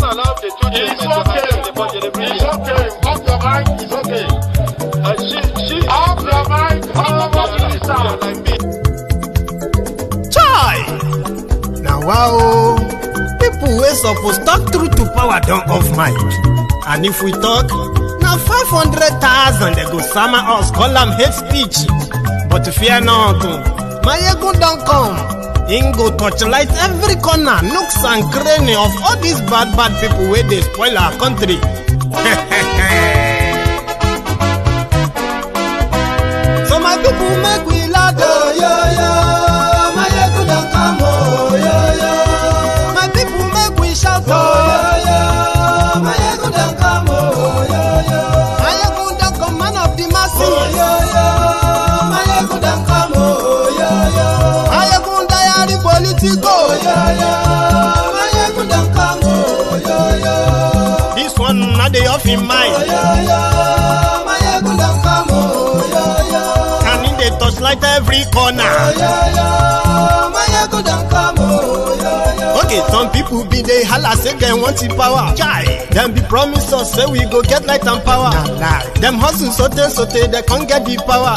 allow the two It's okay. It's okay. Off your mind. It's okay. Off your mind. Like me. Chai! Now wow, people wey suppose talk truth to power don't off mic. And if we talk, now 500,000 they go summer us, call them hate speech. But fear not, my ego don't come. Him go torchlight every corner, nooks and cranny of all these bad people where they spoil our country. So my people make we laugh, oh, yo, yo. My ego don't come, oh, yo, yo. My people make we shout, oh, yo, yo. My ego don't come, oh, yo, yo. My ego don't come, man of the masses, oh, yo, yo. My ego don't come, oh, yo, yo. My ego diary politico, oh, yo, yo. My ego don't come, oh, yo, yo. This one not the off in mind, oh, yo, yo. My ego don't come, oh, yo, yo. And in the touchlight every corner, oh, yo, yo. My ego don't come, oh, yo, yo. Okay, some people be they holla say they want the power. Chai, them be promise us say we go get light and power. Nah. Them hustle so they can't get the power.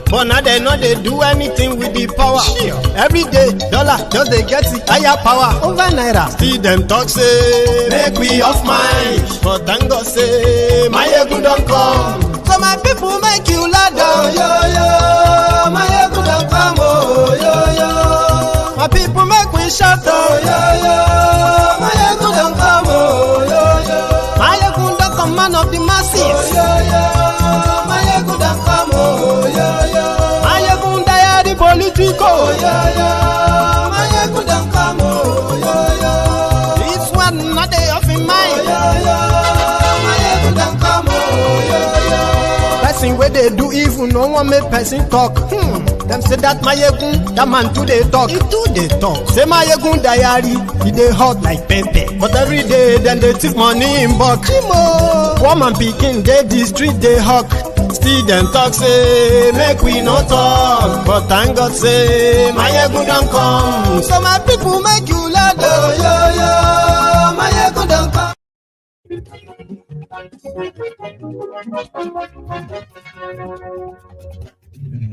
But now they know they do anything with the power. Sure. Every day, dollar just they get the higher power over naira. See them talk say make we off mind, but thank God say my ego don't come. So my people make you laugh, oh, yo, yo. My ego don't come, oh, yo, yo. My people make we shout, oh, yo, yo. My ego don't come, oh, yo, yo. My ego don't come, man of the masses, oh, yo, yo. My ego don't come, oh, yo, yo. My ego diary politico, oh, yo, yo. My ego don't come, oh, yo, yo. This one not they off in mind, oh, yo, yo. My ego don't come, oh, yo, yo. Person where they do evil, no one make person talk. Them say that my yegun, that man too they talk. He too they talk. Say my yegun diary, he they hot like pepper. But every day then they take money in bulk. Woman picking, they the street they hawk. Still them talk say make we no talk. But thank God say my yegun don't come. So my people make you laugh, oh, yo, yo. My yegun don't come.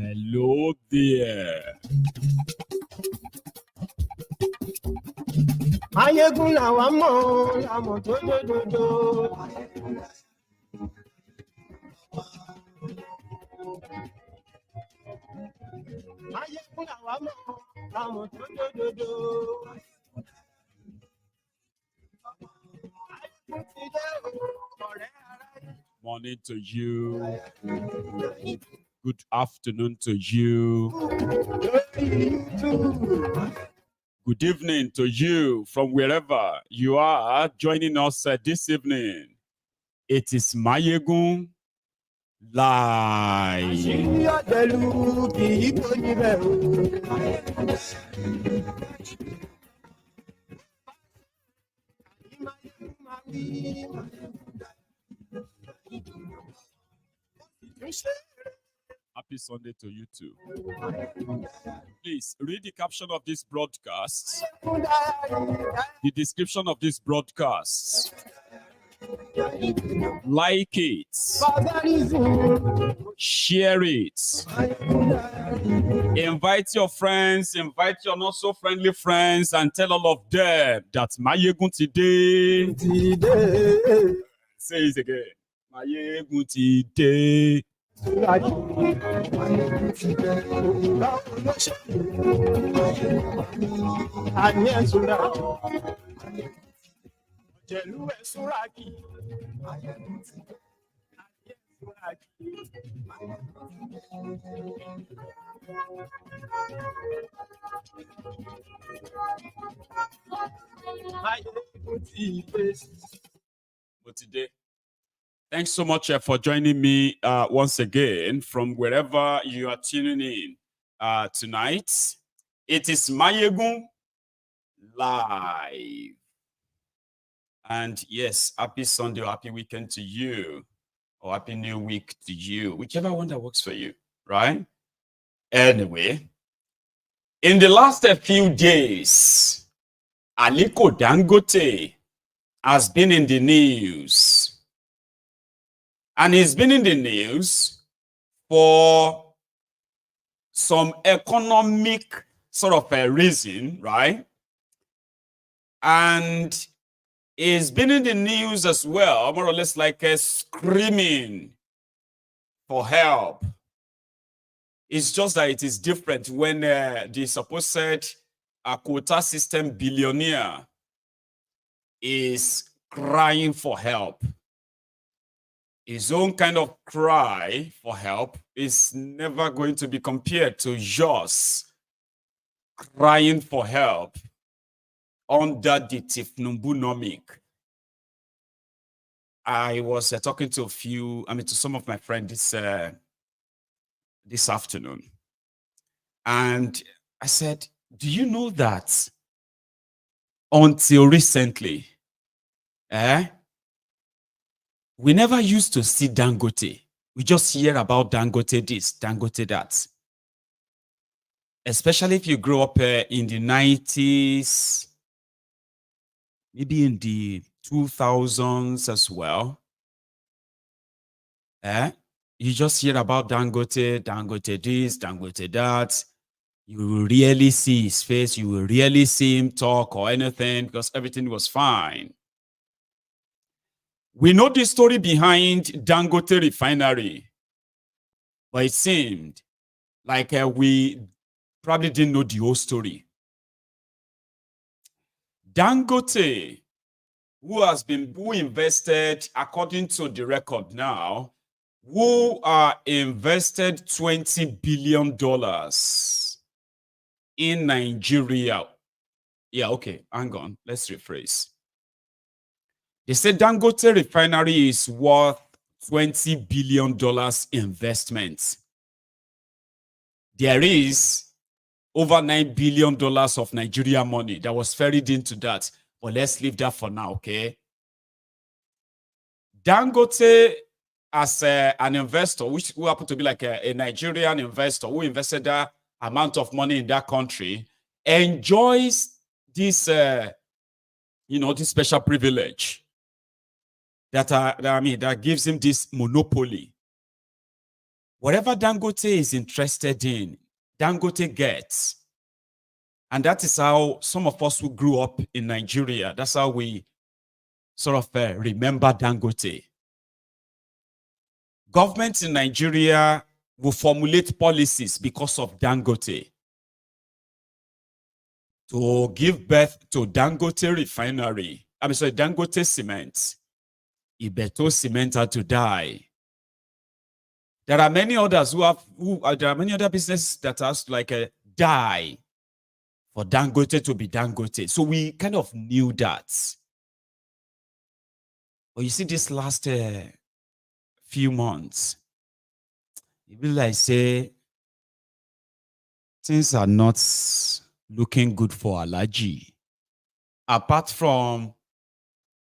Hello there. Mayegun la wa mo, la mo do. Mayegun la wa mo, la mo do. Morning to you. Good afternoon to you. Good evening to you from wherever you are joining us this evening. It is Mayegun Live. Happy Sunday to you too. Please read the caption of this broadcast, the description of this broadcast. Like it, share it, invite your friends, invite your not so friendly friends, and tell all of them that Mayegun today. Say it again. Mayegun today. But today, thanks so much for joining me once again from wherever you are tuning in tonight. It is Mayegun Live. And yes, happy Sunday or happy weekend to you, or happy new week to you, whichever one that works for you, right? Anyway, in the last few days, Aliko Dangote has been in the news. And it's been in the news for some economic sort of a reason, right? And it's been in the news as well, more or less like a screaming for help. It's just that it is different when the supposed quota system billionaire is crying for help. His own kind of cry for help is never going to be compared to yours crying for help under the Tinubu. I was talking to to some of my friends this afternoon. And I said, do you know that until recently, we never used to see Dangote. We just hear about Dangote this, Dangote that. Especially if you grow up in the 90s, maybe in the 2000s as well. You just hear about Dangote, Dangote this, Dangote that. You will rarely see his face. You will rarely see him talk or anything because everything was fine. We know the story behind Dangote Refinery, but it seemed like we probably didn't know the whole story. Dangote, who invested, according to the record now, who invested $20 billion in Nigeria. Yeah, okay, hang on, let's rephrase. They said Dangote Refinery is worth $20 billion investment. There is over $9 billion of Nigerian money that was ferried into that. But let's leave that for now, okay? Dangote, as an investor, who happened to be like a Nigerian investor who invested that amount of money in that country, enjoys this, this special privilege that gives him this monopoly. Whatever Dangote is interested in, Dangote gets. And that is how some of us who grew up in Nigeria, that's how we sort of remember Dangote. Governments in Nigeria will formulate policies because of Dangote to give birth to Dangote Refinery. Dangote Cement. Ibeto Cement had to die. There are many others there are many other businesses that has to die for Dangote to be Dangote. So we kind of knew that. But you see, this last few months, it will like say things are not looking good for Alaji. Apart from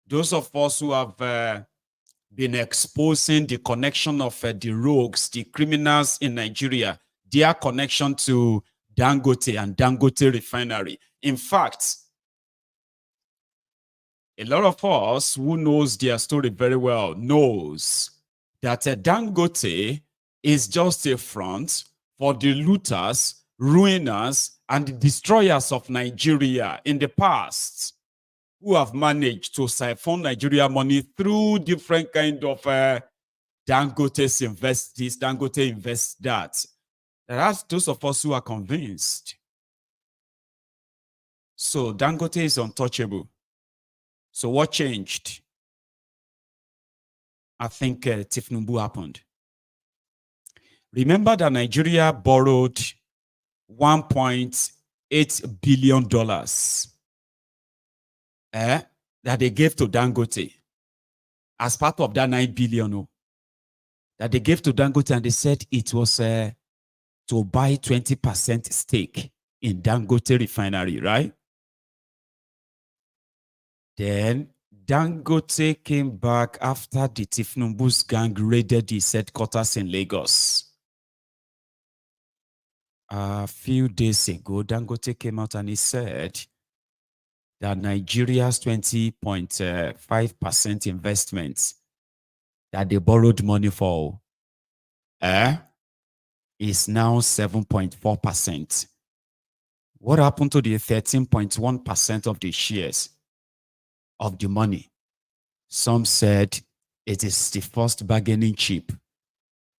those of us who have been exposing the connection of the rogues, the criminals in Nigeria, their connection to Dangote and Dangote Refinery. In fact, a lot of us who knows their story very well knows that Dangote is just a front for the looters, ruiners, and the destroyers of Nigeria in the past, who have managed to siphon Nigeria money through different kind of Dangote's invest this, Dangote invest that. There are those of us who are convinced. So Dangote is untouchable. So what changed? I think Tinubu happened. Remember that Nigeria borrowed $1.8 billion that they gave to Dangote as part of that $9 billion that they gave to Dangote, and they said it was to buy 20% stake in Dangote Refinery, right? Then Dangote came back after the Tinubu's gang raided his headquarters in Lagos. A few days ago, Dangote came out and he said that Nigeria's 20.5% investments that they borrowed money for is now 7.4%. What happened to the 13.1% of the shares of the money? Some said it is the first bargaining chip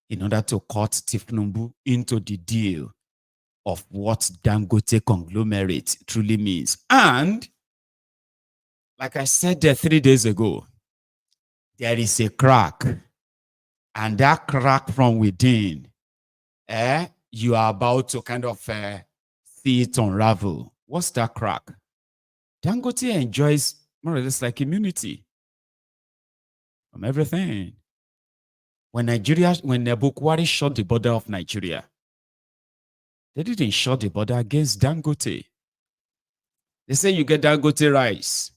in order to cut Tinubu into the deal of what Dangote conglomerate truly means. And like I said there 3 days ago, there is a crack. And that crack from within, you are about to kind of see it unravel. What's that crack? Dangote enjoys more or less like immunity from everything. When Bukwari shut the border of Nigeria, they didn't shut the border against Dangote. They say you get Dangote rice,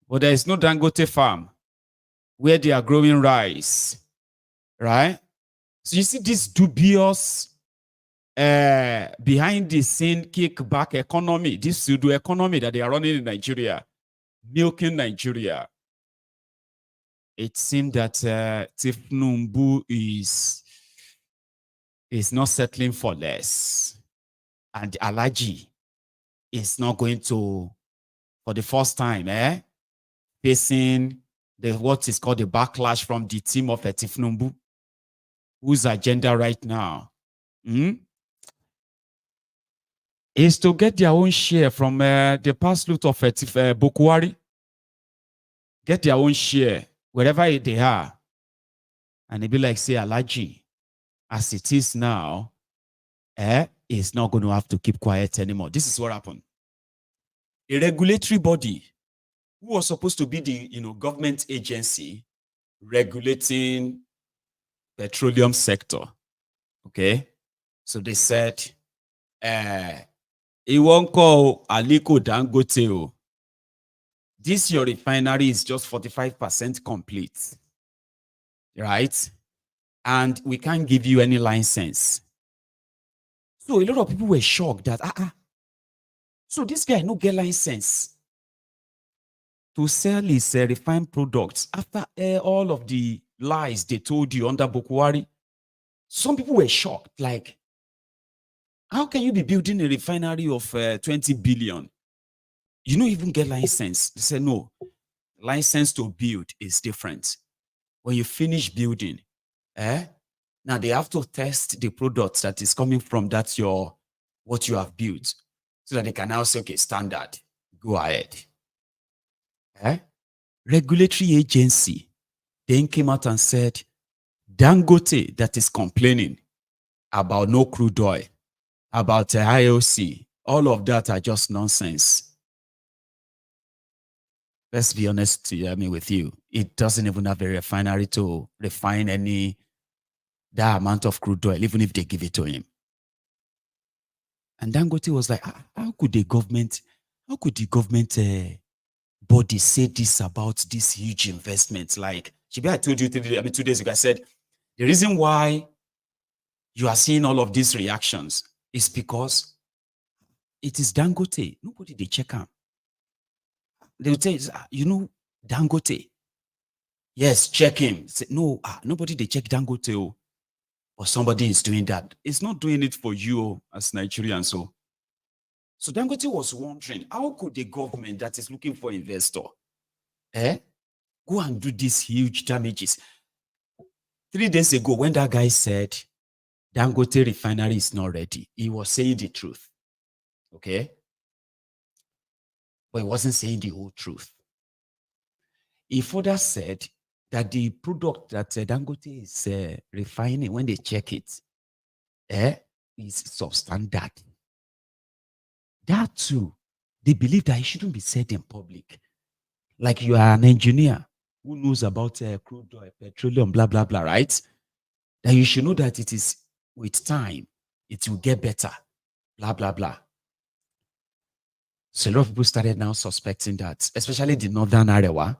but there is no Dangote farm where they are growing rice, right? So you see this dubious behind the scene kickback economy, this pseudo economy that they are running in Nigeria, milking Nigeria. It seems that Tinubu is not settling for less. And Alhaji is not going to, for the first time, facing what is called the backlash from the team of Tinubu, whose agenda right now is to get their own share from the past loot of Bukwari, get their own share wherever they are. And it be like, say, Alhaji, as it is now, is not going to have to keep quiet anymore. This is what happened. A regulatory body who was supposed to be the government agency regulating petroleum sector. Okay. So they said, he won't call Aliko Dangote. This your refinery is just 45% complete. Right? And we can't give you any license. So a lot of people were shocked that, so this guy no get license to sell his refined products after all of the lies they told you under Bukwari. Some people were shocked, like, how can you be building a refinery of 20 billion? You don't even get license. They said, no, license to build is different. When you finish building, now they have to test the product that is coming from what you have built, so that they can now say, okay, standard, go ahead. Regulatory agency then came out and said, Dangote that is complaining about no crude oil, about IOC, all of that are just nonsense. Let's be honest with you. It doesn't even have a refinery to refine that amount of crude oil, even if they give it to him. And Dangote was like, how could the government body say this about this huge investment? Like, Chibi, I told you 2 days ago, I said, the reason why you are seeing all of these reactions is because it is Dangote. Nobody they check him. They will say, Dangote. Yes, check him. Say, no, nobody they check Dangote. Or somebody is doing that. It's not doing it for you as Nigerians. So Dangote was wondering, how could the government that is looking for investor go and do these huge damages? 3 days ago, when that guy said Dangote refinery is not ready, he was saying the truth. Okay? But he wasn't saying the whole truth. He further said that the product that Dangote is refining, when they check it, is substandard. That too, they believe that it shouldn't be said in public. Like you are an engineer who knows about crude oil, petroleum, blah, blah, blah, right? That you should know that it is with time, it will get better, blah, blah, blah. So a lot of people started now suspecting that, especially the northern Arewa,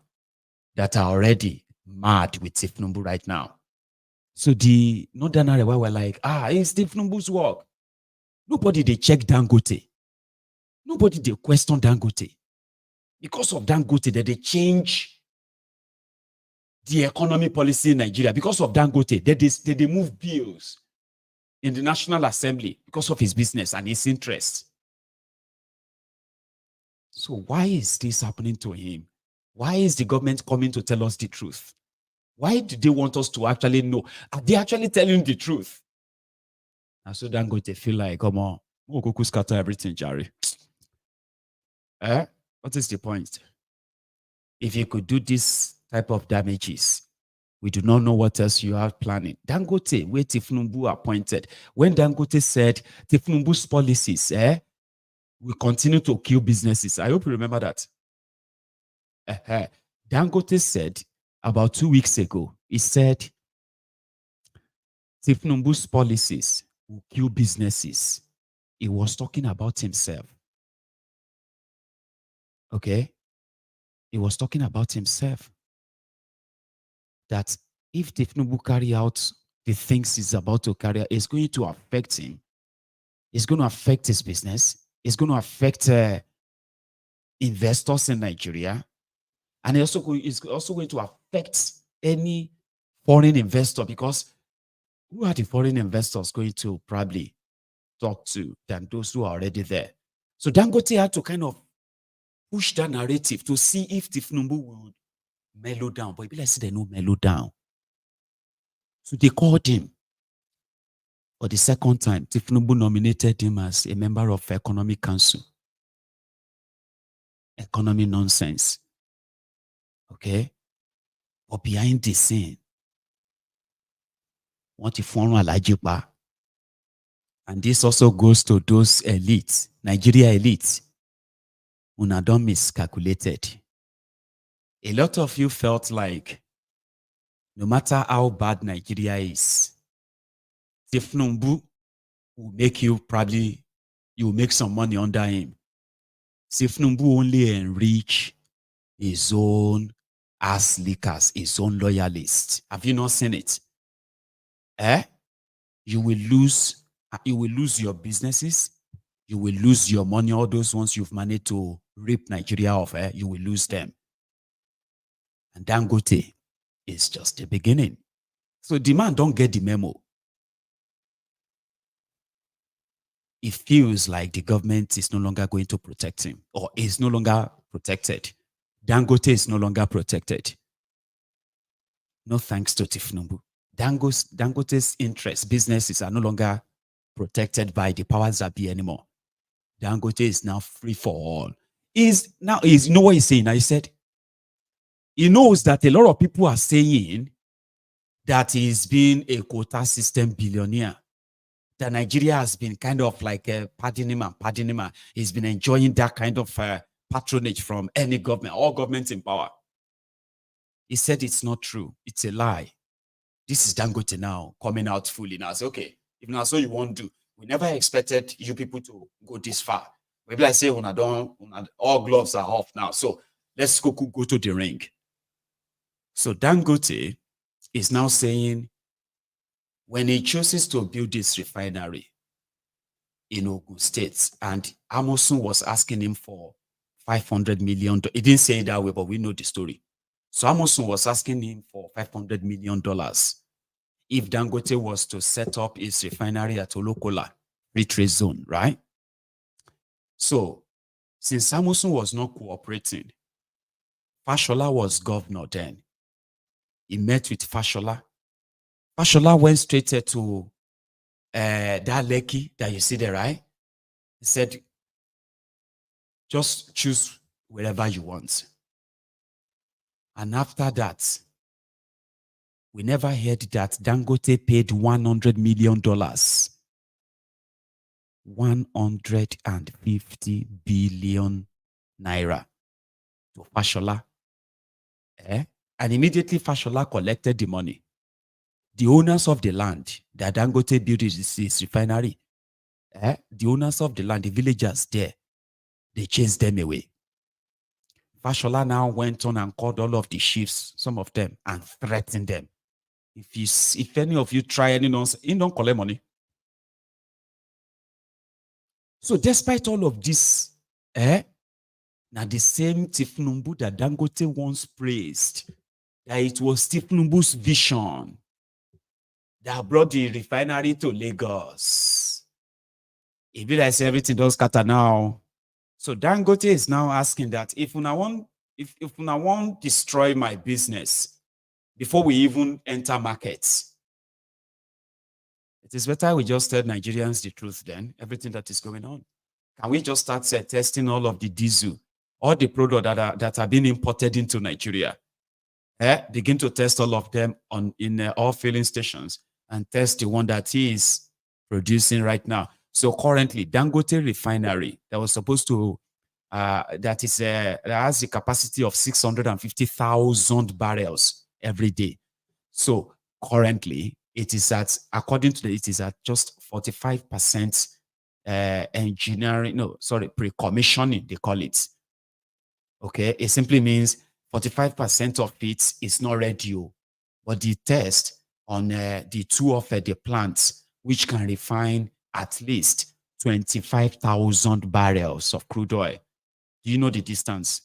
that are already mad with Tinubu right now. So the northern Arewa were like, it's Tinubu's work. Nobody they check Dangote. Nobody they question Dangote. Because of Dangote, that they change the economy policy in Nigeria. Because of Dangote, they move bills in the National Assembly because of his business and his interests. So why is this happening to him? Why is the government coming to tell us the truth? Why do they want us to actually know? Are they actually telling the truth? And so Dangote feel like, come on, we'll go scatter everything, Jerry. What is the point? If you could do this type of damages, we do not know what else you are planning. Dangote, where Tinubu appointed, when Dangote said Tinubu's policies will continue to kill businesses. I hope you remember that. Dangote said about 2 weeks ago, he said Tinubu's policies will kill businesses. He was talking about himself. Okay? He was talking about himself. That if Tinubu carry out the things he's about to carry out, it's going to affect him. It's going to affect his business. It's going to affect investors in Nigeria. And it's also going to affect any foreign investor, because who are the foreign investors going to probably talk to than those who are already there? So Dangote had to kind of push that narrative to see if Tinubu would mellow down. But let's say they no mellow down. So they called him. For the second time, Tinubu nominated him as a member of Economic Council. Economy nonsense. Okay? But behind the scene, what if one Alajipa? And this also goes to those elites, Nigeria elites, who are done miscalculated. A lot of you felt like no matter how bad Nigeria is, Tinubu will make you will make some money under him. Tinubu only enrich his own ass lickers, his own loyalists. Have you not seen it? You will lose your businesses, you will lose your money, all those ones you've managed to rip Nigeria off, you will lose them. And Dangote is just the beginning. So the man don't get the memo. It feels like the government is no longer going to protect him, or is no longer protected. Dangote is no longer protected. No thanks to Tinubu. Dangote's interests, businesses are no longer protected by the powers that be anymore. Dangote is now free for all. You know what he's saying? He said, he knows that a lot of people are saying that he's been a quota system billionaire. That Nigeria has been kind of like pardoning him. He's been enjoying that kind of patronage from any government, all governments in power. He said it's not true. It's a lie. This is Dangote now coming out fully now. I say, okay, if now so you won't do. We never expected you people to go this far. Maybe I say when all gloves are off now. So let's go to the ring. So Dangote is now saying when he chooses to build this refinery in Ogun State, and Amosun was asking him for $500 million. He didn't say it that way, but we know the story. So Amosun was asking him for $500 million if Dangote was to set up his refinery at Olokola, free trade zone, right? So since Amosun was not cooperating, Fashola was governor then. He met with Fashola. Fashola went straight to that Lekki that you see there, right? He said, just choose wherever you want. And after that, we never heard that Dangote paid $100 million. 150 billion naira to Fashola. And immediately Fashola collected the money. The owners of the land that Dangote built his refinery, the owners of the land, the villagers there, they chased them away. Fashola now went on and called all of the chiefs, some of them, and threatened them. If any of you try any nonsense, you don't collect money. So despite all of this, Now, the same Tinubu that Dangote once praised, that it was Tinubu's vision that brought the refinery to Lagos. It be like say everything does scatter now. So Dangote is now asking that if una want destroy my business before we even enter markets, it is better we just tell Nigerians the truth then, everything that is going on. Can we just start testing all of the diesel, all the products that are being imported into Nigeria? Begin to test all of them in all filling stations and test the one that is producing right now. So currently, Dangote Refinery that was supposed to that has the capacity of 650,000 barrels every day. So currently, it is at, according to it is at just 45% pre-commissioning, they call it. Okay, it simply means 45% of it is not ready, but the test on the two of the plants, which can refine at least 25,000 barrels of crude oil. Do you know the distance?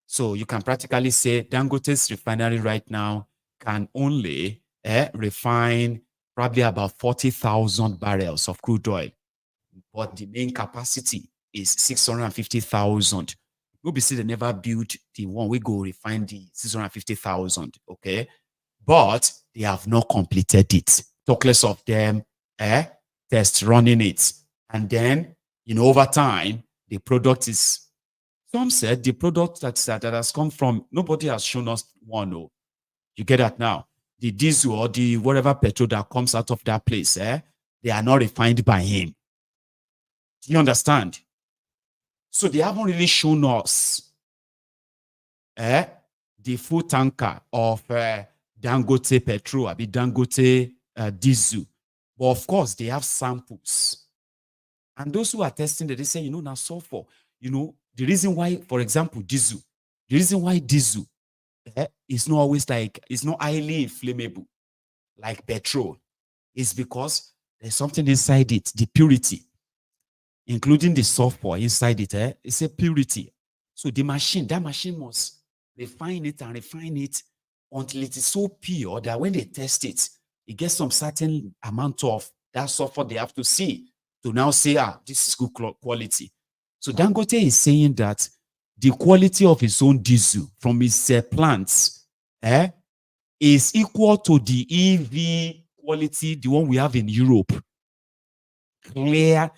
So you can practically say Dangote's refinery right now can only refine probably about 40,000 barrels of crude oil, but the main capacity is 650,000. Obviously, they never built the one we go refine the 650,000, okay? But they have not completed it. Talk less of them test running it. And then, over time, the product is, some said the product that has come from, nobody has shown us one. Oh, you get that now? The diesel or the whatever petrol that comes out of that place, they are not refined by him. Do you understand? So they haven't really shown us the full tanker of Dangote petrol, Dangote diesel. But of course, they have samples. And those who are testing it, they say, now sulfur, the reason why, for example, diesel, the reason why diesel is not always it's not highly inflammable like petrol is because there's something inside it, the purity, including the sulfur inside it, it's a purity. So that machine must refine it until it is so pure that when they test it, it gets some certain amount of that sulfur they have to see to now say, this is good quality. So Dangote is saying that the quality of his own diesel from his plants is equal to the EV quality, the one we have in Europe. Clear.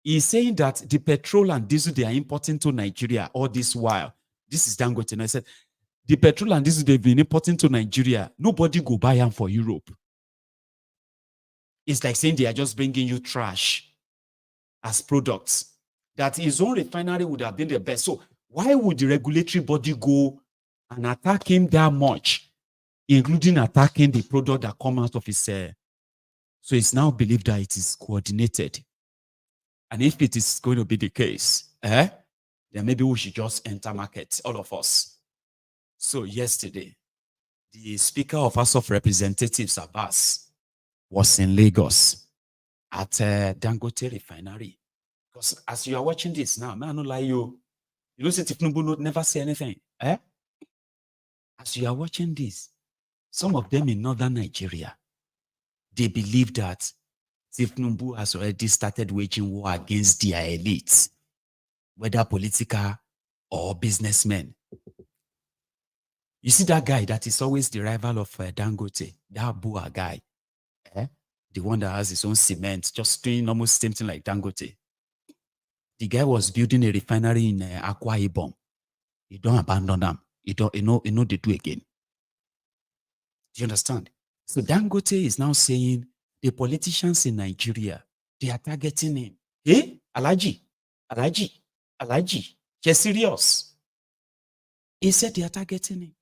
He's saying that the petrol and diesel they are importing to Nigeria all this while. This is Dangote. And I said, the petrol and diesel they've been importing to Nigeria, nobody go buy them for Europe. It's like saying they are just bringing you trash as products. That his own refinery would have been the best. So why would the regulatory body go and attack him that much, including attacking the product that come out of his So it's now believed that it is coordinated. And if it is going to be the case, then maybe we should just enter market, all of us. So yesterday, the Speaker of House of Representatives, Abbas, was in Lagos at Dangote Refinery. Because as you are watching this now, man, I don't lie you. You don't say Tinubu never say anything. As you are watching this, some of them in northern Nigeria, they believe that Tinubu has already started waging war against their elites, whether political or businessmen. You see that guy that is always the rival of Dangote, that Bua guy, the one that has his own cement, just doing almost the same thing like Dangote. The guy was building a refinery in Akwa Ibom. You don't abandon them. You know they do again. Do you understand? So Dangote is now saying the politicians in Nigeria, they are targeting him. Hey, Alaji. You're serious? He said they are targeting him.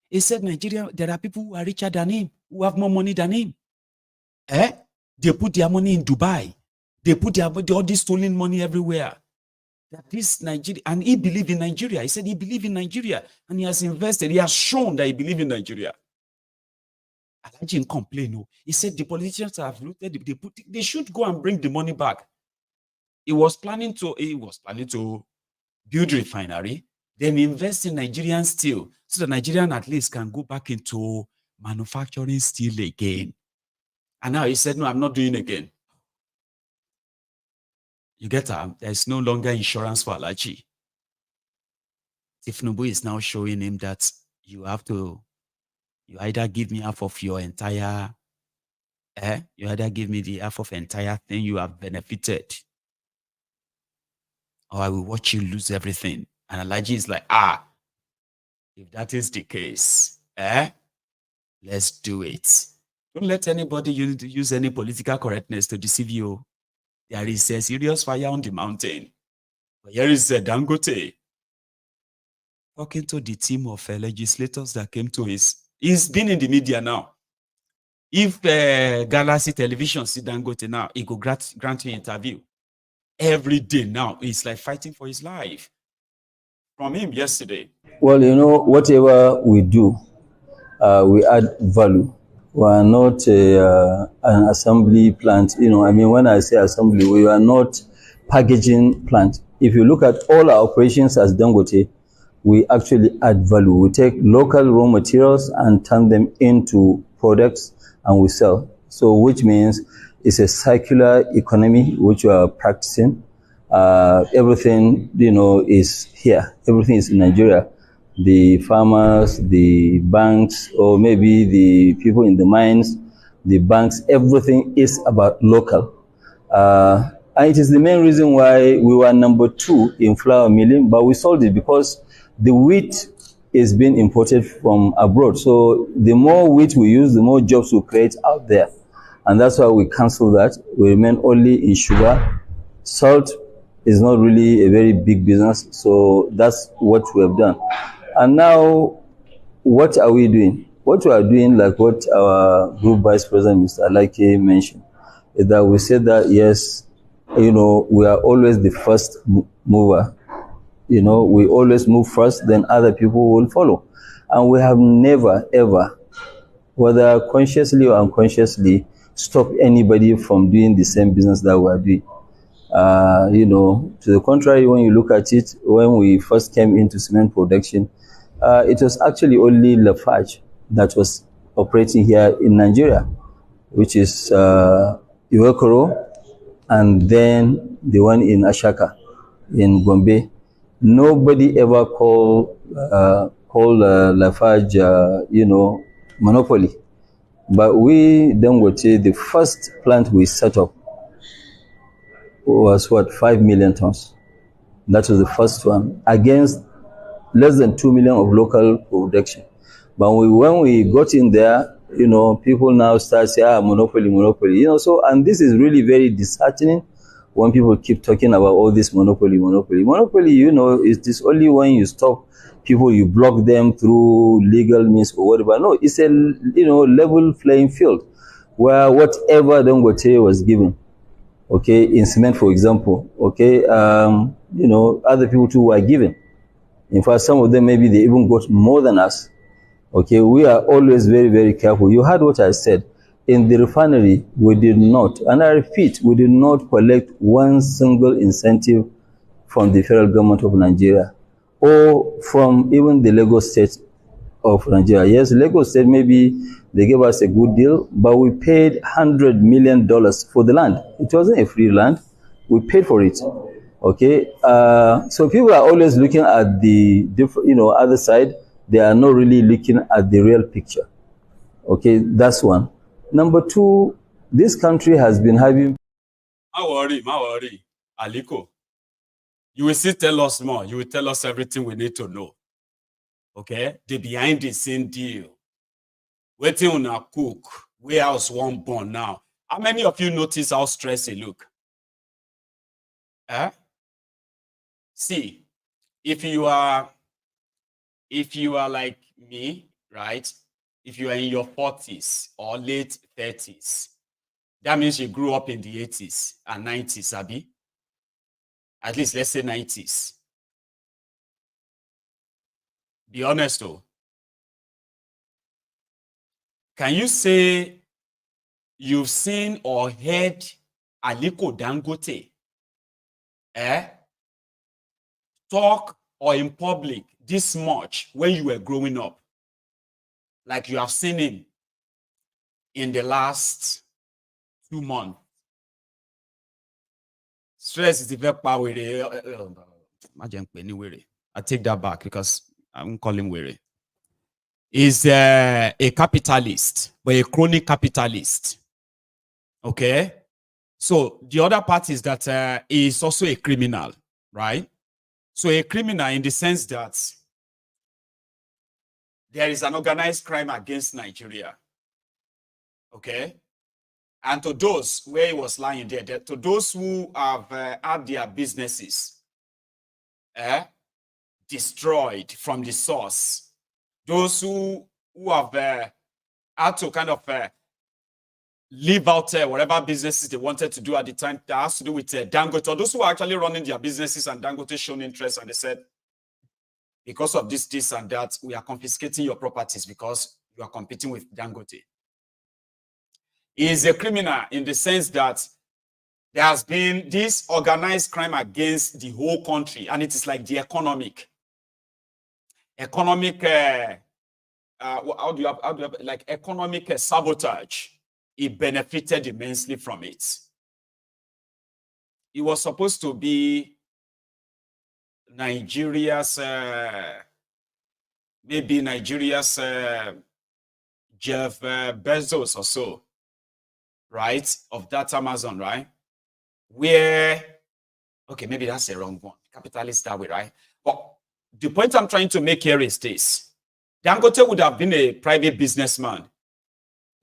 He said Nigeria, there are people who are richer than him, who have more money than him. They put their money in Dubai. They put all this stolen money everywhere. That this Nigeria, and he believed in Nigeria. He said he believed in Nigeria, and he has invested. He has shown that he believes in Nigeria. Alaji didn't complain. No. He said the politicians have looted. They should go and bring the money back. He was planning to build refinery, then invest in Nigerian steel so that Nigerian at least can go back into manufacturing steel again. And now he said, no, I'm not doing again. You get that? There's no longer insurance for Alaji. Tinubu is now showing him that you either give me half of your entire, you either give me the half of entire thing you have benefited, or I will watch you lose everything. And Alaji is like, if that is the case, let's do it. Don't let anybody use any political correctness to deceive you. There is a serious fire on the mountain. But here is Dangote talking to the team of legislators that came to he's been in the media now. If Galaxy Television see Dangote now, he could grant you an interview. Every day now, he's like fighting for his life. From him yesterday. Well, whatever we do, we add value. We are not an assembly plant. When I say assembly, we are not packaging plant. If you look at all our operations as Dangote, we actually add value. We take local raw materials and turn them into products and we sell. So which means it's a circular economy which we are practicing. Everything, is here. Everything is in Nigeria. The farmers, the banks, or maybe the people in the mines, the banks, everything is about local. And it is the main reason why we were number 2 in flour milling, but we sold it because the wheat is being imported from abroad. So the more wheat we use, the more jobs we create out there. And that's why we cancel that. We remain only in sugar. Salt is not really a very big business. So that's what we have done. And now, what are we doing? What we are doing, like what our group vice president, Mr. Aliko, mentioned, is that we said that, yes, we are always the first mover. We always move first, then other people will follow. And we have never, ever, whether consciously or unconsciously, stopped anybody from doing the same business that we are doing. To the contrary, when you look at it, when we first came into cement production, it was actually only Lafarge that was operating here in Nigeria, which is Iwekoro, and then the one in Ashaka, in Gombe. Nobody ever called Lafarge, monopoly. But we, Dangote, the first plant we set up was 5 million tons. That was the first one, against less than 2 million of local production. But when we got in there, people now start saying, monopoly. And this is really very disheartening when people keep talking about all this monopoly. Monopoly, is this only when you stop people, you block them through legal means or whatever. No, it's a, level playing field where whatever Dangote was given, okay, in cement, for example, okay, other people too were given. In fact, some of them, maybe they even got more than us. Okay, we are always very, very careful. You heard what I said. In the refinery, we did not, and I repeat, we did not collect one single incentive from the federal government of Nigeria or from even the Lagos state of Nigeria. Yes, Lagos state, maybe they gave us a good deal, but we paid $100 million for the land. It wasn't a free land. We paid for it. Okay, so people are always looking at the different, other side. They are not really looking at the real picture. Okay, that's one. Number 2, this country has been having. Ma worry, Aliko. You will still tell us more. You will tell us everything we need to know. Okay, the behind the scene deal. Waiting on a cook. Warehouse one born now. How many of you notice how stressed he look? See, if you are like me, right? If you are in your 40s or late 30s, that means you grew up in the 80s and 90s, Abi. At least let's say 90s. Be honest though. Can you say you've seen or heard Aliko Dangote talk or in public this much when you were growing up, like you have seen him in the last 2 months? Stress is the very power. I take that back because I won't call him weary. Is a capitalist, but a chronic capitalist. Okay? So the other part is that he is also a criminal, right? So a criminal in the sense that there is an organized crime against Nigeria. Okay? And to those where he was lying there, to those who have had their businesses destroyed from the source, those who have had to kind of leave out whatever businesses they wanted to do at the time that has to do with Dangote, or those who are actually running their businesses and Dangote shown interest and they said, because of this and that, we are confiscating your properties because you are competing with Dangote. He is a criminal in the sense that there has been this organized crime against the whole country, and it is like the economic economic sabotage. He benefited immensely from it. He was supposed to be Nigeria's Jeff Bezos or so, right? Of that Amazon, right? Where, okay, maybe that's the wrong one. Capitalist that way, right? But the point I'm trying to make here is this. Dangote would have been a private businessman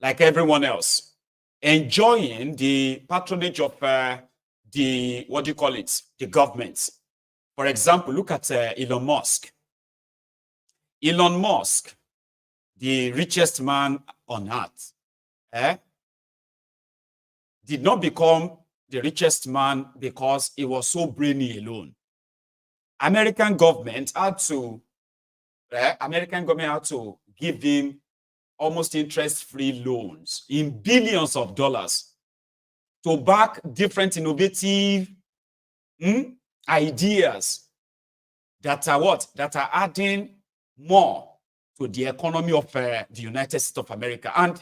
like everyone else, enjoying the patronage of the government. For example, look at Elon Musk. Elon Musk, the richest man on earth, did not become the richest man because he was so brainy alone. American government had to give him almost interest-free loans in billions of dollars to back different innovative ideas that are adding more to the economy of the United States of America. And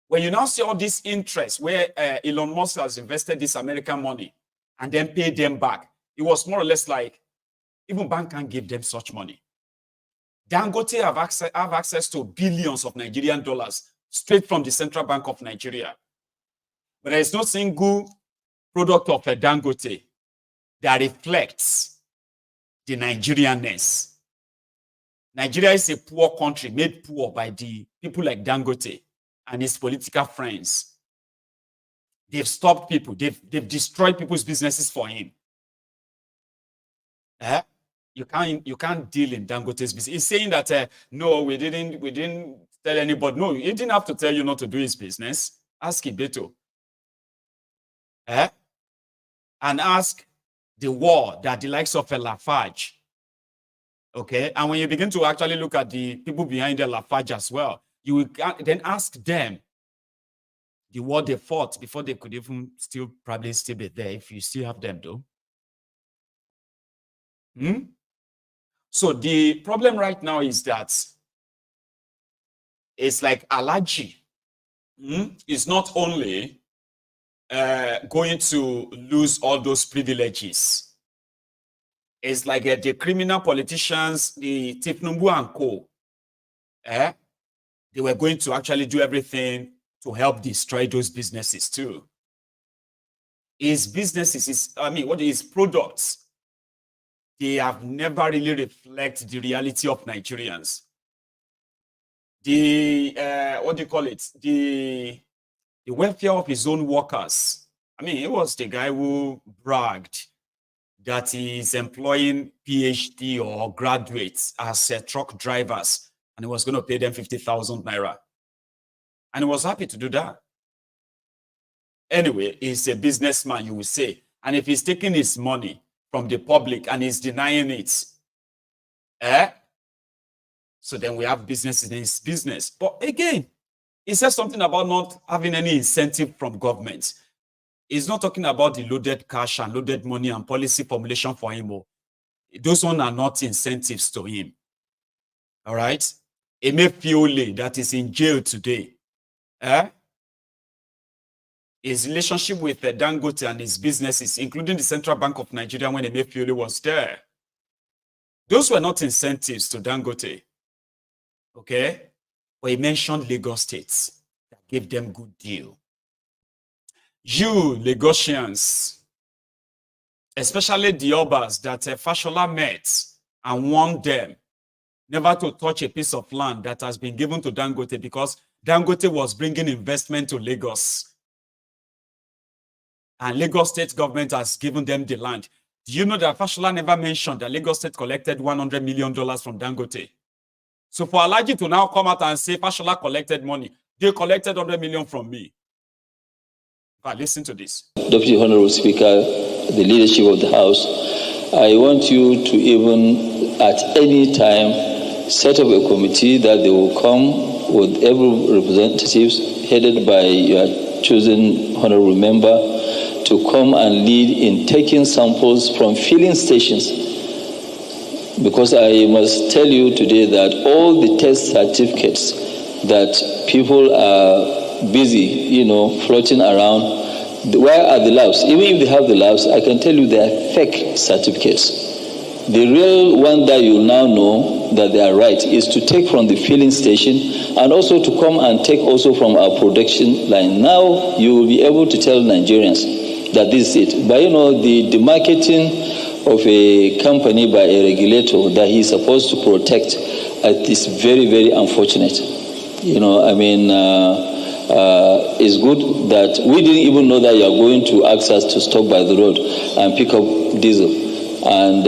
when you now see all this interest where Elon Musk has invested this American money and then paid them back, it was more or less like even bank can't give them such money. Dangote have access to billions of Nigerian dollars straight from the Central Bank of Nigeria. But there is no single product of a Dangote that reflects the Nigerianness. Nigeria is a poor country made poor by the people like Dangote and his political friends. They've stopped people. They've destroyed people's businesses for him. You can't deal in Dangote's business. He's saying that no, we didn't tell anybody. No, he didn't have to tell you not to do his business. Ask Ibeto. And ask the war that the likes of a Lafarge. Okay, and when you begin to actually look at the people behind the Lafarge as well, you will then ask them the war they fought before they could even probably still be there, if you still have them though. So the problem right now is that it's like Alaji is not only going to lose all those privileges. It's like the criminal politicians, the Tinubu and co. They were going to actually do everything to help destroy those businesses too. His businesses, his products, they have never really reflected the reality of Nigerians. The welfare of his own workers. He was the guy who bragged that he is employing PhD or graduates as truck drivers, and he was going to pay them 50,000 naira. And he was happy to do that. Anyway, he's a businessman, you will say. And if he's taking his money from the public and he's denying it, so then we have business in his business. But again, he says something about not having any incentive from government. He's not talking about the loaded cash and loaded money and policy formulation for him. those ones are not incentives to him. All right? Emefiole that is in jail today. His relationship with Dangote and his businesses, including the Central Bank of Nigeria when Emefiole was there, those were not incentives to Dangote. Okay? But he mentioned Lagos states that gave them good deal. You, Lagosians, especially the Obas that Fashola met and warned them never to touch a piece of land that has been given to Dangote because Dangote was bringing investment to Lagos. And Lagos state government has given them the land. Do you know that Fashola never mentioned that Lagos state collected $100 million from Dangote? So for Alhaji to now come out and say Fashola collected money, they collected $100 million from me. But listen to this. Deputy Honorable Speaker, the leadership of the House, I want you to even at any time set up a committee that they will come with every representatives headed by your chosen honorable member to come and lead in taking samples from filling stations. Because I must tell you today that all the test certificates that people are busy, floating around, where are the labs? Even if they have the labs, I can tell you they are fake certificates. The real one that you now know that they are right is to take from the filling station and also to come and take also from our production line. Now you will be able to tell Nigerians that this is it. But the marketing of a company by a regulator that he's supposed to protect is very, very unfortunate. It's good that we didn't even know that you are going to ask us to stop by the road and pick up diesel. And,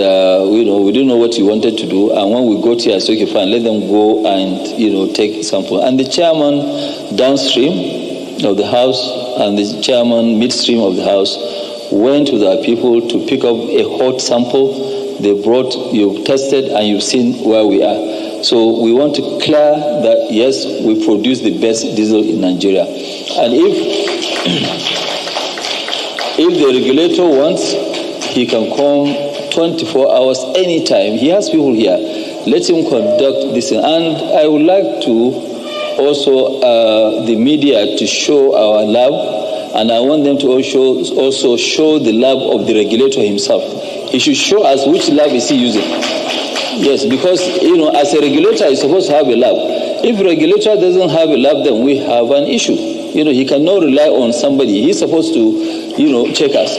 we didn't know what you wanted to do. And when we got here, I said, okay, fine, let them go and, take sample. And the chairman downstream of the House and the chairman midstream of the House went with our people to pick up a hot sample. They brought, you've tested, and you've seen where we are. So we want to clear that, yes, we produce the best diesel in Nigeria. And if the regulator wants, he can come 24 hours anytime. He has people here. Let him conduct this. And I would like to also the media to show our lab. And I want them to also show the lab of the regulator himself. He should show us which lab is he using. Yes, because, as a regulator, he's supposed to have a lab. If a regulator doesn't have a lab, then we have an issue. He cannot rely on somebody. He's supposed to, check us.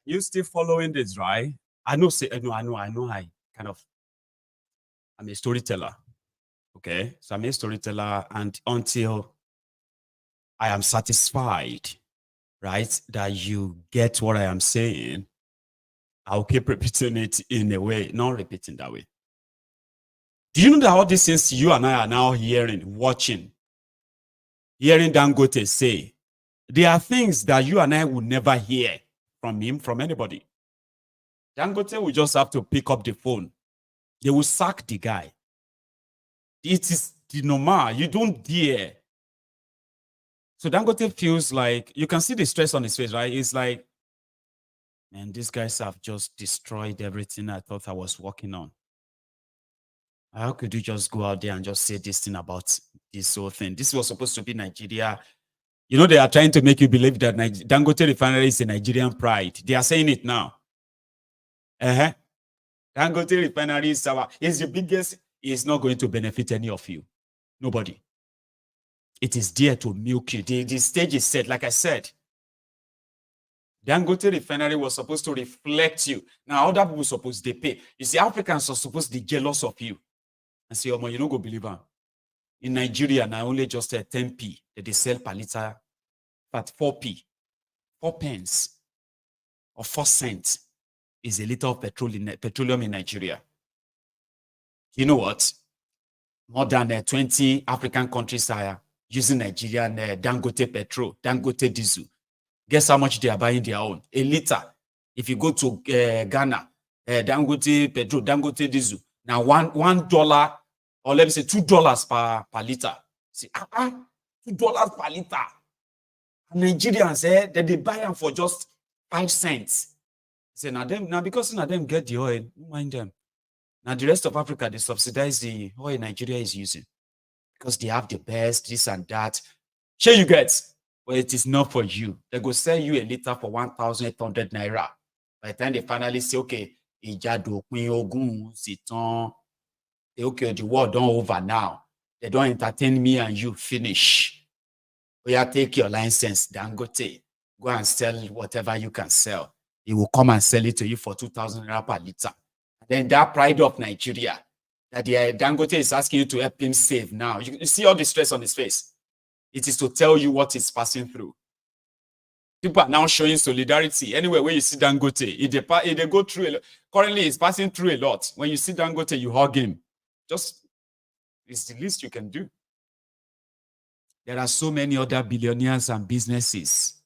You still following this, right? I know, I'm a storyteller. Okay, so I'm a storyteller, and until I am satisfied, right, that you get what I am saying, I'll keep repeating it in a way, not repeating that way. Do you know that all these things you and I are now hearing, watching, hearing Dangote say, there are things that you and I will never hear from him, from anybody. Dangote will just have to pick up the phone. They will sack the guy. It is the normal. You don't dare. So Dangote feels like, you can see the stress on his face, right? It's like, man, these guys have just destroyed everything I thought I was working on. How could you just go out there and just say this thing about this whole thing? This was supposed to be Nigeria. They are trying to make you believe that Dangote Refinery is a Nigerian pride. They are saying it now. Dangote Refinery is the biggest. It's not going to benefit any of you. Nobody. It is there to milk you. The stage is set, like I said. Dangote Refinery was supposed to reflect you. Now, other people supposed they pay. You see, Africans are supposed to be jealous of you. And say, you don't go believe them. In Nigeria, now only just 10p that they sell per liter, but 4p, 4 pence, or 4 cents is a liter of petroleum in Nigeria. You know what? More than 20 African countries are using Nigerian Dangote petrol, Dangote diesel. Guess how much they are buying their own? A liter. If you go to Ghana, Dangote petrol, Dangote diesel, now $1, or let me say $2 per liter. See, $2 per liter. And Nigerians, that they buy them for just 5 cents. Say now because now them get the oil, don't mind them. Now the rest of Africa, they subsidize the oil Nigeria is using because they have the best, this and that. Sure you get, but it is not for you. They go sell you a liter for 1,800 naira. By the time they finally say, okay, okay, the war done over now. They don't entertain me and you finish. Or you take your license, Dangote, go and sell whatever you can sell. He will come and sell it to you for 2,000 naira per liter. Then that pride of Nigeria, that the Dangote is asking you to help him save now. You see all the stress on his face. It is to tell you what he's passing through. People are now showing solidarity. Anywhere where you see Dangote, if they go through a lot. Currently, he's passing through a lot. When you see Dangote, you hug him. Just, it's the least you can do. There are so many other billionaires and businesses,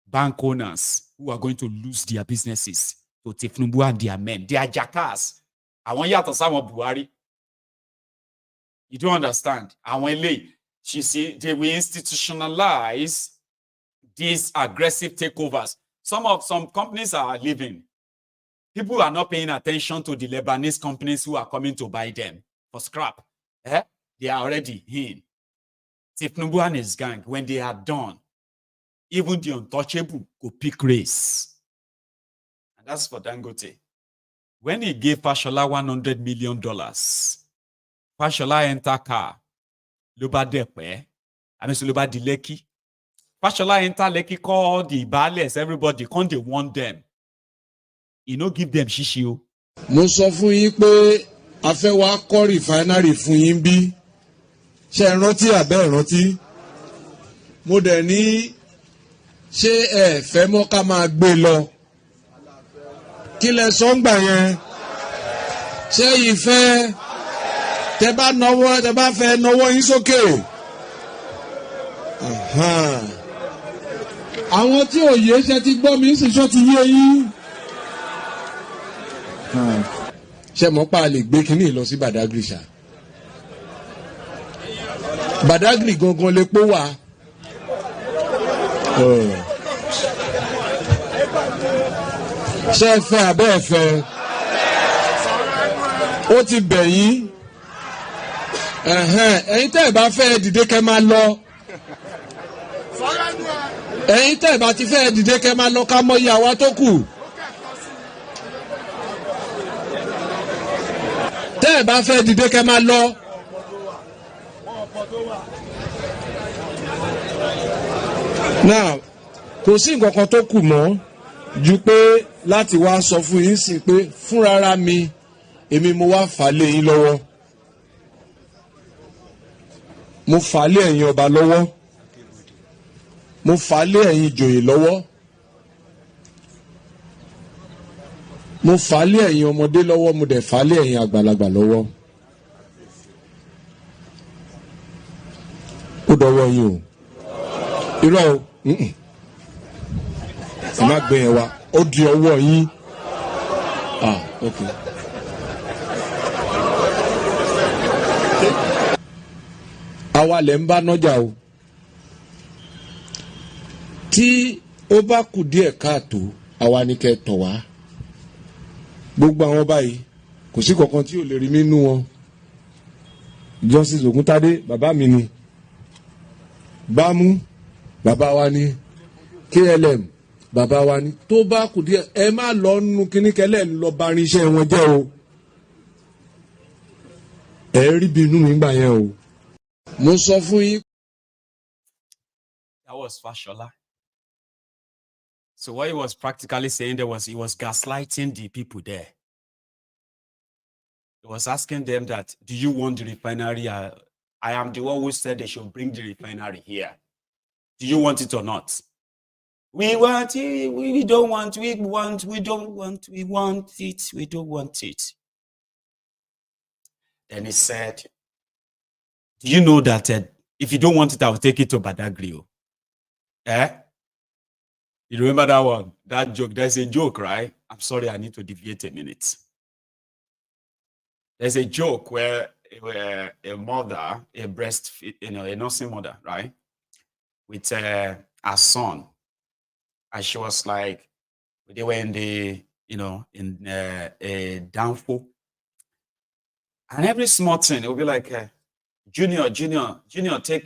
bank owners, who are going to lose their businesses to Tinubu and their men. They are jackass. I want you to say Buhari. You don't understand. I want you see, they will institutionalize these aggressive takeovers. Some companies are leaving. People are not paying attention to the Lebanese companies who are coming to buy them for scrap. They are already in. Tinubu and his gang, when they are done, even the untouchable go pick race. And that's for Dangote. When he gave Fashola $100 million, Fashola enter car, Loba Depe, I mean, Loba di Lekki. Fashola enter Lekki, call the ballers, everybody, come they want them. You know, give them shishio. Mo sọ fún yín pé a fẹ́ wá kọ́ refinery fún yín bí. Ṣé ẹ rántí àbẹ́ ẹ rántí? Mo dẹ̀ ní ṣé ẹ fẹ́ mọ́ ká máa gbé lọ? Kí lẹ sọ ń gbà yẹn? Ṣé yìí fẹ́ tẹ bá fẹ́ nawọ́ yín sókè? Àwọn tí ò yé ṣe ti gbọ́ mi sì ṣọ́ ti yé yín. Ṣé mo pa lè gbé kínní lọ sí Badagry ṣá? Badagry gangan lè pọ̀ wá. Ṣé ẹ fẹ́ abẹ́ ẹ fẹ́? Ó ti bẹ̀ yín. Ẹ̀yin tẹ́ ẹ bá fẹ́ dìde kẹ́ máa lọ. Ẹ̀yin tẹ́ ẹ bá ti fẹ́ dìde kẹ́ máa lọ ká mọ iye àwa tó kù. Tẹ́ ẹ bá fẹ́ dìde kẹ́ máa lọ. Now, kò sí nǹkan kan tó kù mọ́ ju pé láti wá sọ fún yín sí pé fúnrara mi èmi mo wá fà lé yín lọ́wọ́. Mo fà lé ẹ̀yin ọba lọ́wọ́. Mo fà lé ẹ̀yin ìjòyè lọ́wọ́. Mo fà lé ẹ̀yin ọmọdé lọ́wọ́, mo dẹ̀ fà lé ẹ̀yin àgbàlagbà lọ́wọ́. Ó dọwọ́ yín o. Irọ́ o. Ẹ má gbé yẹn wá. Ó di ọwọ́ yín. Okay. Àwa lẹ̀ ń bá nájà o. Tí ó bá kù díẹ̀ káàtó, àwa ni kẹ́ tọ̀ wá. Gbogbo àwọn báyìí kò sí kankan tí ò lè rí nínú wọn. Justice Ògúntádé bàbá mi ni. Bámú bàbá wa ni. KLM bàbá wa ni. Tó bá kù díẹ̀ ẹ má lọ nínú kíní kẹlẹ́ lọ bá rin iṣẹ́ wọn jẹ́ o. Ẹ rí bí inú mi gbà yẹn o. Mo sọ fún yín. That was Fashola. So what he was practically saying there was he was gaslighting the people there. He was asking them that, do you want the refinery? I am the one who said they should bring the refinery here. Do you want it or not? We want it, we don't want, we want, we don't want, we want it, we don't want it. Then he said, do you know that if you don't want it, I will take it to Badagry? You remember that one? That joke? There's a joke, right? I'm sorry, I need to deviate a minute. There's a joke where a mother, a a nursing mother, right? With her son. And she was like, they were in the in a downfall. And every small thing, it will be like, Junior, take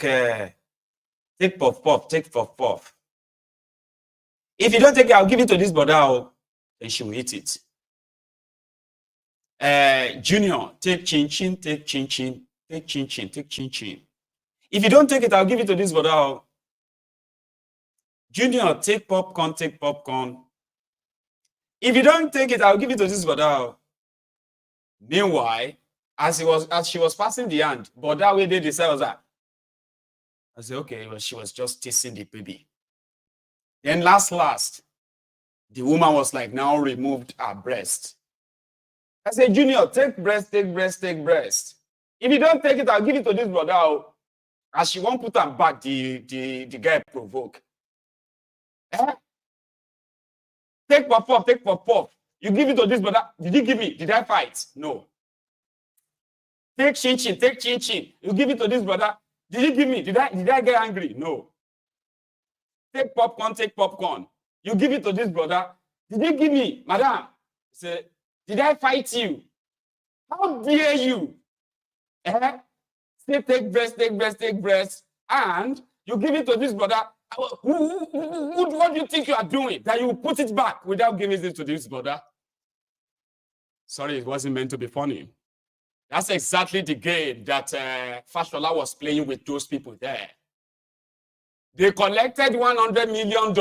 puff, take puff. If you don't take it, I'll give it to this brother, then she will eat it. Junior, take chin, take chin. If you don't take it, I'll give it to this brother. Junior, take popcorn. If you don't take it, I'll give it to this brother. Meanwhile, as she was passing the hand, but that way they decided was that. I said, okay, well, she was just teasing the baby. Then last, the woman was like, now removed her breast. I said, Junior, take breast. If you don't take it, I'll give it to this brother. As she won't put her back, the guy provoke. Take puff. You give it to this brother. Did you give me? Did I fight? No. Take chin. You give it to this brother. Did you give me? Did I get angry? No. Take popcorn. You give it to this brother. Did you give me? Madam, say, did I fight you? How dare you? Say take breast, and you give it to this brother. What do you think you are doing? That you put it back without giving it to this brother? Sorry, it wasn't meant to be funny. That's exactly the game that Fashola was playing with those people there. They collected $100 million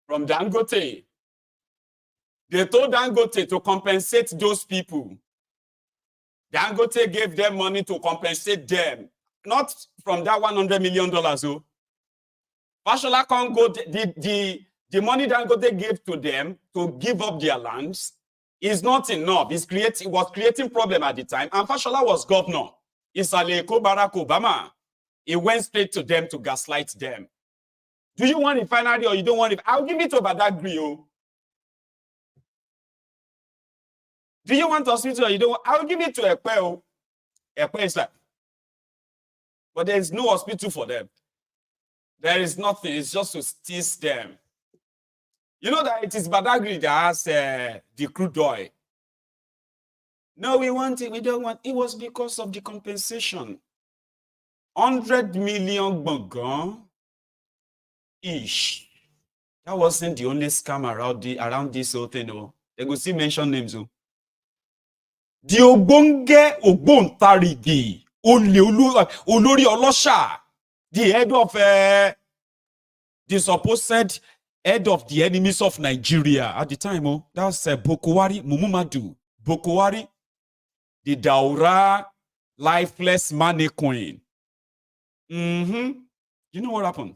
from Dangote. They told Dangote to compensate those people. Dangote gave them money to compensate them. Not from that $100 million. Oh. Fashola can't go. The money Dangote gave to them to give up their lands is not enough. It was creating problem at the time. And Fashola was governor. It's Aliko Barack Obama. He went straight to them to gaslight them. Do you want refinery or you don't want it? I'll give it to Badagry. Oh. Do you want hospital or you don't want? I'll give it to Ekpe. Oh. Ekpe is like, but there is no hospital for them. There is nothing. It's just to tease them. You know that it is Badagry that has the crude oil. No, we want it. We don't want it. It was because of the compensation. 100 million ish. That wasn't the only scam around this whole thing. Oh. They go see mention names. Oh. The Ogbonge Ogbontarigi. Olori Olosha, the head of the supposed head of the enemies of Nigeria at the time, that was Bokowari Mumumadu. Bokowari, the Daura lifeless money coin. You know what happened?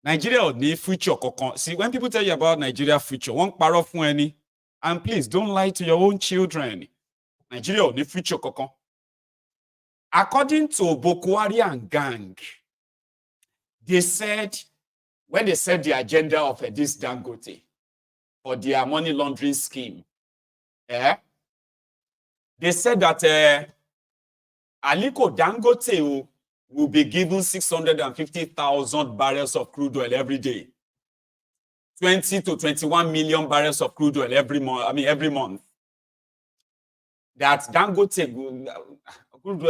Nigeria need future. See, when people tell you about Nigeria future, one paro fun any, and please don't lie to your own children. Nigeria need future kokon. According to Bokwari and gang, they said, when they set the agenda of this Dangote for their money laundering scheme, they said that Aliko Dangote will be given 650,000 barrels of crude oil every day. 20 to 21 million barrels of crude oil every month. That Dangote crude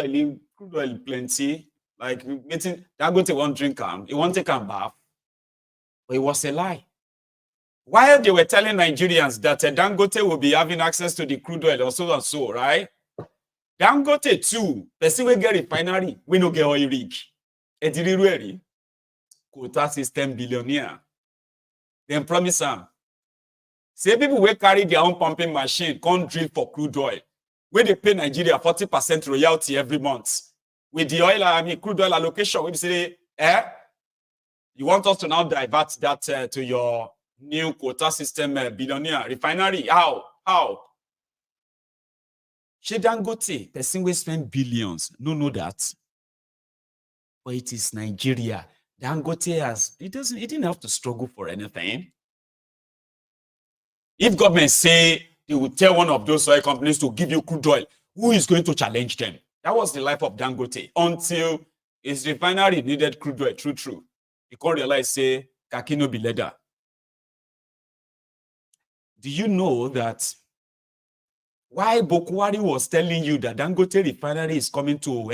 oil plenty. Like Dangote won't drink he won't take a bath. But it was a lie. While they were telling Nigerians that Dangote will be having access to the crude oil or so and so, right? Dangote too, person will get refinery, we no get oil rig. Edirirueri, quota system billionaire. Then promise them. Say people will carry their own pumping machine, can't drill for crude oil. Where they pay Nigeria 40% royalty every month. With the oil, crude oil allocation, we say, you want us to now divert that to your new quota system billionaire refinery? How? She Dangote, person will spend billions. No know that. But it is Nigeria. Dangote he didn't have to struggle for anything. If government say they would tell one of those oil companies to give you crude oil, who is going to challenge them? That was the life of Dangote until his refinery needed crude oil. True. You can't realize, say, Kakino be leather. do you know that why Bokwari was telling you that Dangote Refinery is coming to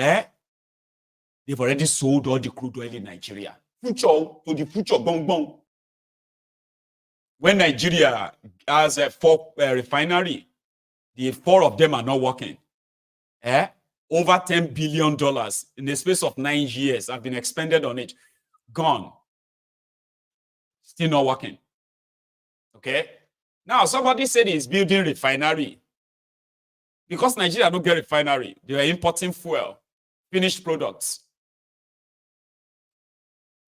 they've already sold all the crude oil in Nigeria. Future to the future, bong bong. When Nigeria has a 4 refinery, the 4 of them are not working. Over $10 billion in the space of 9 years have been expended on it. Gone. Still not working. Okay? Now, somebody said he's building refinery. Because Nigeria don't get refinery, they are importing fuel, finished products.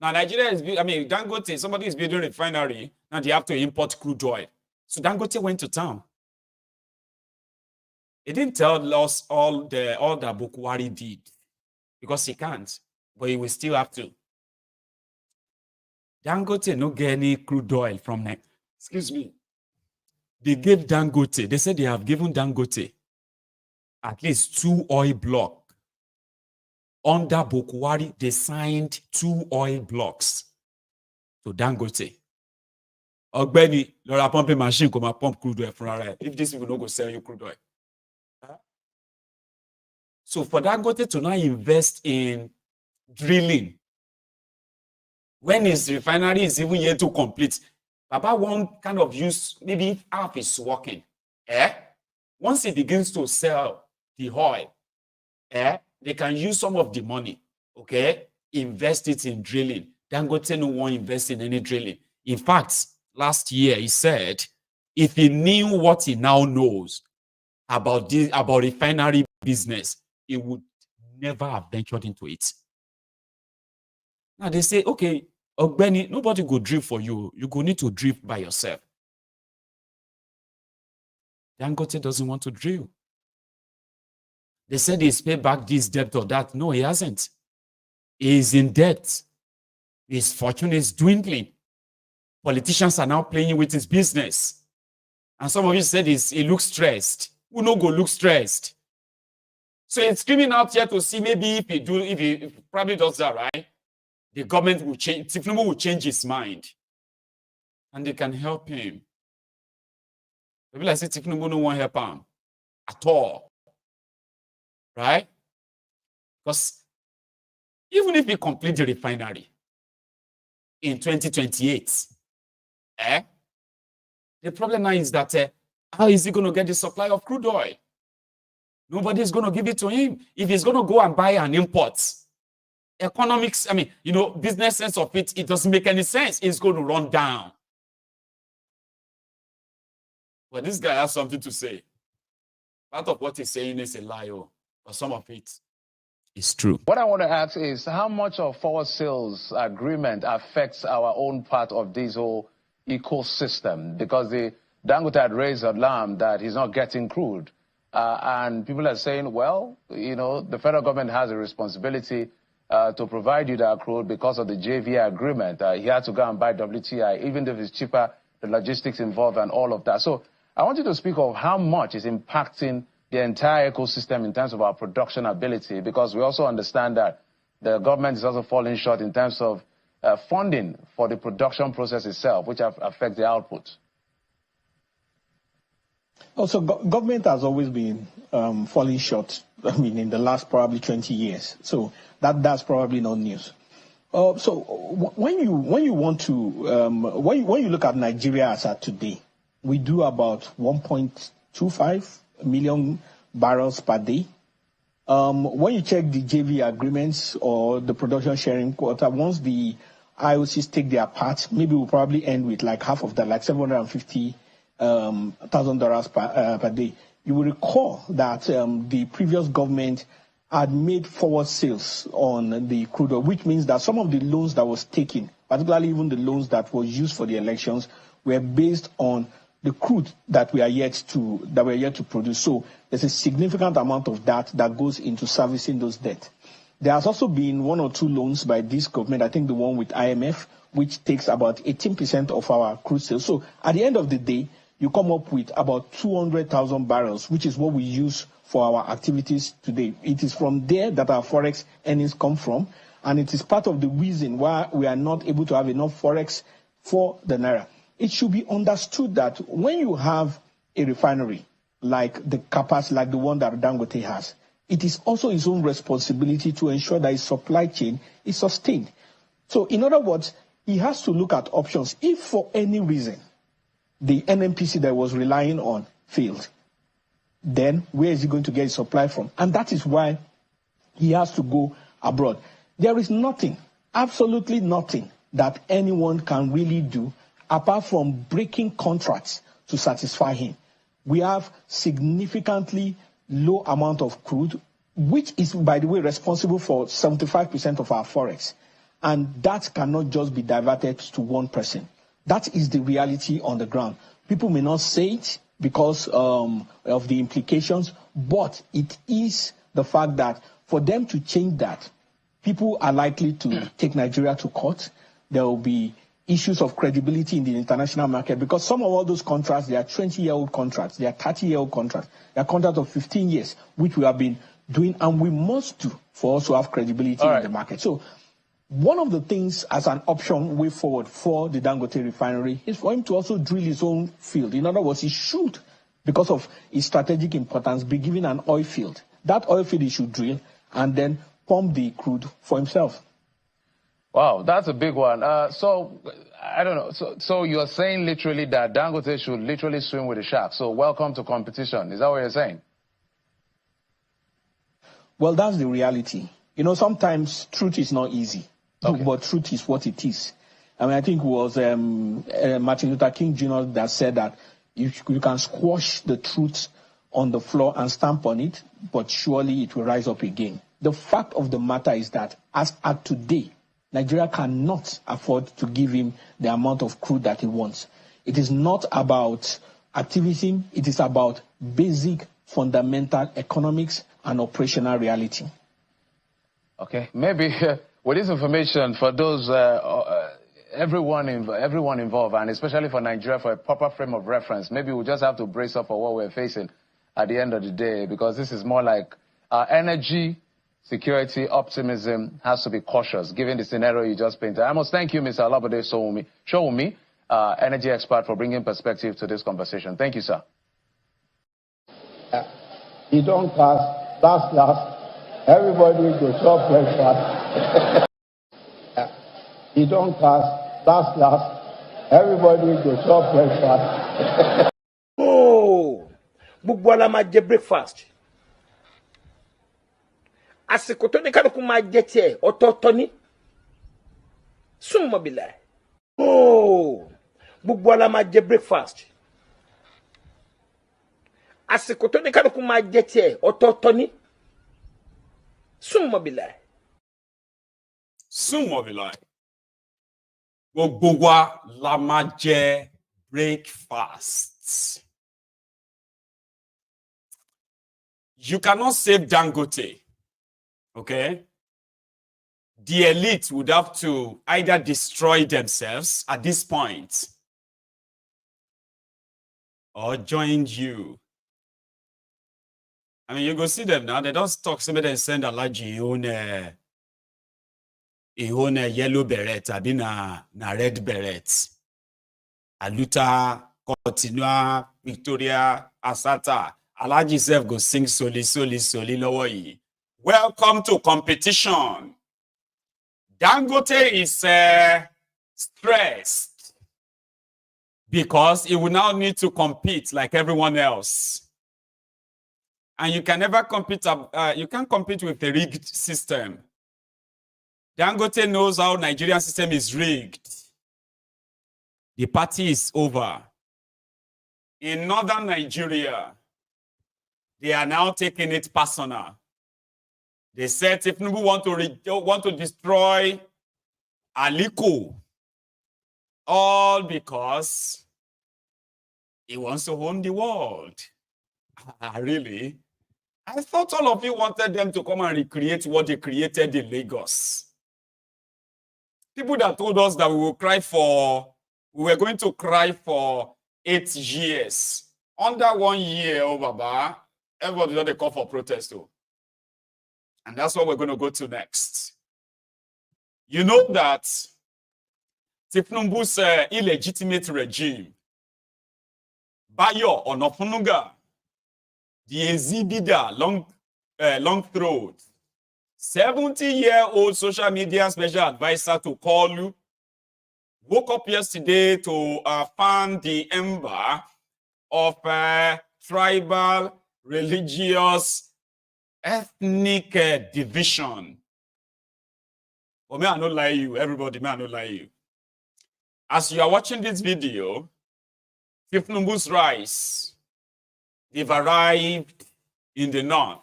Now, Nigeria is, Dangote, somebody is building refinery, now they have to import crude oil. So Dangote went to town. He didn't tell us all that Bokwari did, because he can't, but he will still have to. Dangote no get any crude oil from them. Excuse me. They gave Dangote, they said they have given Dangote at least 2 oil blocks. Under Bokwari, they signed 2 oil blocks to Dangote. Ogbeni, Laura pumping machine come and pump crude oil from right. If this people don't go sell you crude oil. So for Dangote to now invest in drilling, when his refinery is even yet to complete, Papa won't kind of use, maybe if half is working. Once he begins to sell the oil, they can use some of the money, okay, invest it in drilling. Dangote no one invest in any drilling. In fact, last year he said, if he knew what he now knows about refinery business, he would never have ventured into it. Now they say, okay, Ogbeni, nobody go drill for you. You go need to drill by yourself. Dangote doesn't want to drill. They said he's paid back this debt or that. No, he hasn't. He is in debt. His fortune is dwindling. Politicians are now playing with his business. And some of you said he looks stressed. Who no go look stressed? So he's screaming out here to see maybe if he probably does that, right? The government will change, Tinubu will change his mind. And they can help him. Maybe I say Tinubu no want help him at all. Right? Because even if we complete the refinery in 2028, the problem now is that how is he going to get the supply of crude oil? Nobody is going to give it to him. If he's going to go and buy an import, economics, business sense of it, it doesn't make any sense. It's going to run down. But this guy has something to say. Part of what he's saying is a lie, but some of it is true. What I want to ask is how much of forward sales agreement affects our own part of this whole ecosystem? Because the Dangote had raised alarm that he's not getting crude. And people are saying, well, the federal government has a responsibility to provide you that crude because of the JV agreement. He had to go and buy WTI, even if it's cheaper, the logistics involved and all of that. So I want you to speak of how much is impacting the entire ecosystem in terms of our production ability, because we also understand that the government is also falling short in terms of funding for the production process itself, which affects the output. Also, government has always been falling short, in the last probably 20 years. So that's probably not news. So when you want to, when you look at Nigeria as at today, we do about 1.25 million barrels per day. When you check the JV agreements or the production sharing quota, once the IOCs take their part, maybe we'll probably end with like half of that, like $750,000 per day. You will recall that the previous government had made forward sales on the crude oil, which means that some of the loans that was taken, particularly even the loans that was used for the elections, were based on the crude that we are yet to produce. So there's a significant amount of that goes into servicing those debts. There has also been 1 or 2 loans by this government, I think the one with IMF, which takes about 18% of our crude sales. So at the end of the day, you come up with about 200,000 barrels, which is what we use for our activities today. It is from there that our forex earnings come from, and it is part of the reason why we are not able to have enough forex for the naira. it should be understood that when you have a refinery like the capacity, like the one that Dangote has, it is also his own responsibility to ensure that his supply chain is sustained. So in other words, he has to look at options. If for any reason the NNPC that was relying on failed, then where is he going to get his supply from? And that is why he has to go abroad. There is nothing, absolutely nothing, that anyone can really do apart from breaking contracts to satisfy him. We have significantly low amount of crude, which is, by the way, responsible for 75% of our forex. And that cannot just be diverted to one person. That is the reality on the ground. People may not say it because of the implications, but it is the fact that for them to change that, people are likely to take Nigeria to court. There will be issues of credibility in the international market because some of all those contracts, they are 20-year-old contracts, they are 30-year-old contracts, they are contracts of 15 years, which we have been doing and we must do for us to have credibility in the market. So one of the things as an option way forward for the Dangote refinery is for him to also drill his own field. In other words, he should, because of his strategic importance, be given an oil field. That oil field he should drill and then pump the crude for himself. Wow, that's a big one. So, I don't know. So you're saying literally that Dangote should literally swim with the sharks. So welcome to competition. Is that what you're saying? Well, that's the reality. You know, sometimes truth is not easy, but truth is what it is. I mean, I think it was Martin Luther King Jr. that said that you can squash the truth on the floor and stamp on it, but surely it will rise up again. The fact of the matter is that as at today, Nigeria cannot afford to give him the amount of crude that he wants. It is not about activism. It is about basic, fundamental economics and operational reality. Okay, maybe with this information for those, everyone involved, and especially for Nigeria, for a proper frame of reference, maybe we'll just have to brace up for what we're facing at the end of the day, because this is more like energy security optimism has to be cautious, given the scenario you just painted. I must thank you, Mr. Alabode Showumi, energy expert, for bringing perspective to this conversation. Thank you, sir. He don't pass. Last. Everybody go chop breakfast. He don't pass. Last. Everybody go chop breakfast. Oh, Bugwala ma je breakfast. Àsìkò tó ní kálukú máa jẹ tiẹ̀ ọ̀tọ̀ọ̀tọ̀ ni súnmọ́ bílà gbogbo ala máa jẹ breakfast àsìkò tó ní kálukú máa jẹ tiẹ̀ ọ̀tọ̀ọ̀tọ̀ ni súnmọ́ bílà gbogbo wa la máa jẹ breakfast. You cannot save Dangote. Okay? The elite would have to either destroy themselves at this point or join you. I mean, you go see them now. They don't talk. Somebody and send Alaji own yellow beret, abi na red beret. Aluta, Continua, Victoria, Asata. Alaji self go sing soli, lower ye. Welcome to competition. Dangote is stressed because he will now need to compete like everyone else. And you can never compete, you can't compete with a rigged system. Dangote knows how Nigerian system is rigged. The party is over. In northern Nigeria, they are now taking it personal. They said if Tinubu want to destroy Aliko, all because he wants to own the world. Really? I thought all of you wanted them to come and recreate what they created in Lagos. People that told us that we were going to cry for 8 years. Under 1 year, oh Baba, everybody know they call for protest too. And that's what we're going to go to next. You know that Tinubu's illegitimate regime. Bayo Onofunuga, the exhibitor, long throat, 70-year-old social media special advisor to Kalu, woke up yesterday to fan the ember of tribal, religious, ethnic division. But may I not lie you, everybody, may I not lie you. As you are watching this video, Tinubu's rice, they've arrived in the north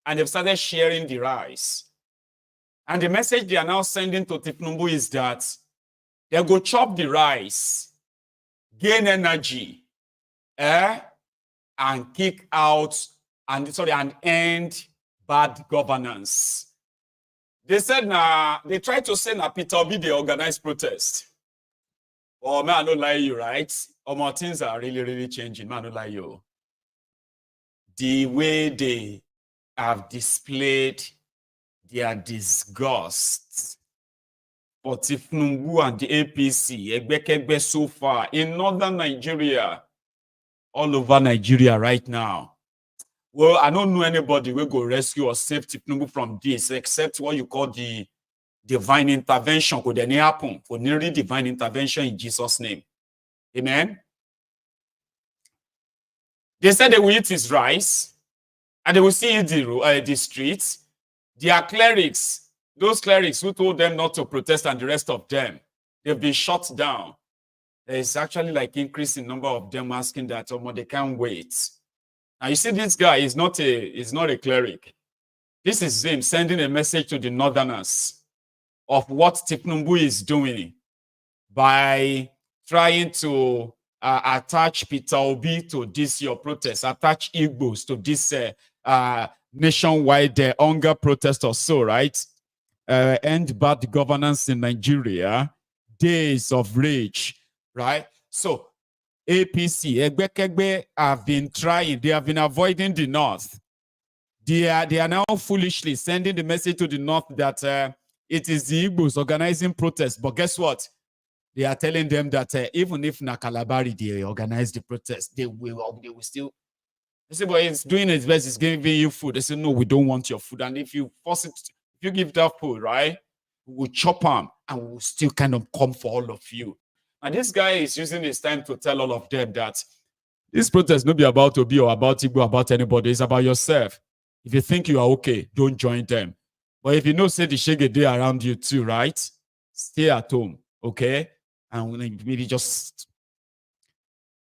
and they've started sharing the rice. And the message they are now sending to Tinubu is that they'll go chop the rice, gain energy, and kick out and end bad governance. They said they tried to say Peter Obi they organized protest. Oh man, I don't lie you, right? More things are really changing. Man, I don't lie you. The way they have displayed their disgust for Tinubu and the APC, so far in northern Nigeria, all over Nigeria right now. Well, I don't know anybody will go rescue or save Tinubu from this, except what you call the divine intervention. Could any happen? For nearly divine intervention in Jesus' name. Amen. They said they will eat his rice, and they will see the streets. Their clerics, those clerics who told them not to protest and the rest of them, they've been shut down. There is actually like increase in number of them asking that they can't wait. Now you see, this guy is not a cleric. This is him sending a message to the northerners of what Tinubu is doing by trying to attach Peter Obi to this your protest, attach Igbos to this nationwide hunger protest or so, right? End bad governance in Nigeria, days of rage, right? So APC, Egbekegbe have been trying, they have been avoiding the north. They are now foolishly sending the message to the north that it is the Igbos organizing protests. But guess what? They are telling them that even if Nakalabari they organize the protest, they will still. They say, but it's doing its best, it's giving you food. They say, no, we don't want your food. And if you force it, if you give that food, right, we'll chop them and we'll still kind of come for all of you. And this guy is using his time to tell all of them that this protest not be about Obi or about Igbo, about anybody. It's about yourself. If you think you are okay, don't join them. But if you know, say the shege day around you too, right? Stay at home, okay? And maybe just,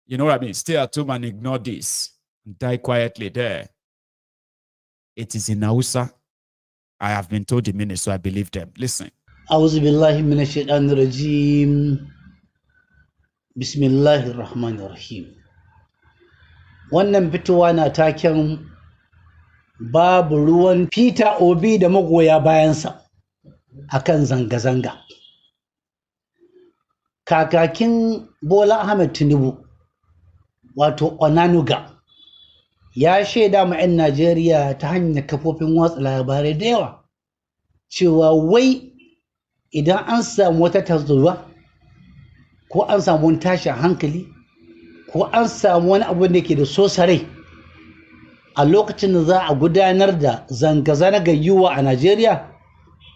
you know what I mean? Stay at home and ignore this. And die quietly there. It is in Hausa. I have been told the minute, so I believe them. Listen. أعوذ بالله من الشيطان الرجيم بسم الله الرحمن الرحيم. Wannan fitowa na taken babu ruwan Peter Obi da magoya bayansa akan zanga-zanga. Kakakin Bola Ahmed Tinubu wato Onanuga ya shaida ma 'yan Najeriya ta hanyar kafofin watsa labarai da yawa cewa wai idan an samu wata tarzoma ko an samu wani tashin hankali ko an samu wani abu da ke da sosarai a lokacin da za a gudanar da zanga-zanga yiwuwa a Najeriya,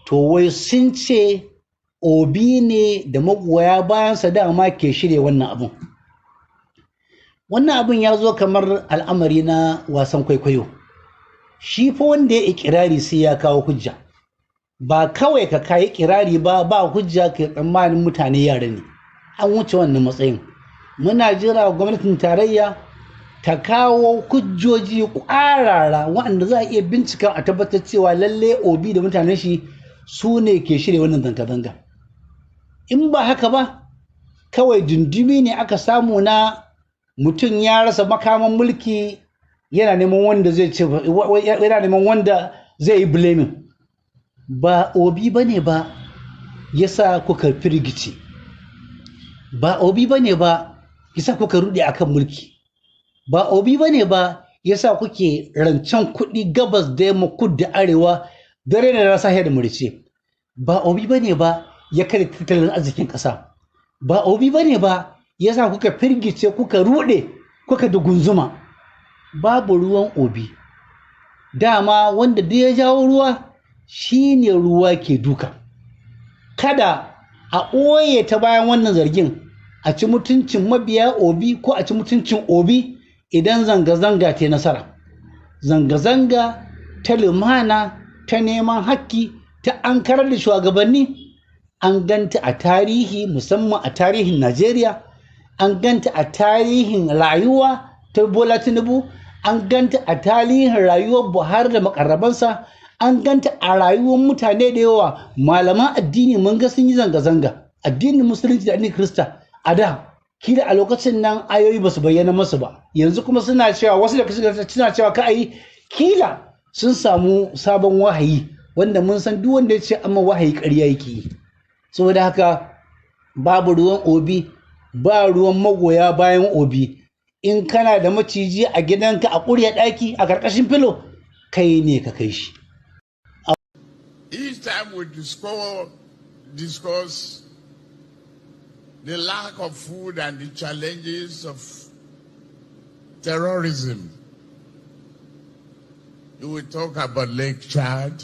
to wai sun ce Obi ne da magoya bayansa dama ke shirya wannan abun. Wannan abun ya zo kamar al'amari na wasan kwaikwayo. Shi fa wanda ya ikirari sai ya kawo hujja. Ba kawai ka kai ikirari ba hujja ka tsammanin mutane yara ne. An wuce wannan matsayin. Muna jira gwamnatin tarayya ta kawo hujjoji ƙwarara waɗanda za a iya bincika a tabbatar cewa lalle Obi da mutanen shi su ne ke shirya wannan zanga-zanga. In ba haka ba, kawai dundumi ne aka samu na mutum ya rasa makaman mulki yana neman wanda zai ce yana neman wanda zai yi blaming. Ba Obi bane ba yasa kuka firgici. Ba Obi bane ba yasa kuka rude akan mulki. Ba Obi bane ba yasa kuke rancen kuɗi gabas da yamma kudu da arewa dare da rana sahiya da murice. Ba Obi bane ba ya kare tattalin arzikin ƙasa. ba obi bane ba yasa kuka firgice kuka rude kuka dugunzuma babu ruwan obi dama wanda da ya jawo ruwa shine ruwa ke duka kada a ɓoye ta bayan wannan zargin a ci mutuncin mabiya obi ko a ci mutuncin obi idan zanga-zanga ta nasara zanga-zanga ta lumana ta neman haƙƙi ta an karar da shugabanni an ganta a tarihi musamman a tarihin Najeriya an ganta a tarihin rayuwa ta Bola Tinubu an ganta a tarihin rayuwar Buhari da makarrabansa an ganta a rayuwar mutane da yawa malaman addini mun ga sun yi zanga-zanga addinin musulunci da addinin Kirista a da kila a lokacin nan ayoyi ba su bayyana masu ba yanzu kuma suna cewa wasu da suna cewa ka ayi kila sun samu sabon wahayi wanda mun san duk wanda ya ce amma wahayi ƙarya yake yi saboda haka babu ruwan obi ba ruwan magoya bayan obi in kana da maciji a gidanka a ƙurya ɗaki a ƙarƙashin filo kai ne ka kai shi. Each time we discuss the lack of food and the challenges of terrorism, you will talk about Lake Chad.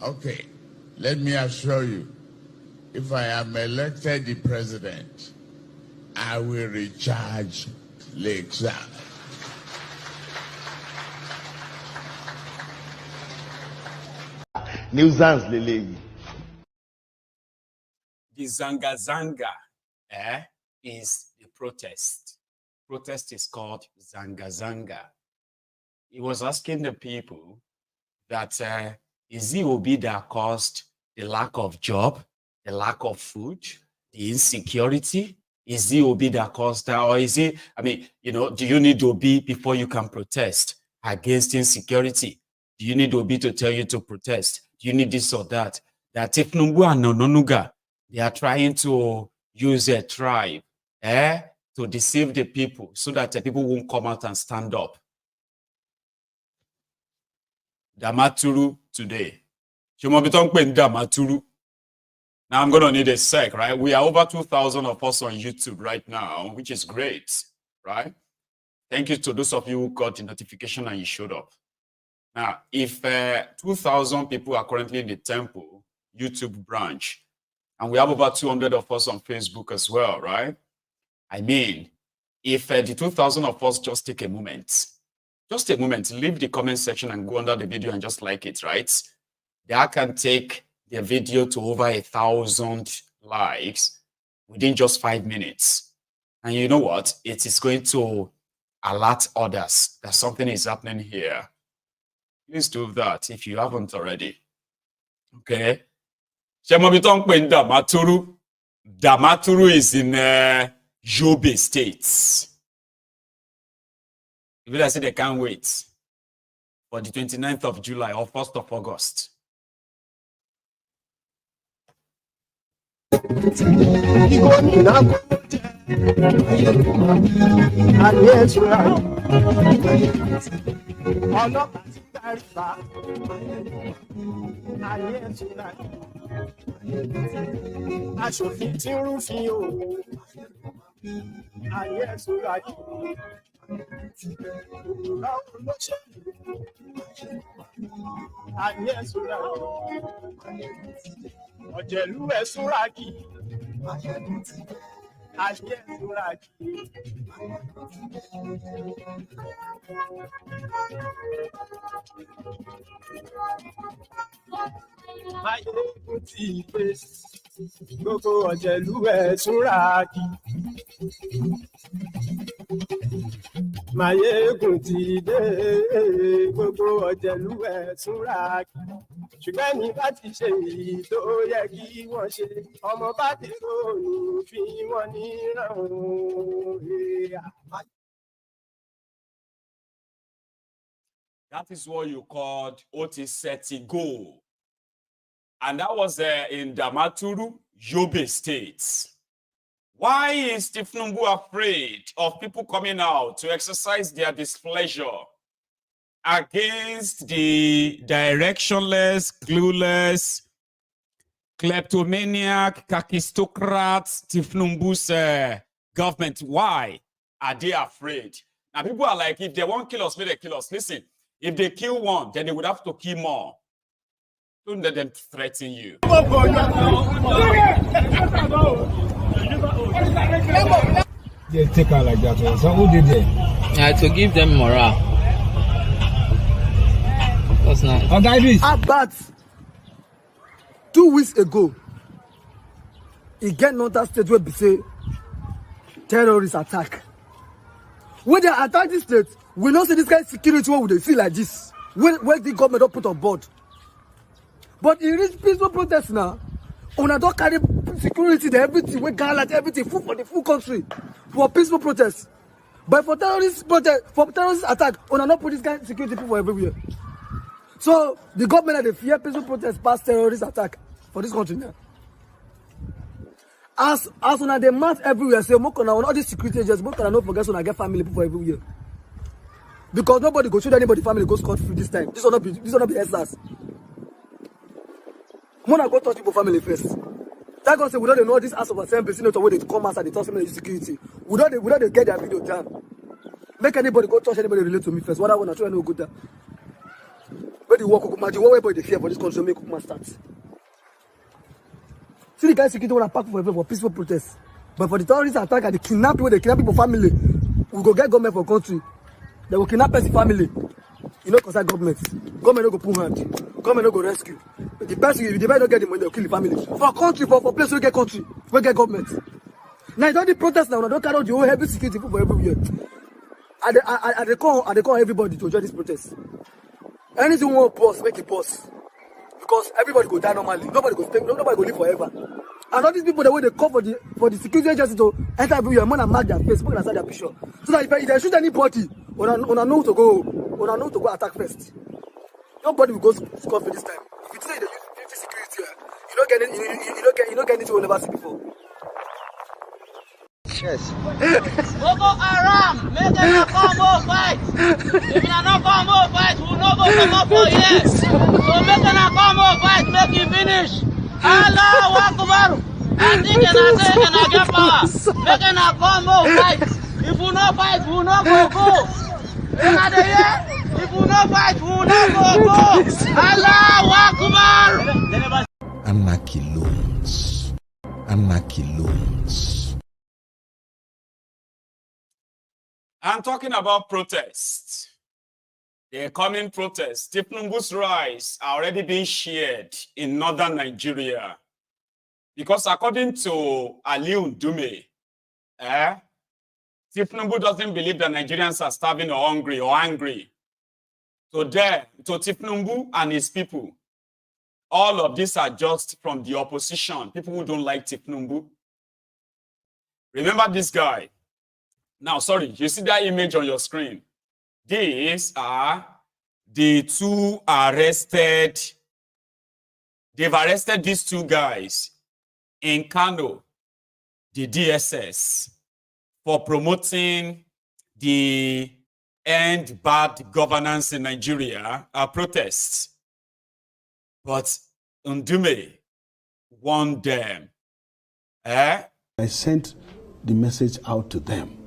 Okay, let me assure you, if I am elected the president, I will recharge Lake Chad. Nuisance lele. The zanga-zanga is the protest. Protest is called zanga-zanga. He was asking the people that is it Obi that caused the lack of job, the lack of food, the insecurity? Is it Obi that caused that? Or is it, I mean, you know, do you need Obi before you can protest against insecurity? Do you need Obi to tell you to protest? Do you need this or that? That if Tinubu and Ononuga, they are trying to use a tribe to deceive the people so that the people won't come out and stand up. Damaturu today. Damaturu. Now I'm going to need a sec, right? We are over 2,000 of us on YouTube right now, which is great, right? Thank you to those of you who got the notification and you showed up. Now, if 2,000 people are currently in the Temple YouTube branch, and we have over 200 of us on Facebook as well, right? I mean, if the 2,000 of us just take a moment, leave the comment section and go under the video and just like it, right? That can take the video to over 1,000 likes within just 5 minutes. And you know what? It is going to alert others that something is happening here. Please do that if you haven't already. Okay. Damaturu. Damaturu is in Yobe State. If I say they can't wait for the 29th of July or 1st of August. Aṣòfin tí ń rúfin o, ayé ẹ̀sùn láti báwo ló ṣe ayé ẹ̀sùn láti ọ̀jẹ̀lú ẹ̀sùn láti ayé ẹ̀sùn láti. Máyégún ti pé gbogbo ọ̀jẹ̀lú ẹ̀sùn láti. Máyégún ti dé gbogbo ọ̀jẹ̀lú ẹ̀sùn láti. Ṣùgbọ́n ní bá ti ṣe èyí tó yẹ kí wọ́n ṣe ọmọ bá dèrò ní fi wọ́n níran òun. That is what you called Otiseti Go. And that was in Damaturu, Yobe State. Why is Tinubu afraid of people coming out to exercise their displeasure against the directionless, clueless, kleptomaniac, kakistocrats, Tinubu's government. Why are they afraid? Now, people are like, if they won't kill us, may they kill us. Listen, if they kill one, then they would have to kill more. Don't let them threaten you. They take her like that. So who did it? To give them morale. That's nice. But 2 weeks ago, he get another state where they say terrorist attack. When they attack this state, we don't see this kind of security where they feel like this. Where the government don't put on board. But in this peaceful protest now, on a don't carry security, everything, we got everything, food for the full country for peaceful protest. But for terrorist protest, for terrorist attack, on a not put this kind of security people everywhere. So the government had a fear peaceful protest past terrorist attack for this country now. As on the math everywhere, say on all these security agents, not forget on I get family people everywhere. Because nobody go shoot anybody family goes scot free this time. This will not be SARS. When I go touch people family first. That God say we don't know this House of Assembly senator where they come outside they talk to me security. We don't get their video done. Make anybody go touch anybody relate to me first. What I want to try no good there. Where the work where they fear for this country make Kukuma start. See the guys security want to pack for peaceful protest. But for the terrorist attack and the kidnap people family, we go get government for country. They will kidnap person family. You know, concern government. Government no go pull hand. Government no go rescue. The person, if the person don't get the money, they'll kill the family. For country, for place we get country, we get government. Now you don't need protest now. Don't carry out the whole heavy security for everywhere. I they call everybody to join this protest. Anything we want pause, make it pause. Because everybody go die normally. Nobody go live forever. And all these people the way they call for the security agency to enter everywhere, man and mark their face, put aside their picture. So that if they shoot anybody, on know to go attack first. Nobody will go score for this time. If you say they use security, you don't get anything you never see before. Yes. Boko Haram, make them come over fight. If you not come over fight, we no go come up for here. So make them come over fight, make it finish. Allahu Akbar. I think and I say and I get power. Make them come over fight. If we no fight, we no go. If we no fight, we no go. Allahu Akbar. Anarchy loans. Anarchy loans. I'm talking about protests. The coming protests. Tinubu's rise are already being shared in northern Nigeria. Because according to Aliko Dangote, Tinubu doesn't believe that Nigerians are starving or hungry or angry. So to Tinubu and his people, all of these are just from the opposition, people who don't like Tinubu. Remember this guy. Now, sorry, you see that image on your screen. These are the two arrested. They've arrested these two guys in Kano, the DSS, for promoting the end bad governance in Nigeria protests. But Ndume warned them. I sent the message out to them.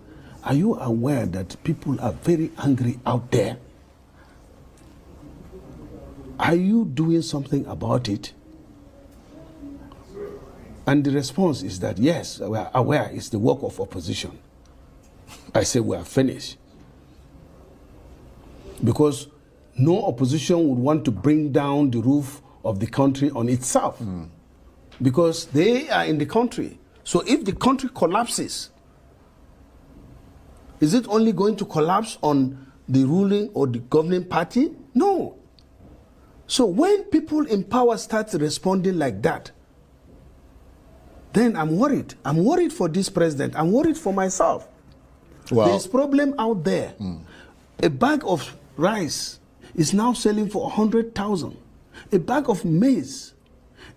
Are you aware that people are very angry out there? Are you doing something about it? And the response is that, yes, we are aware it's the work of opposition. I say we are finished. Because no opposition would want to bring down the roof of the country on itself. Because they are in the country. So if the country collapses, is it only going to collapse on the ruling or the governing party? No. So when people in power start responding like that, then I'm worried. I'm worried for this president. I'm worried for myself. Wow. There's problem out there. A bag of rice is now selling for 100,000. A bag of maize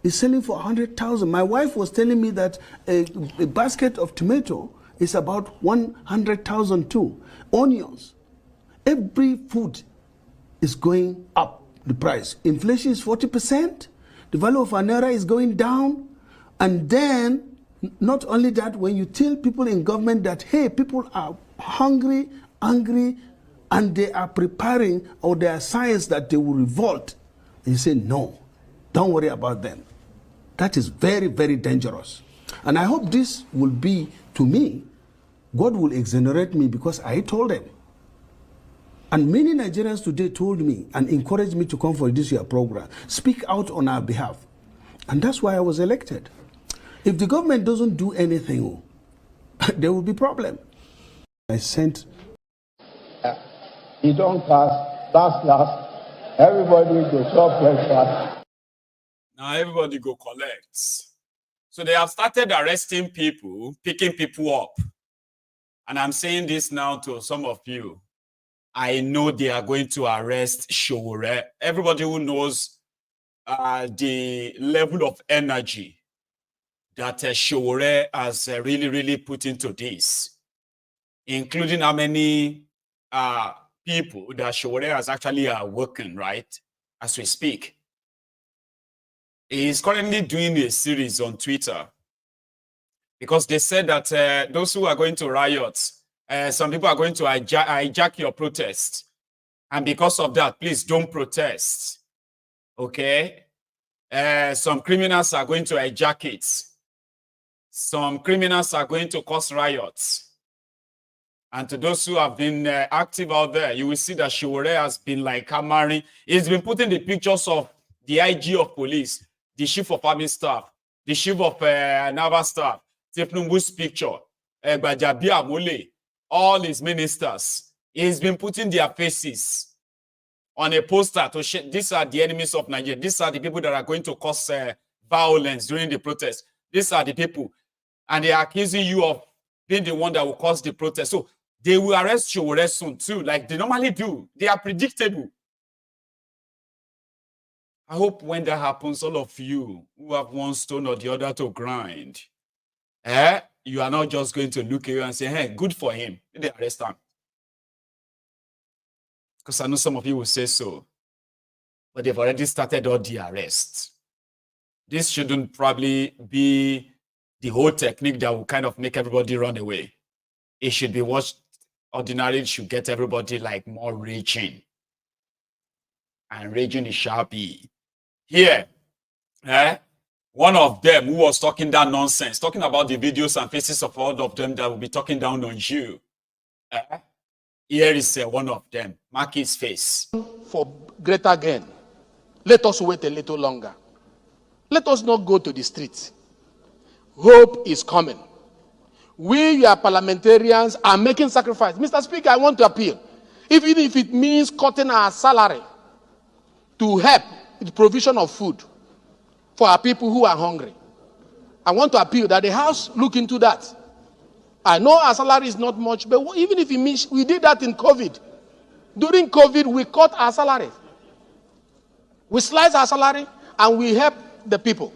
is selling for 100,000. My wife was telling me that a basket of tomato is about 100,000 too. Onions. Every food is going up the price. Inflation is 40%. The value of our naira is going down. And then, not only that, when you tell people in government that, hey, people are hungry, angry, and they are preparing, or there are signs that they will revolt, and you say, no, don't worry about them. That is very, very dangerous. And I hope this will be, to me, God will exonerate me because I told them. And many Nigerians today told me and encouraged me to come for this year program, speak out on our behalf. And that's why I was elected. If the government doesn't do anything, there will be problem. I sent. You don't pass, last, everybody go chop breakfast. Now everybody go collect. So they have started arresting people, picking people up. And I'm saying this now to some of you. I know they are going to arrest Showore. Everybody who knows the level of energy that Showore has really put into this, including how many people that Showore has actually working, right, as we speak. He is currently doing a series on Twitter because they said that those who are going to riot, some people are going to hijack your protest. And because of that, please don't protest. Okay? Some criminals are going to hijack it. Some criminals are going to cause riots. And to those who have been active out there, you will see that Showore has been like hammering. He's been putting the pictures of the IG of police, the chief of army staff, the chief of naval staff, Tinubu's picture, Gbajabi Amole, all his ministers. He's been putting their faces on a poster to show these are the enemies of Nigeria. These are the people that are going to cause violence during the protest. These are the people. And they are accusing you of being the one that will cause the protest. So they will arrest Showore soon too, like they normally do. They are predictable. I hope when that happens, all of you who have one stone or the other to grind, you are not just going to look at you and say, hey, good for him. They arrest him. Because I know some of you will say so. But they've already started all the arrests. This shouldn't probably be the whole technique that will kind of make everybody run away. It should be what ordinarily should get everybody like more raging. And raging is sharpie. Here, one of them who was talking that nonsense, talking about the videos and faces of all of them that will be talking down on you. Here is one of them. Mark his face. For greater gain, let us wait a little longer. Let us not go to the streets. Hope is coming. We, your parliamentarians, are making sacrifice. Mr. Speaker, I want to appeal. Even if it means cutting our salary to help with the provision of food for our people who are hungry, I want to appeal that the House look into that. I know our salary is not much, but even if it means we did that in COVID. During COVID, we cut our salary. We slice our salary and we help the people.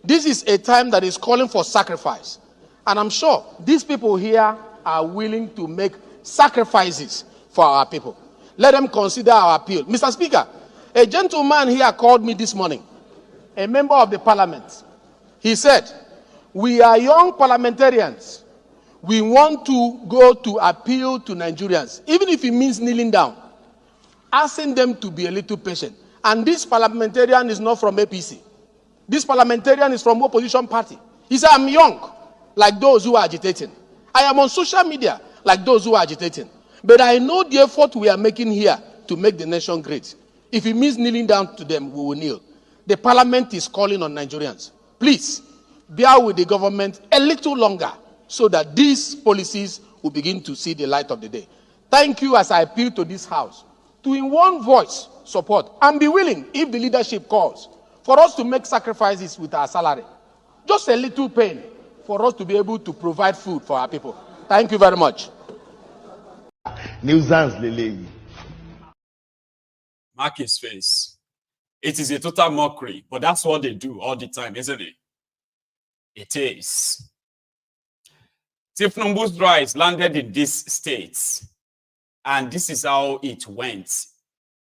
This is a time that is calling for sacrifice. And I'm sure these people here are willing to make sacrifices for our people. Let them consider our appeal. Mr. Speaker, a gentleman here called me this morning, a member of the parliament. He said, we are young parliamentarians. We want to go to appeal to Nigerians, even if it means kneeling down, asking them to be a little patient. And this parliamentarian is not from APC. This parliamentarian is from opposition party. He said, I'm young, like those who are agitating. I am on social media, like those who are agitating. But I know the effort we are making here to make the nation great. If it means kneeling down to them, we will kneel. The parliament is calling on Nigerians. Please, bear with the government a little longer so that these policies will begin to see the light of the day. Thank you as I appeal to this House to in one voice support and be willing, if the leadership calls, for us to make sacrifices with our salary. Just a little pain for us to be able to provide food for our people. Thank you very much. Nuisance, Lele. Mark his face. It is a total mockery, but that's what they do all the time, isn't it? It is. Tinubu's rise landed in these states, and this is how it went.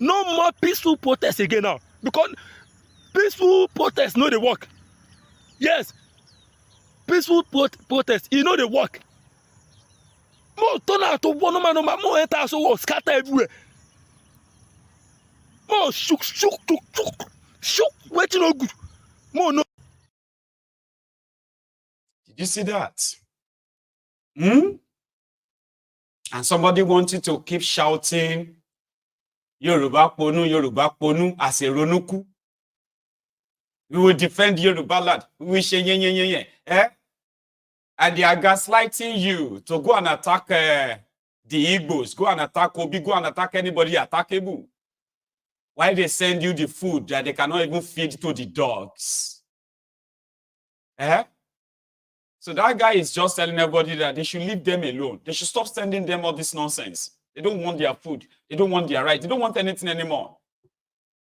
No more peaceful protest again now. Because peaceful protest, no, they work. Yes, peaceful protest, you know they work. More turn out to one no man, more enter so scatter everywhere. More shook, waiting no good. More no. Did you see that? And somebody wanted to keep shouting Yoruba Ponu as a Ronuku. We will defend Yoruba land. We will say eh? And they are gaslighting you to go and attack the Igbos, go and attack Obi, go and attack anybody attackable. Why they send you the food that they cannot even feed to the dogs? Eh? So that guy is just telling everybody that they should leave them alone. They should stop sending them all this nonsense. They don't want their food. They don't want their rights. They don't want anything anymore.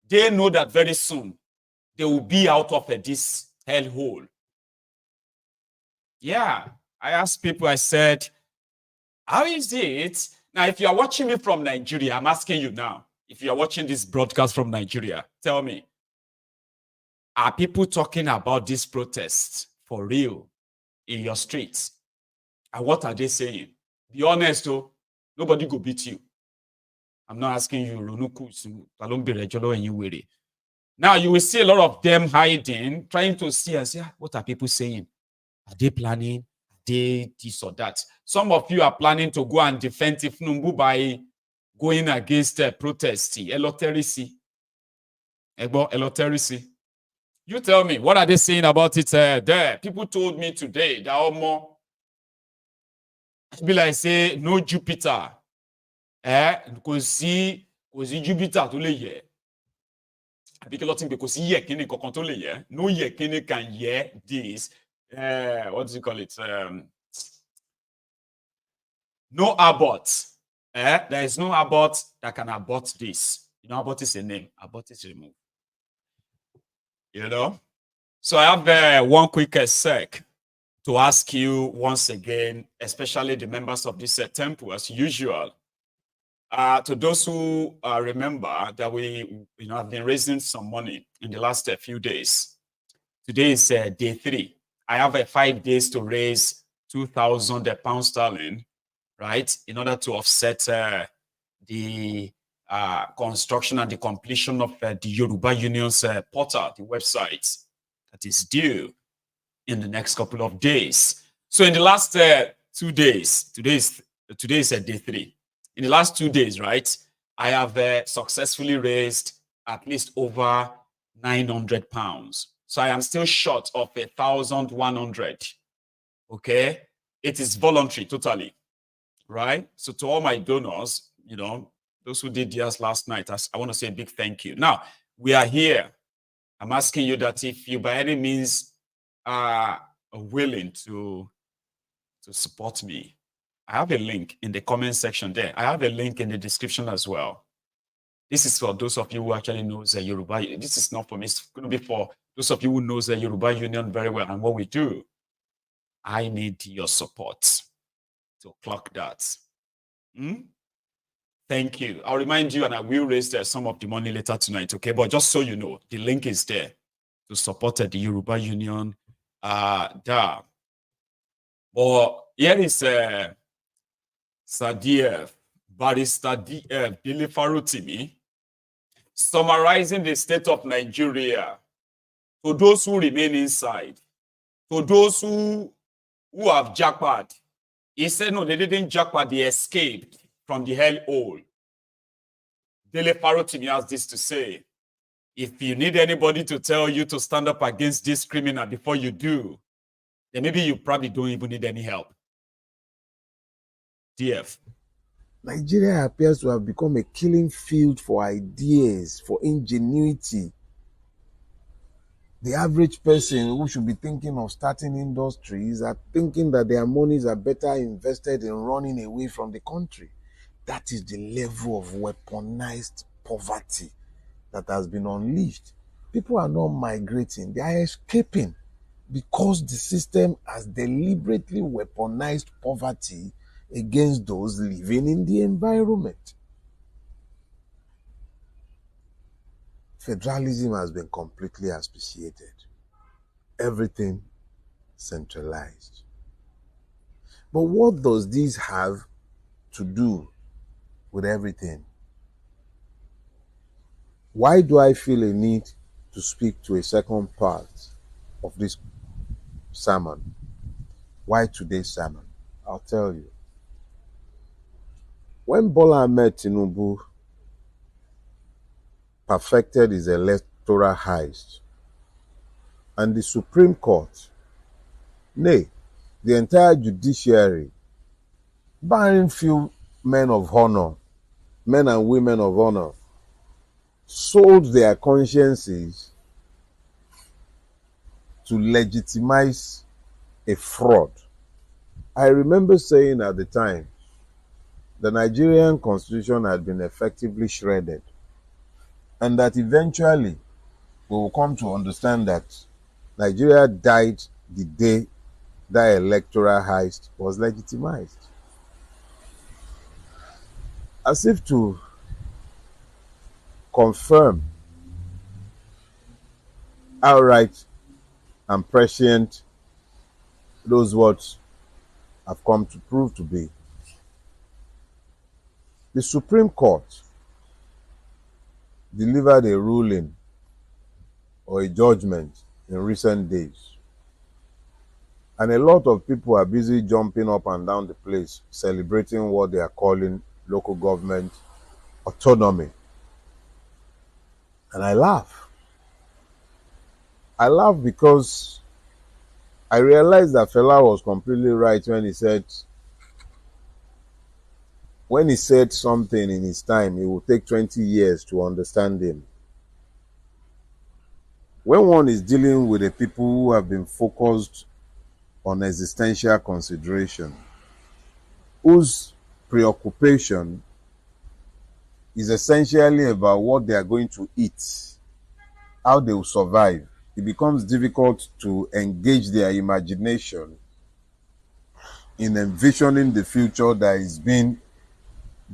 They know that very soon they will be out of this hellhole. Yeah, I asked people, I said, how is it? Now, if you are watching me from Nigeria, I'm asking you now, if you are watching this broadcast from Nigeria, tell me, are people talking about this protest for real in your streets? And what are they saying? Be honest, though, nobody go beat you. I'm not asking you, now you will see a lot of them hiding, trying to see and say, what are people saying? Are they planning? Are they this or that? Some of you are planning to go and defend Tinubu by going against protest. Eloterisi. You tell me, what are they saying about it there? People told me today that Omo, be like say, no Jupiter. Because see Jupiter to lay here. Because no yekini can hear this. What do you call it? No abort. There is no abort that can abort this. You know, abort is a name. Abort is removed. You know? So I have one quick sec to ask you once again, especially the members of this temple, as usual. To those who remember that we have been raising some money in the last few days. Today is day 3. I have 5 days to raise 2,000 pounds sterling, right, in order to offset the construction and the completion of the Yoruba Union's portal, the website that is due in the next couple of days. So in the last 2 days, today is day 3. In the last 2 days, right, I have successfully raised at least over 900 pounds. So I am still short of 1,100. Okay, it is voluntary totally, right? So to all my donors, you know, those who did theirs last night, I want to say a big thank you. Now we are here. I'm asking you that if you by any means are willing to support me, I have a link in the comment section there. I have a link in the description as well. This is for those of you who actually knows Yoruba. This is not for me. It's going to be for those of you who knows the Yoruba Union very well and what we do. I need your support to clock that. Thank you. I'll remind you, and I will raise some of the money later tonight, okay? But just so you know, the link is there to support the Yoruba Union. But here is Sadiev, Barrister DF, Billy Farutimi, summarizing the state of Nigeria to those who remain inside, to those who have jackpot. He said, no, they didn't jackpot, they escaped from the hellhole. Billy Farutimi has this to say: if you need anybody to tell you to stand up against this criminal before you do, then maybe you probably don't even need any help. DF. Nigeria appears to have become a killing field for ideas, for ingenuity. The average person who should be thinking of starting industries are thinking that their monies are better invested in running away from the country. That is the level of weaponized poverty that has been unleashed. People are not migrating, they are escaping because the system has deliberately weaponized poverty against those living in the environment. federalism has been completely asphyxiated. Everything centralized. But what does this have to do with everything? Why do I feel a need to speak to a second part of this sermon? Why today's sermon? I'll tell you. When Bola Ahmed Tinubu perfected his electoral heist, and the Supreme Court, nay, the entire judiciary, barring few men of honor, men and women of honor, sold their consciences to legitimize a fraud. I remember saying at the time, the Nigerian constitution had been effectively shredded, and that eventually we will come to understand that Nigeria died the day that electoral heist was legitimized. As if to confirm outright and prescient those words have come to prove to be. The Supreme Court delivered a ruling or a judgment in recent days, and a lot of people are busy jumping up and down the place celebrating what they are calling local government autonomy. And I laugh. I laugh because I realized that Fela was completely right when he said something in his time, it will take 20 years to understand him. When one is dealing with the people who have been focused on existential consideration, whose preoccupation is essentially about what they are going to eat, how they will survive, it becomes difficult to engage their imagination in envisioning the future that is being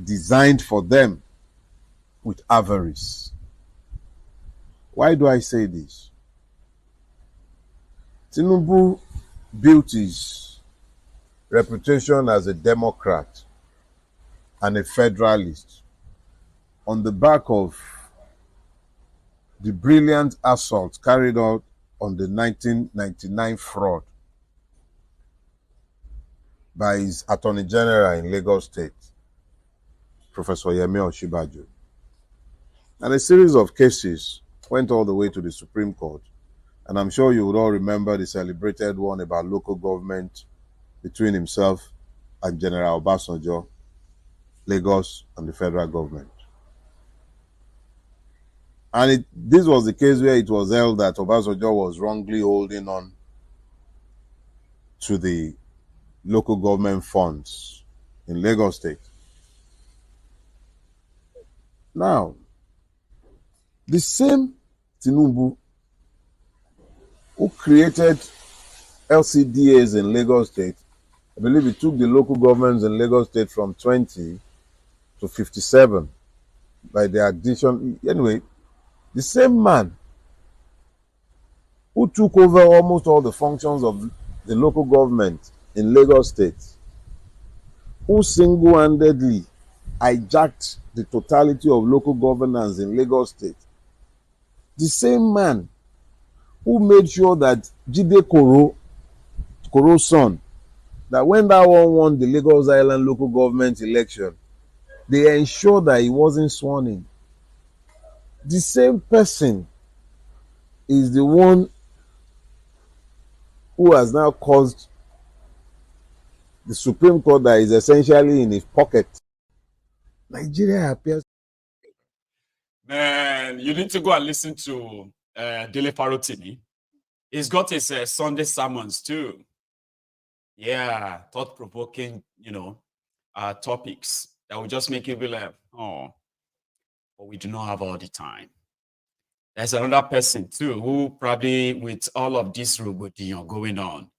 designed for them with avarice. Why do I say this? Tinubu built his reputation as a Democrat and a Federalist on the back of the brilliant assault carried out on the 1999 fraud by his Attorney General in Lagos State, Professor Yemi Osinbajo. And a series of cases went all the way to the Supreme Court. And I'm sure you would all remember the celebrated one about local government between himself and General Obasanjo, Lagos, and the federal government. And this was the case where it was held that Obasanjo was wrongly holding on to the local government funds in Lagos State. Now, the same Tinubu who created LCDAs in Lagos State, I believe he took the local governments in Lagos State from 20 to 57 by the addition. Anyway, the same man who took over almost all the functions of the local government in Lagos State, who single-handedly hijacked the totality of local governance in Lagos State, the same man who made sure that Jide Koro's son, that when that one won the Lagos Island local government election, they ensured that he wasn't sworn in. The same person is the one who has now caused the Supreme Court that is essentially in his pocket. Nigeria appears. Man, you need to go and listen to Dele Farotini. He's got his Sunday sermons too. Yeah, thought-provoking, topics that will just make you be like, oh, but we do not have all the time. There's another person too who probably with all of this robodion going on,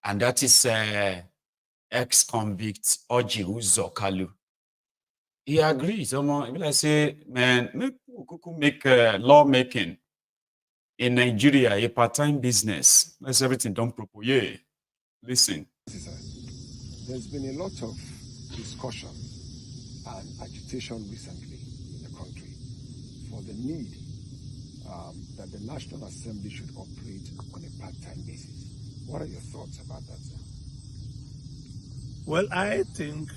and that is ex-convict Oji Uzokalu. He agrees. I say, man, Who make lawmaking in Nigeria a part-time business. That's everything done proper. Yeah. Listen. There's been a lot of discussion and agitation recently in the country for the need that the National Assembly should operate on a part-time basis. What are your thoughts about that, sir? Well, I think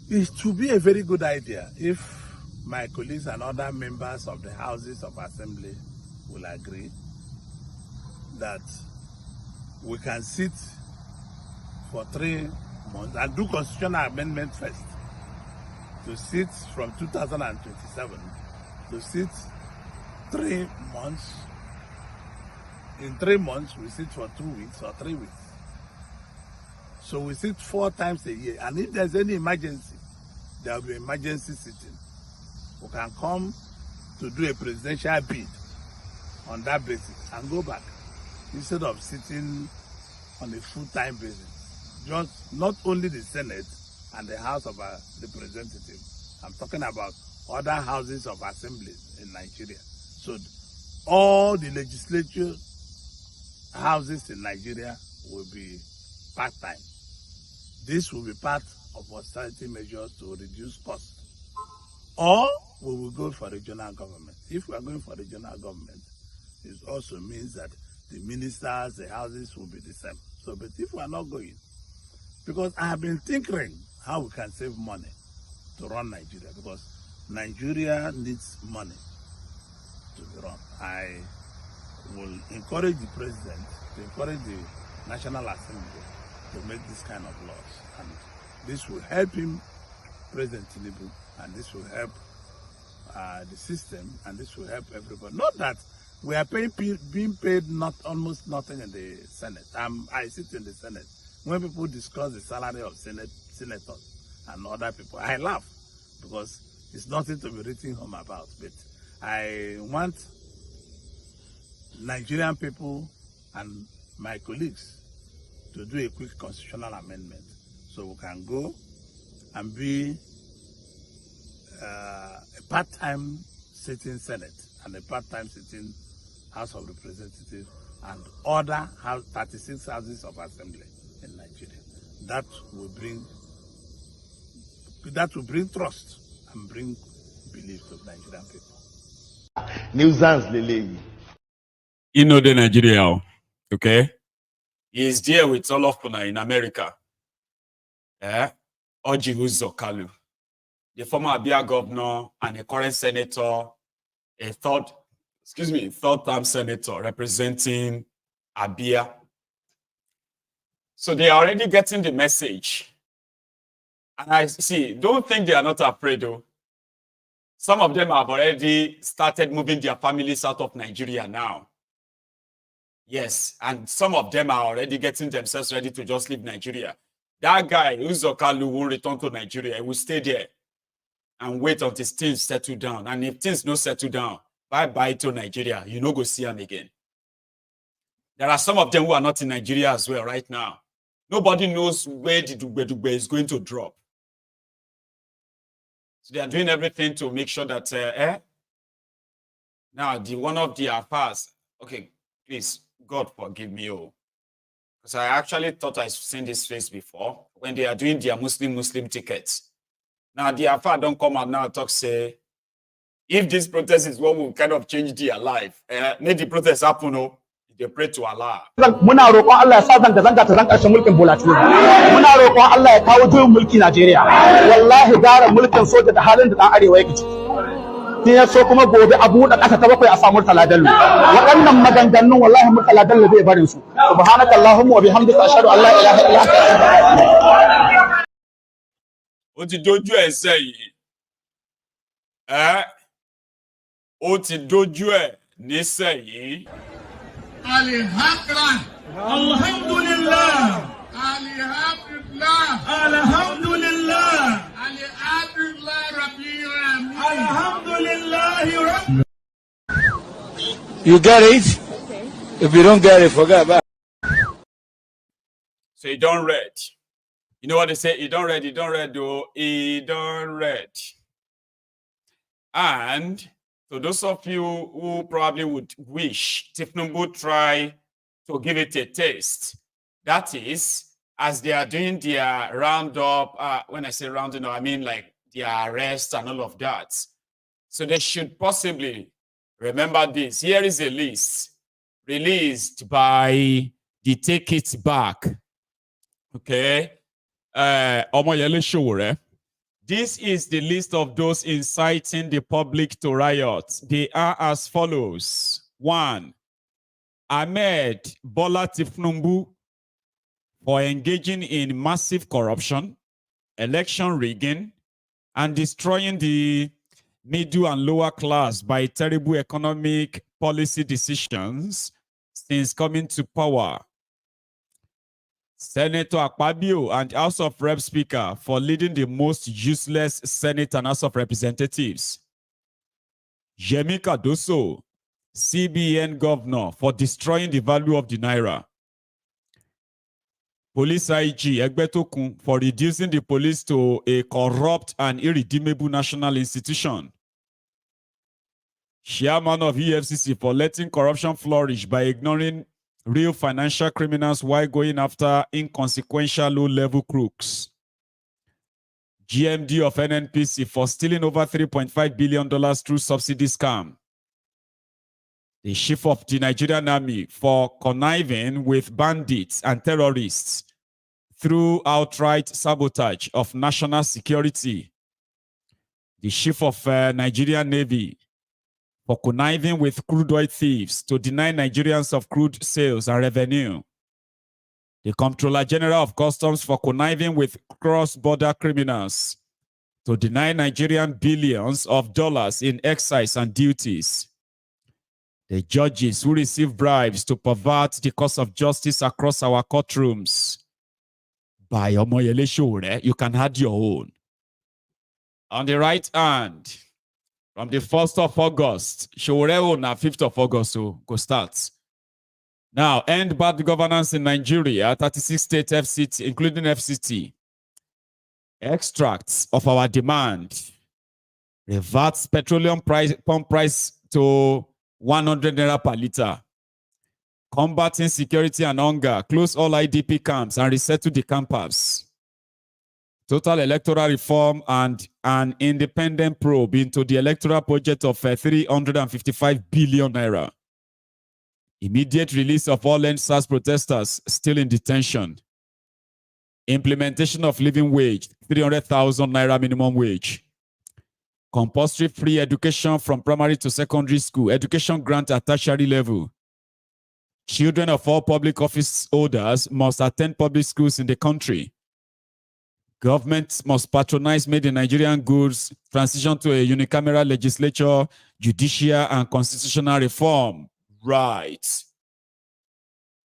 it would be a very good idea if my colleagues and other members of the Houses of Assembly will agree that we can sit for 3 months and do constitutional amendment first, to sit from 2027, to sit 3 months. In 3 months, we sit for 2 weeks or 3 weeks. So we sit 4 times a year. And if there's any emergency, there will be emergency sitting. We can come to do a presidential bid on that basis and go back, instead of sitting on a full-time basis. Just not only the Senate and the House of Representatives. I'm talking about other houses of assemblies in Nigeria. So all the legislature houses in Nigeria will be part-time. This will be part of austerity measures to reduce costs. Or we will go for regional government. If we are going for regional government, it also means that the ministers, the houses will be the same. So, but if we are not going, because I have been thinking how we can save money to run Nigeria, because Nigeria needs money to be run. I will encourage the president to encourage the National Assembly to make this kind of laws. And this will help him, President Tinubu, and this will help the system, and this will help everybody. Not that we are being paid almost nothing in the Senate. I sit in the Senate. When people discuss the salary of senators and other people, I laugh, because it's nothing to be written home about. But I want Nigerian people and my colleagues to do a quick constitutional amendment so we can go and be a part-time sitting Senate and a part-time sitting House of Representatives and other 36 houses of assembly in Nigeria. That will bring trust and bring belief to Nigerian people. Nuisance Lele. You know the Nigeria, okay? He is there with all of Puna in America. Oji Uzokalu, the former Abia governor and a current senator, a third-term senator representing Abia. So they are already getting the message. And I see, don't think they are not afraid though. Some of them have already started moving their families out of Nigeria now. Yes, and some of them are already getting themselves ready to just leave Nigeria. That guy, Uzokalu, will return to Nigeria. He will stay there and wait until things settle down. And if things don't settle down, bye-bye to Nigeria. You no go see him again. There are some of them who are not in Nigeria as well right now. Nobody knows where the Dugbe is going to drop. So they are doing everything to make sure that, now, one of the affairs, okay, please, God forgive me, because I actually thought I've seen this face before when they are doing their Muslim tickets. Now, the affair don't come out now and talk, say, if this protest is what will kind of change their life, make the protest happen, they pray to Allah. Muna roƙon Allah ya sa zanga-zanga ta zan ƙarshen mulkin Bola Tinubu. Muna roƙon Allah ya kawo juyin mulki Najeriya. Wallahi gara mulkin soja da halin da ɗan Arewa yake ciki. Ni ya so kuma gobe a buɗe ƙasa ta bakwai a samu Murtala Bello. Waɗannan maganganun wallahi Murtala Bello bai barin su. Subhanakallahumma wa bihamdika ashhadu an la ilaha illa anta. Ó ti dojú ẹ̀ sẹ́yìn. Ó ti dojú ẹ̀ nísẹ̀yìn. Alhamdulillah. Alhamdulillah. Alhamdulillah. Alhamdulillah. You get it? Okay. If you don't get it, forget about it. So you don't read. You know what they say? You don't read, though. You don't read. And to those of you who probably would wish Tinubu try to give it a taste, that is, as they are doing their roundup, when I say rounding up, I mean like their arrest and all of that. So they should possibly remember this. Here is a list released by the Take It Back. Okay. Omoyele Showore. This is the list of those inciting the public to riot. They are as follows. 1. Ahmed Bola Tinubu for engaging in massive corruption, election rigging, and destroying the middle and lower class by terrible economic policy decisions since coming to power. Senator Akpabio and House of Rep Speaker for leading the most useless Senate and House of Representatives. Yemi Cardoso, CBN Governor, for destroying the value of the Naira. Police IG Egbetokun for reducing the police to a corrupt and irredeemable national institution. Chairman of EFCC for letting corruption flourish by ignoring real financial criminals while going after inconsequential low-level crooks. GMD of NNPC for stealing over $3.5 billion through subsidy scam. The chief of the Nigerian Army for conniving with bandits and terrorists through outright sabotage of national security. The chief of Nigerian Navy for conniving with crude oil thieves to deny Nigerians of crude sales and revenue. The Comptroller General of Customs for conniving with cross-border criminals to deny Nigerian billions of dollars in excise and duties. The judges who receive bribes to pervert the course of justice across our courtrooms. By Omoyele Showore, you can add your own. On the right hand, from the 1st of August, Showore na 5th of August, so go start. Now, end bad governance in Nigeria, 36 state FCT, including FCT. Extracts of our demand. Reverts petroleum pump price to 100 naira per litre. Combating security and hunger. Close all IDP camps and resettle the campers. Total electoral reform and an independent probe into the electoral budget of 355 billion naira. Immediate release of all NSAS protesters still in detention. Implementation of living wage, 300,000 naira minimum wage. Compulsory free education from primary to secondary school. Education grant at tertiary level. Children of all public office holders must attend public schools in the country. Government must patronize made in Nigerian goods, transition to a unicameral legislature, judicial and constitutional reform. Right.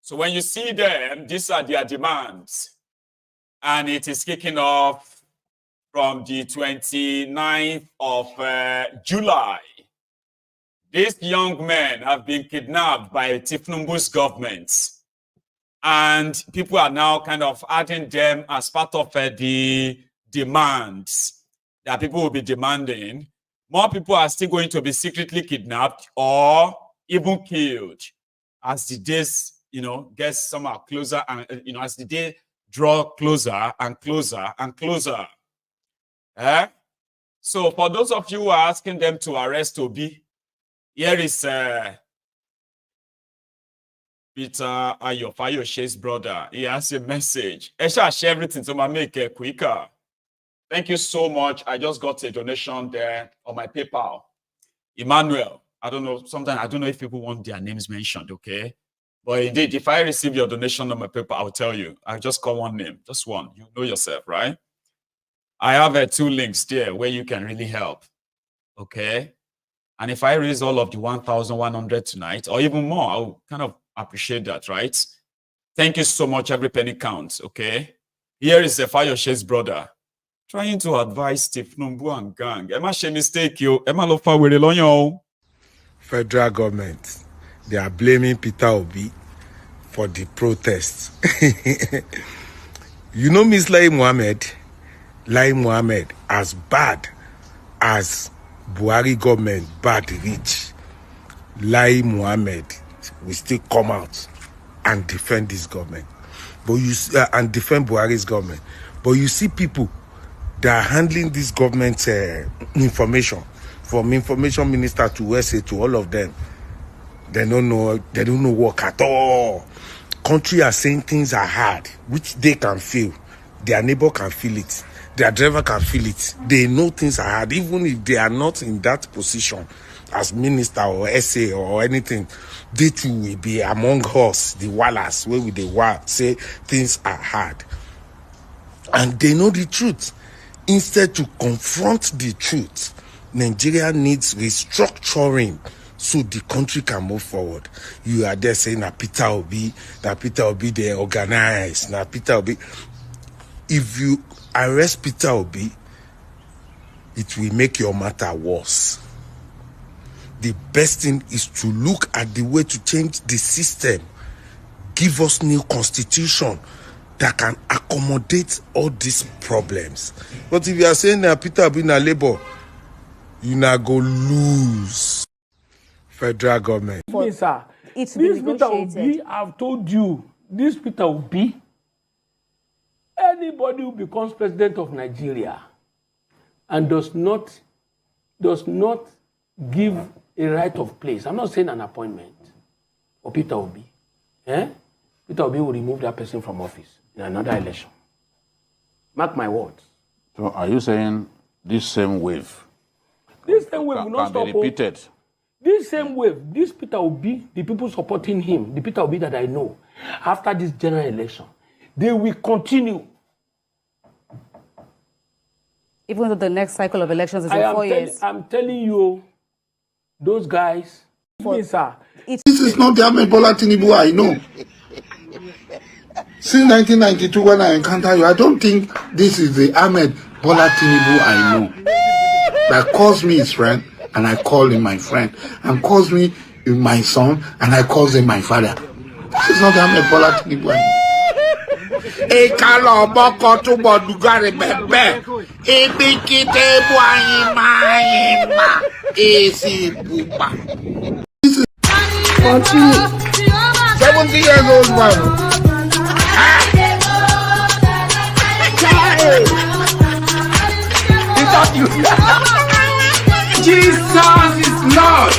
So when you see them, these are their demands. And it is kicking off from the 29th of July. These young men have been kidnapped by Tinubu's government. And people are now kind of adding them as part of the demands that people will be demanding. More people are still going to be secretly kidnapped or even killed as the days, get somehow closer and, as the day draw closer and closer and closer. So for those of you who are asking them to arrest Obi, here is Peter Ayofayoshe's brother. He has a message. I shall share everything to make it quicker. Thank you so much. I just got a donation there on my PayPal. Emmanuel, I don't know. Sometimes I don't know if people want their names mentioned, okay? But indeed, if I receive your donation on my PayPal, I'll tell you. I'll just call one name, just one. You know yourself, right? I have 2 links there where you can really help, okay? And if I raise all of the 1,100 tonight, or even more, I'll kind of appreciate that, right? Thank you so much. Every penny counts, okay? Here is Fayoshe's brother trying to advise Tinubu and gang. Emma she mistake you. Emma lofa were lonyo. Federal government, they are blaming Peter Obi for the protests. You know Miss Lai Mohammed, as bad as Buhari government bad reach, Lai Mohammed will still come out and defend this government, but and defend Buhari's government. But you see people that are handling this government information, from information minister to SA to all of them. They don't know work at all. Country are saying things are hard, which they can feel. Their neighbor can feel it. Their driver can feel it. They know things are hard, even if they are not in that position as minister or SA or anything. They too will be among us, the wallahs, where with the say things are hard. And they know the truth. Instead to confront the truth, Nigeria needs restructuring so the country can move forward. You are there saying that Peter Obi, they organize, that Peter Obi. If you arrest Peter Obi, it will make your matter worse. The best thing is to look at the way to change the system. Give us new constitution that can accommodate all these problems. But if you are saying that Peter Obi na labor, you na go lose. Federal government. Yes, sir. It's this Peter Obi, I've told you, this Peter Obi, anybody who becomes president of Nigeria and does not give a right of place, I'm not saying an appointment for Peter Obi, Peter Obi will remove that person from office in another election. Mark my words. So are you saying this same wave? This same wave will not stop. Can be repeated. This same wave, this Peter Obi, the people supporting him, the Peter Obi that I know, after this general election, they will continue. Even though the next cycle of elections is in 4 years. I'm telling you, those guys, This is not the Ahmed Bola Tinubu I know. Since 1992, when I encounter you, I don't think this is the Ahmed Bola Tinubu I know. That calls me his friend, and I call him my friend, and calls me my son, and I call him my father. This is not the Ahmed Bola Tinubu I know. Continue. 70 years old man. Jesus is Lord.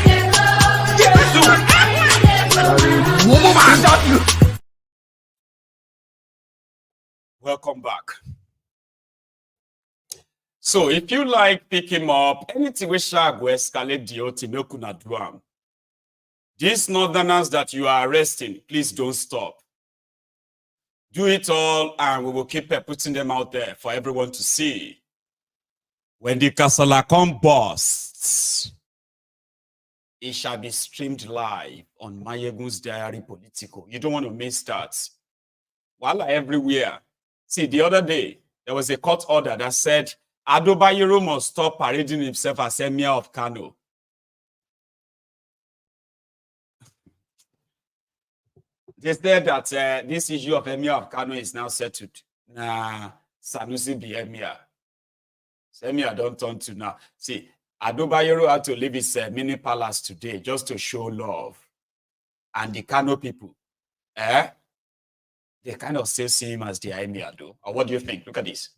Welcome back. So if you like pick him up, anything we shall go escalate the Otinoku na duam. These northerners that you are arresting, please don't stop. Do it all and we will keep putting them out there for everyone to see. When the Kasalakon bursts, it shall be streamed live on Mayegun's Diary Politico. You don't want to miss that. Voila, everywhere. See, the other day, there was a court order that said Adobayero must stop parading himself as Emir of Kano. They said that this issue of Emir of Kano is now settled. Nah, Sanusi be Emir. So Emir don't turn to now. See, Adobayero had to leave his mini palace today just to show love. And the Kano people, they kind of still see him as the Emir, though. Or what do you think? Look at this.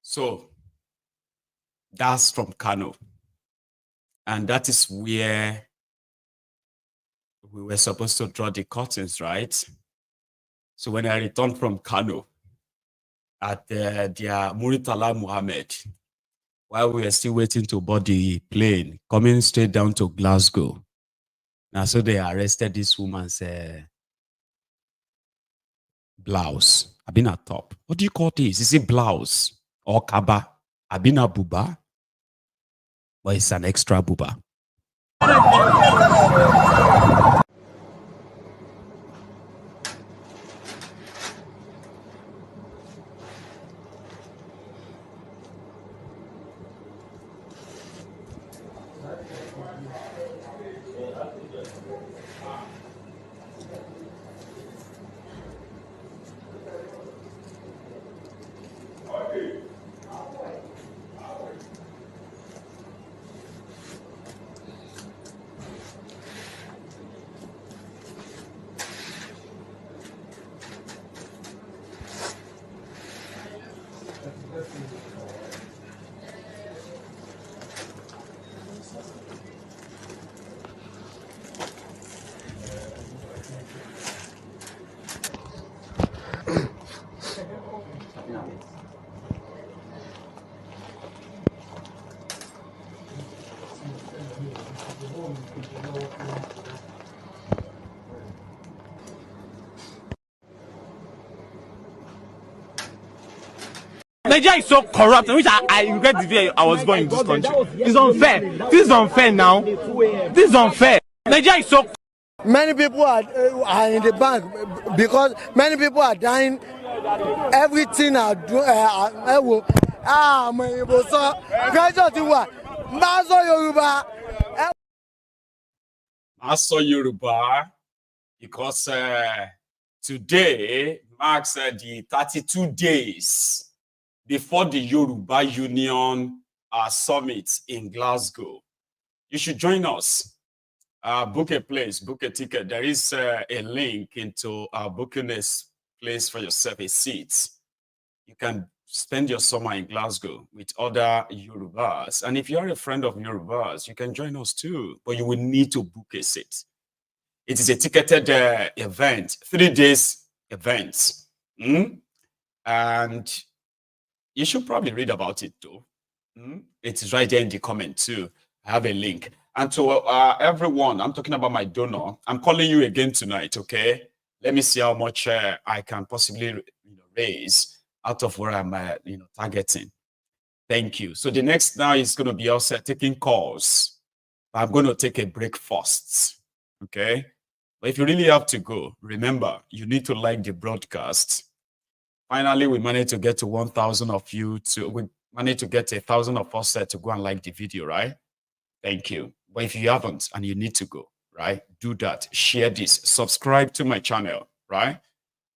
So that's from Kano. And that is where we were supposed to draw the curtains, right? So when I returned from Kano at their Muritala Muhammad, while we were still waiting to board the plane, coming straight down to Glasgow. Now, so they arrested this woman's blouse. I've been at top. What do you call this? Is it blouse or kaba? I've been a buba, but it's an extra buba. Nigeria is so corrupt, which I regret the day I was going in this country. It's unfair. This is unfair now. This is unfair. Nigeria is so. Many people are in the bank because many people are dying. Everything are doing. Maso Yoruba, because today marks the 32 days before the Yoruba Union Summit in Glasgow. You should join us. Book a place, book a ticket. There is a link into booking this place for yourself, a seat. You can spend your summer in Glasgow with other Yorubas. And if you're a friend of Yorubas, you can join us too, but you will need to book a seat. It is a ticketed event, 3 days event. And you should probably read about it too. It is right there in the comment too. I have a link. And to everyone, I'm talking about my donor. I'm calling you again tonight, okay? Let me see how much I can possibly raise out of where I'm targeting. Thank you. So the next now is going to be us taking calls. I'm going to take a break first, okay? But if you really have to go, remember, you need to like the broadcast. Finally, we managed to get to 1,000 of you we managed to get 1,000 of us to go and like the video, right? Thank you. But if you haven't and you need to go, right, do that. Share this. Subscribe to my channel, right?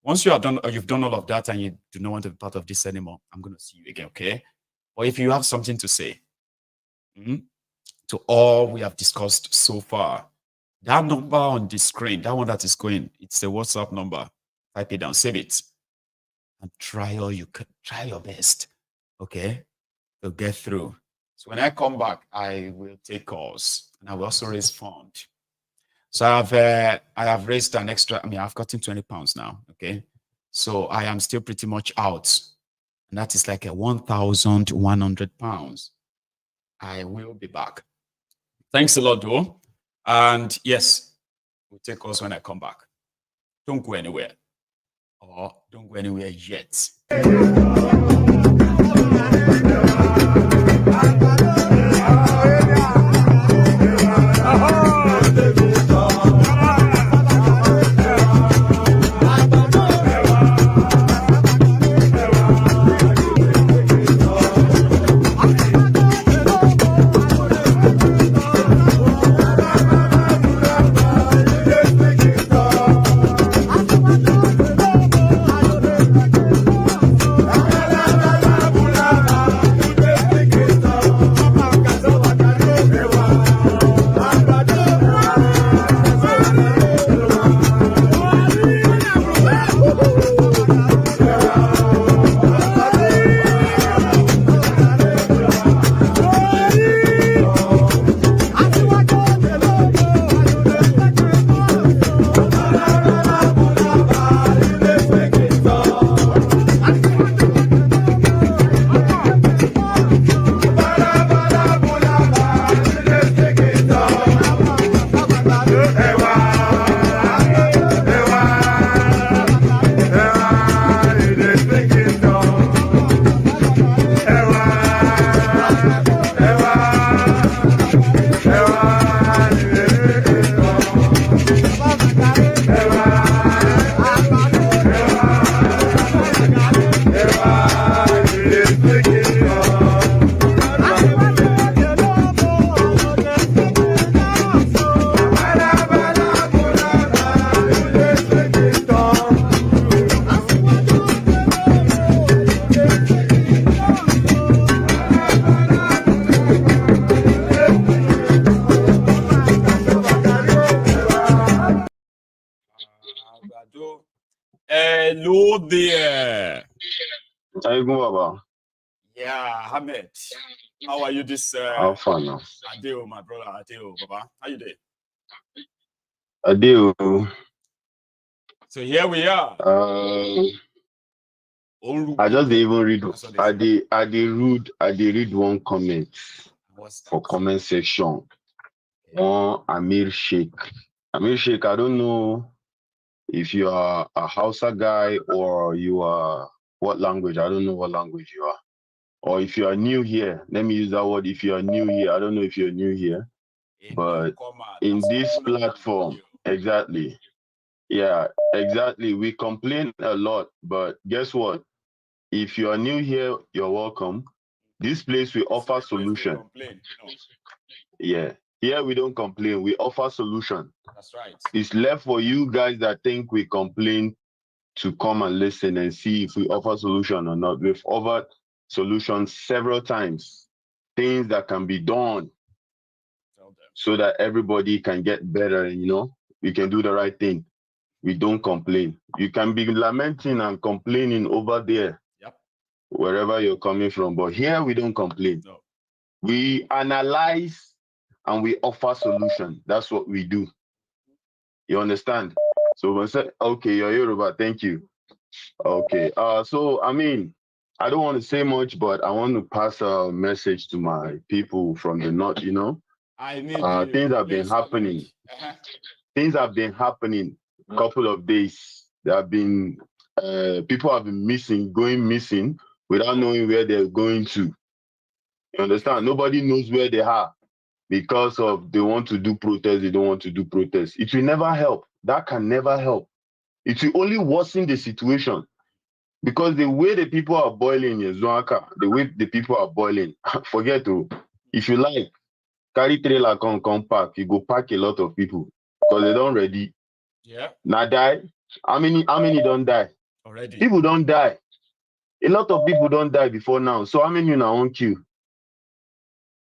Once you are done, or you've done all of that and you do not want to be part of this anymore, I'm going to see you again, okay? Or if you have something to say to all we have discussed so far, that number on the screen, that one that is going, it's the WhatsApp number. Type it down, save it, and try all you can. Try your best, okay, to get through. So when I come back, I will take calls and I will also raise funds. So I have raised an extra. I mean, I've gotten 20 pounds now. Okay, so I am still pretty much out, and that is like a 1,100 pounds. I will be back. Thanks a lot, though. And yes, we'll take calls when I come back. Don't go anywhere. or don't go anywhere yet. Hello there. Yeah, Ahmed. How are you this How far now? Adeo, my brother Adeo, Baba? How you doing? Adeo. So here we are. I just dey even read. I dey read one comment for comment section. One Amir Sheikh. Amir Sheikh, I don't know if you are a Hausa guy or you are what language. I don't know what language you are. Or if you are new here, let me use that word. If you are new here, I don't know if you're new here, but in this platform, exactly. Yeah, exactly. We complain a lot, but guess what? If you are new here, you're welcome. This place we offer solution. Yeah, here we don't complain. We offer solution. That's right. It's left for you guys that think we complain to come and listen and see if we offer solution or not. We've offered solutions several times, things that can be done so that everybody can get better and, we can do the right thing. We don't complain. You can be lamenting and complaining over there, wherever you're coming from. But here we don't complain. No. We analyze and we offer solution. That's what we do. You understand? So we say, okay, you're Yoruba, thank you. Okay. So I mean, I don't want to say much, but I want to pass a message to my people from the north, I need things have been happening. Things have been happening a couple of days. There have been people have been going missing without knowing where they're going to. You understand? Nobody knows where they are because of they want to do protest, they don't want to do protest. It will never help. That can never help. It will only worsen the situation. Because the way the people are boiling in Zuaka, the way the people are boiling, forget to, if you like, carry trailer come park, you go pack a lot of people because they don't ready. Yeah. Now die. How many don't die? Already. People don't die. A lot of people don't die before now. So how many now won't kill?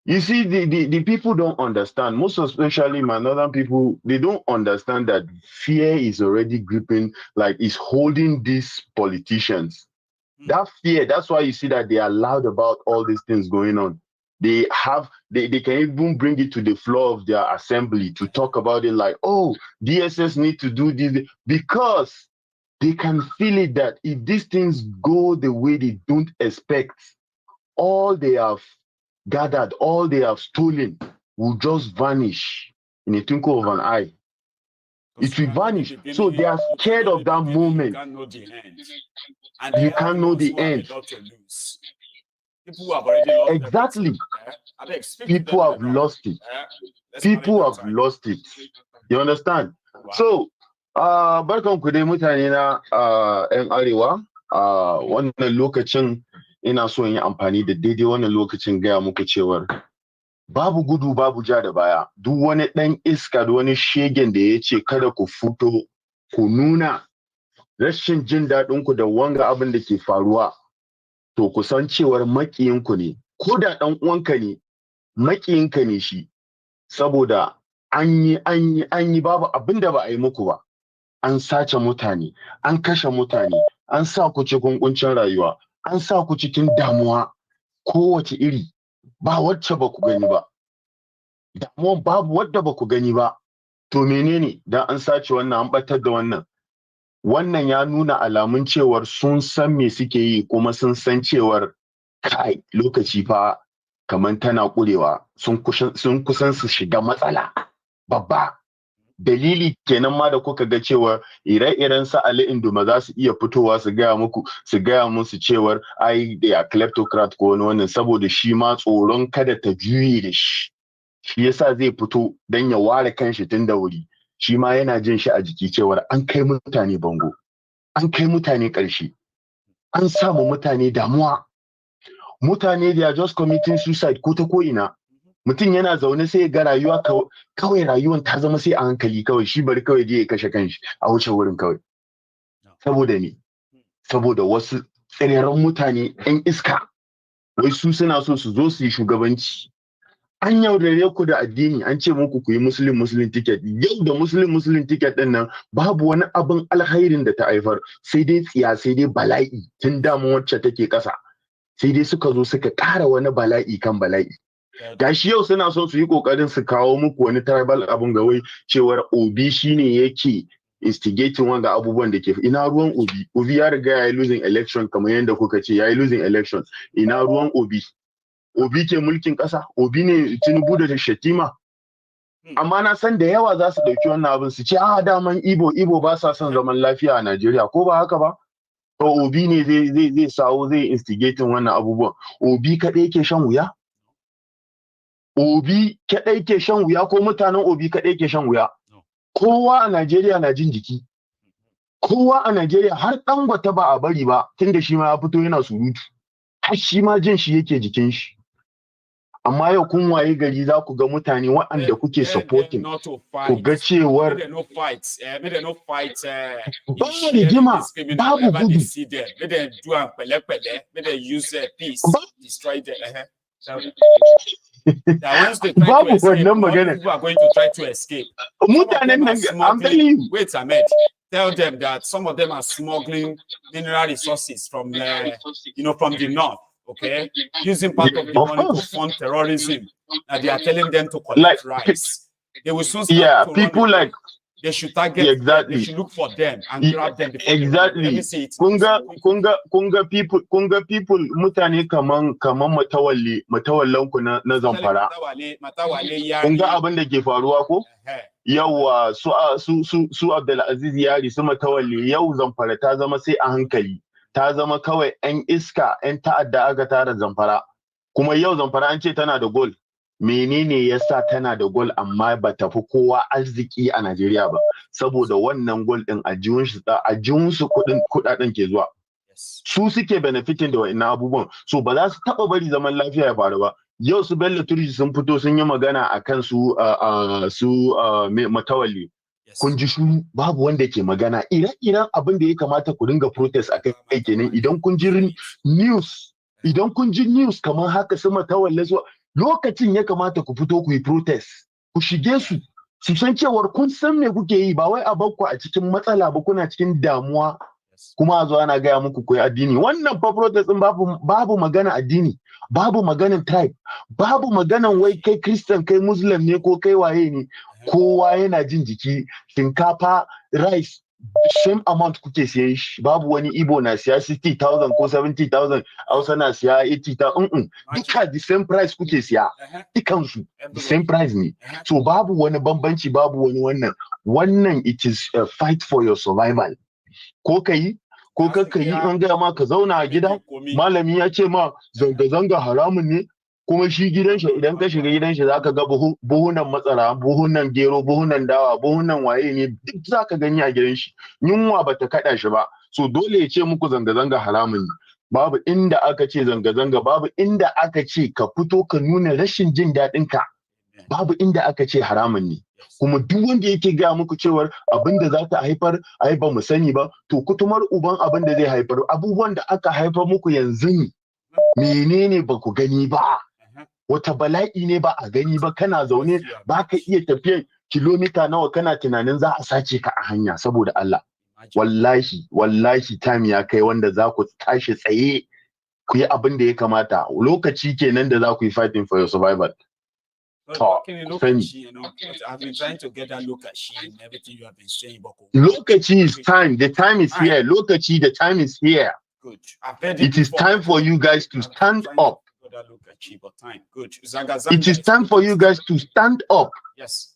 You see, the people don't understand, most especially my northern people, they don't understand that fear is already gripping, like it's holding these politicians. That fear, that's why you see that they are loud about all these things going on. They can even bring it to the floor of their assembly to talk about it like, oh, DSS need to do this, because they can feel it that if these things go the way they don't expect, all they have gathered, all they have stolen will just vanish in a twinkle of an eye. It will vanish. So they are scared of that moment. You can't know the end. And You can't know the end. People have already lost exactly. People have lost it. People have lost it. You understand? Wow. So, barkan ku dai mutane na 'yan Arewa. Wannan lokacin ina so in yi amfani da daidai wannan lokacin gaya muku cewar babu gudu babu ja da baya. Duk wani ɗan iska da wani shegen da ya ce kada ku fito ku nuna rashin jin daɗin ku da wanga abin da ke faruwa, to ku san cewar maƙiyinku ne, ko da ɗan uwanka ne, maƙiyinka ne shi, saboda an yi babu abin da ba a yi muku ba. An sace mutane, an kashe mutane, an sa ku cikin kuncin rayuwa, an sa ku cikin damuwa kowace iri, ba wacce ba ku gani ba. Damuwan babu wadda ba ku gani ba. To menene dan an sace wannan, an batar da wannan? Wannan ya nuna alamun cewar sun san me suke yi, kuma sun san cewar kai lokaci fa kaman tana kurewa, sun kusan su shiga matsala babba. Dalili kenan ma da kuka ga cewa ire-iren su Ali Induma za su iya fitowa su gaya musu cewar ai da kleptocrat ko wani wannan, saboda shi ma tsoron kada ta juye da shi. Shi yasa zai fito dan ya ware kanshi tun da wuri. Shi ma yana jin shi a jiki cewar an kai mutane bango, an kai mutane ƙarshe, an samu mutane damuwa. Mutane they are just committing suicide ko ta ko'ina. Mutum yana zaune sai ya ga rayuwa kawai rayuwan ta zama sai a hankali kawai, shi bari kawai je ya kashe kanshi a wuce wurin kawai. Saboda ne, saboda wasu tsirran mutane 'yan iska, wai su suna so su zo su yi shugabanci. An yaudare ku da addini, an ce muku ku yi muslim ticket. Yau da muslim ticket din nan babu wani abin alkhairin da ta haifar, sai dai tsiya, sai dai bala'i. Tun damu wacce take ƙasa, sai dai suka zo suka ƙara wani bala'i kan bala'i. Gashi yau suna so su yi kokarin su kawo muku wani tribal abun ga wai cewar Obi shine yake instigating wanga abubuwan da ke. Ina ruwan Obi? Obi ya riga ya yi losing election, kamar yadda kuka ce ya yi losing election. Ina ruwan Obi? Obi ke mulkin ƙasa? Obi ne Tinubu da Shatima? Amma na san da yawa za su ɗauki wannan abin su ce daman Ibo ba sa son zaman lafiya a Najeriya, ko ba haka ba? To Obi ne zai sawo zai instigating wannan abubuwan. Obi kaɗai ke shan wuya? Obi kaɗai ke shan wuya ko mutanen Obi kaɗai ke shan wuya? Kowa a Najeriya na jin jiki. Kowa a Najeriya, har Dangote ba a bari ba, tunda shi ma ya fito yana surutu. Har shi ma jin shi yake jikin shi. Amma yau kun waye gari za ku ga mutane waɗanda kuke supporting, ku ga cewar ba rigima, babu gudu. Babu wannan magana. People are going to try to escape. I'm telling you. Wait, Ahmed. Tell them that some of them are smuggling mineral resources from, from the north. Okay, using part of the money to fund terrorism. And they are telling them to collect rice. They will soon start people like they should target they should look for them and grab them. Exactly. Kunga people mutane kaman matawallan ku na Zamfara. Kunga abin da ke faruwa ko? Yawa su Abdulaziz Yari su Matawalli, yau Zamfara ta zama sai a hankali. Ta zama kawai 'yan iska, 'yan ta'adda aka tara Zamfara. Kuma yau Zamfara an ce tana da gol. Menene yasa tana da gol amma ba ta fi kowa arziki a Najeriya ba? Saboda wannan gol din a jiwunsu kudaden ke zuwa. Su suke benefitin da wa'annan abubuwan. So ba za su taba bari zaman lafiya ya faru ba. Yau su Bello Turji sun fito sun yi magana akan su Matawalli. Kun ji shuru, babu wanda ke magana. Ire-iren abin da ya kamata ku dinga protest a kai kenan. Idan kun ji news kamar haka su Matawalle zuwa lokacin ya kamata ku fito ku yi protest, ku shige su san cewar kun san me kuke yi, ba wai a bakku a cikin matsala ba, kuna cikin damuwa kuma a zo ana gaya muku ku yi addini. Wannan fa protest din babu magana addini, babu maganan tribe, babu maganan wai kai Christian kai Muslim ne ko kai waye ne. Kowa yana jin jiki. Shinkafa, rice, same amount kuke siyan shi. Babu wani Igbo na siya 60,000 ko 70,000, Hausa na siya 80,000. Duka the same price kuke siya. Dukansu the same price ne. So babu wani bambanci, babu wani wannan. Wannan it is a fight for your survival. Ko ka yi, ko ka yi an gaya ma ka zauna a gida, malami ya ce ma zanga-zanga haramun ne, kuma shi gidan shi idan ka shiga gidan shi zaka ga buhunan matsara, buhunan gero, buhunan dawa, buhunan waye ne duk zaka gani a gidan shi. Yunwa bata kada shi ba. So dole ya ce muku zanga-zanga haramun ne. Babu inda aka ce zanga-zanga, babu inda aka ce ka fito ka nuna rashin jin daɗin ka. Babu inda aka ce haramun ne. Kuma duk wanda yake gaya muku cewar abin da za ta haifar ai ba mu sani ba, to kutumar uban abin da zai haifar abubuwan da aka haifar muku yanzu ne. Menene ba ku gani ba? Wata bala'i ne ba a gani ba, kana zaune ba ka iya tafiyar kilomita nawa kana tunanin za a sace ka a hanya saboda Allah. Wallahi time ya kai wanda za ku tashi tsaye ku yi abin da ya kamata. Lokaci kenan da za ku yi fighting for your survival. I've been trying to get that lokaci and everything you have been saying. Lokaci is time. The time is here. Lokaci, the time is here. Good. It is time for you guys to stand up. Good. It is time for you guys to stand up. Yes.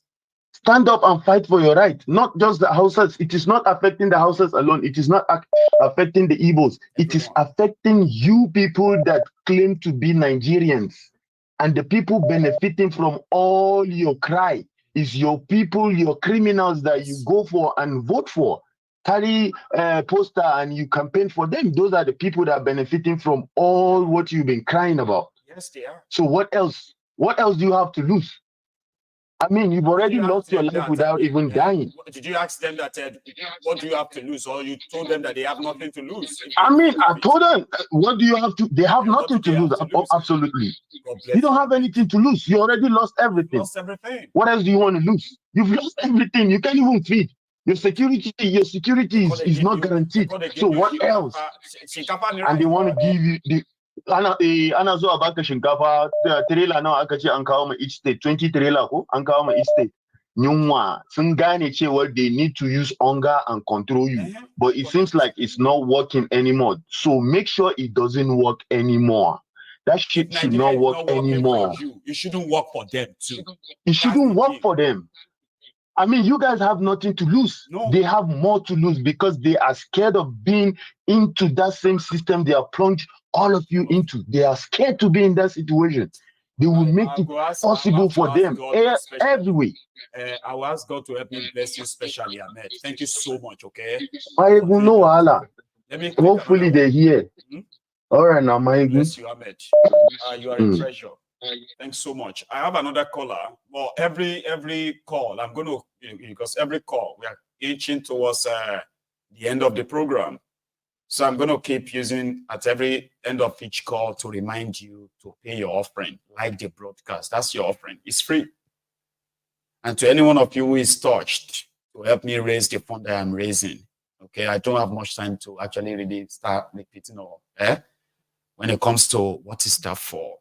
Stand up and fight for your right. Not just the houses. It is not affecting the houses alone. It is not affecting the Igbos. It is affecting you people that claim to be Nigerians. And the people benefiting from all your cry is your people, your criminals that you go for and vote for. Carry a poster and you campaign for them. Those are the people that are benefiting from all what you've been crying about. Yes, they are. So what else? What else do you have to lose? I mean, you've already lost your life without even dying. Did you ask them that, what do you have to lose? Or you told them that they have nothing to lose? I mean, I told them, what do you have to? They have nothing to lose. Absolutely. You don't have anything to lose. You already lost everything. Lost everything. What else do you want to lose? You've lost everything. You can't even feed. Your security is not guaranteed. So what else? And they want to give you the ana zuwa baka shinkafa trailer nawa aka ce an kawo ma each state 20 trailer ko an kawo ma each state. Yunwa sun gane cewa they need to use hunger and control you, but it seems like it's not working anymore. So make sure it doesn't work anymore. That shit should not work anymore. You shouldn't work for them too. It shouldn't work for them. I mean, you guys have nothing to lose. No. They have more to lose because they are scared of being into that same system they are plunged all of you into. They are scared to be in that situation. They will make it possible for them every way. I will ask God to help me bless you specially, Ahmed. Thank you so much, okay? Hopefully they're here. All right, now, my bless you, Ahmed. You are a treasure. Thanks so much. I have another caller. Well, every call, I'm going to, because every call, we are inching towards the end of the program. So I'm going to keep using at every end of each call to remind you to pay your offering, like the broadcast. That's your offering. It's free. And to any one of you who is touched to help me raise the fund that I'm raising, okay, I don't have much time to actually really start repeating all. When it comes to what is that for,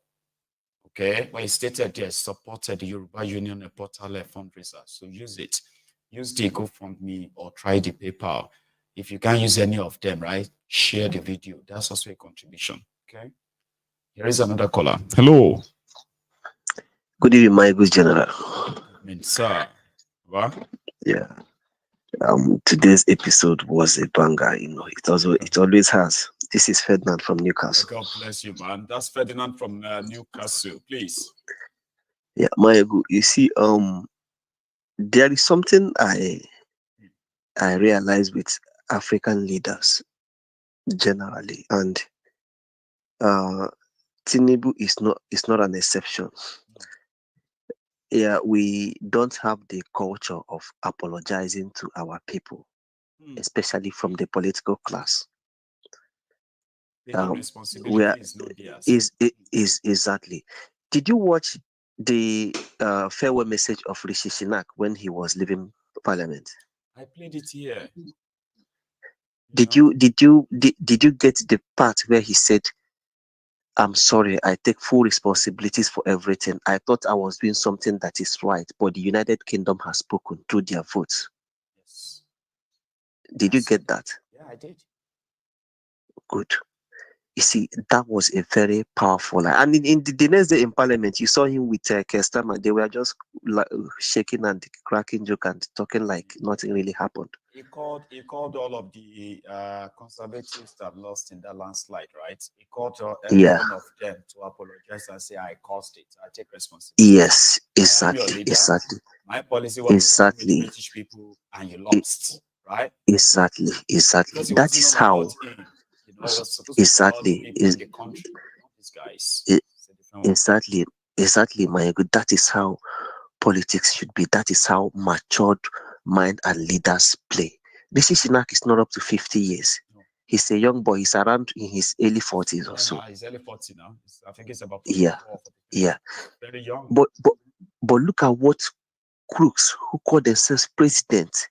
okay, well, it's stated there, supported the Yoruba Union a portal fundraiser. So use it. Use the GoFundMe or try the PayPal. If you can't use any of them, right, share the video. That's also a contribution, okay? Here is another caller. Hello. Good evening, my good general. Sir. What? Yeah. Today's episode was a banger, it always has. This is Ferdinand from Newcastle. God bless you, man. That's Ferdinand from Newcastle, please. Yeah, my good. You see, there is something I realize with African leaders generally, and Tinubu is not an exception. Yeah, we don't have the culture of apologizing to our people, especially from the political class. Is exactly. Did you watch the farewell message of Rishi Sunak when he was leaving Parliament? I played it here. Did you get the part where he said, "I'm sorry, I take full responsibilities for everything. I thought I was doing something that is right, but the United Kingdom has spoken through their votes." Yes. Did you get that? Yeah, I did. Good. You see, that was a very powerful line. And in the next day in Parliament, you saw him with Kestama. They were just like, shaking and cracking joke and talking like nothing really happened. He called all of the conservatives that lost in that landslide, right? He called every one of them to apologize and say, I caused it. I take responsibility. Yes, exactly, exactly. My policy was exactly. with British people and you lost, right? Exactly, exactly. That is how. Exactly. These guys. Exactly, exactly, my good. That is how politics should be. That is how matured mind and leaders play. Rishi Sunak is not up to 50 years. No. He's a young boy. He's around in his early 40s or so. He's early 40 now. I think it's about 44. Yeah. Very young. But look at what crooks who call themselves president,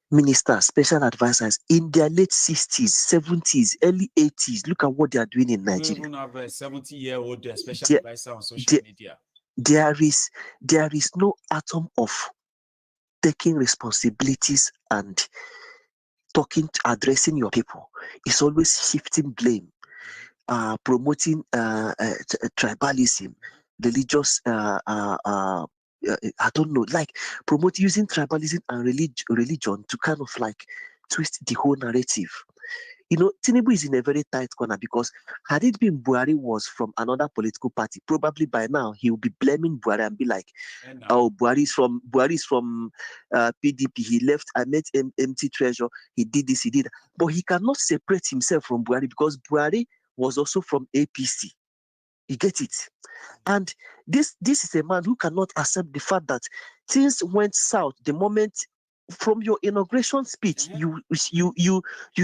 ministers, special advisors in their late 60s, 70s, early 80s. Look at what they are doing in Nigeria. You even have a 70-year-old special advisor on social media. There is no atom of taking responsibilities and addressing your people. It's always shifting blame, promoting tribalism, religious I don't know, like promote using tribalism and religion to kind of like twist the whole narrative. You know, Tinubu is in a very tight corner because had it been Buhari was from another political party, probably by now he will be blaming Buhari and be like, "Oh, Buhari is from PDP. He left. I met empty treasure. He did this. He did that." But he cannot separate himself from Buhari because Buhari was also from APC. You get it? And this is a man who cannot accept the fact that things went south the moment from your inauguration speech. You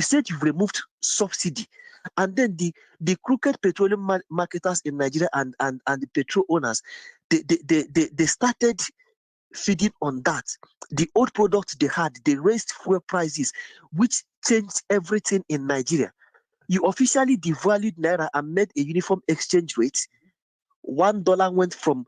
said you removed subsidy, and then the crooked petroleum marketers in Nigeria and the petrol owners, they started feeding on that. The old product they had, they raised fuel prices, which changed everything in Nigeria. You officially devalued Naira and made a uniform exchange rate. $1 went from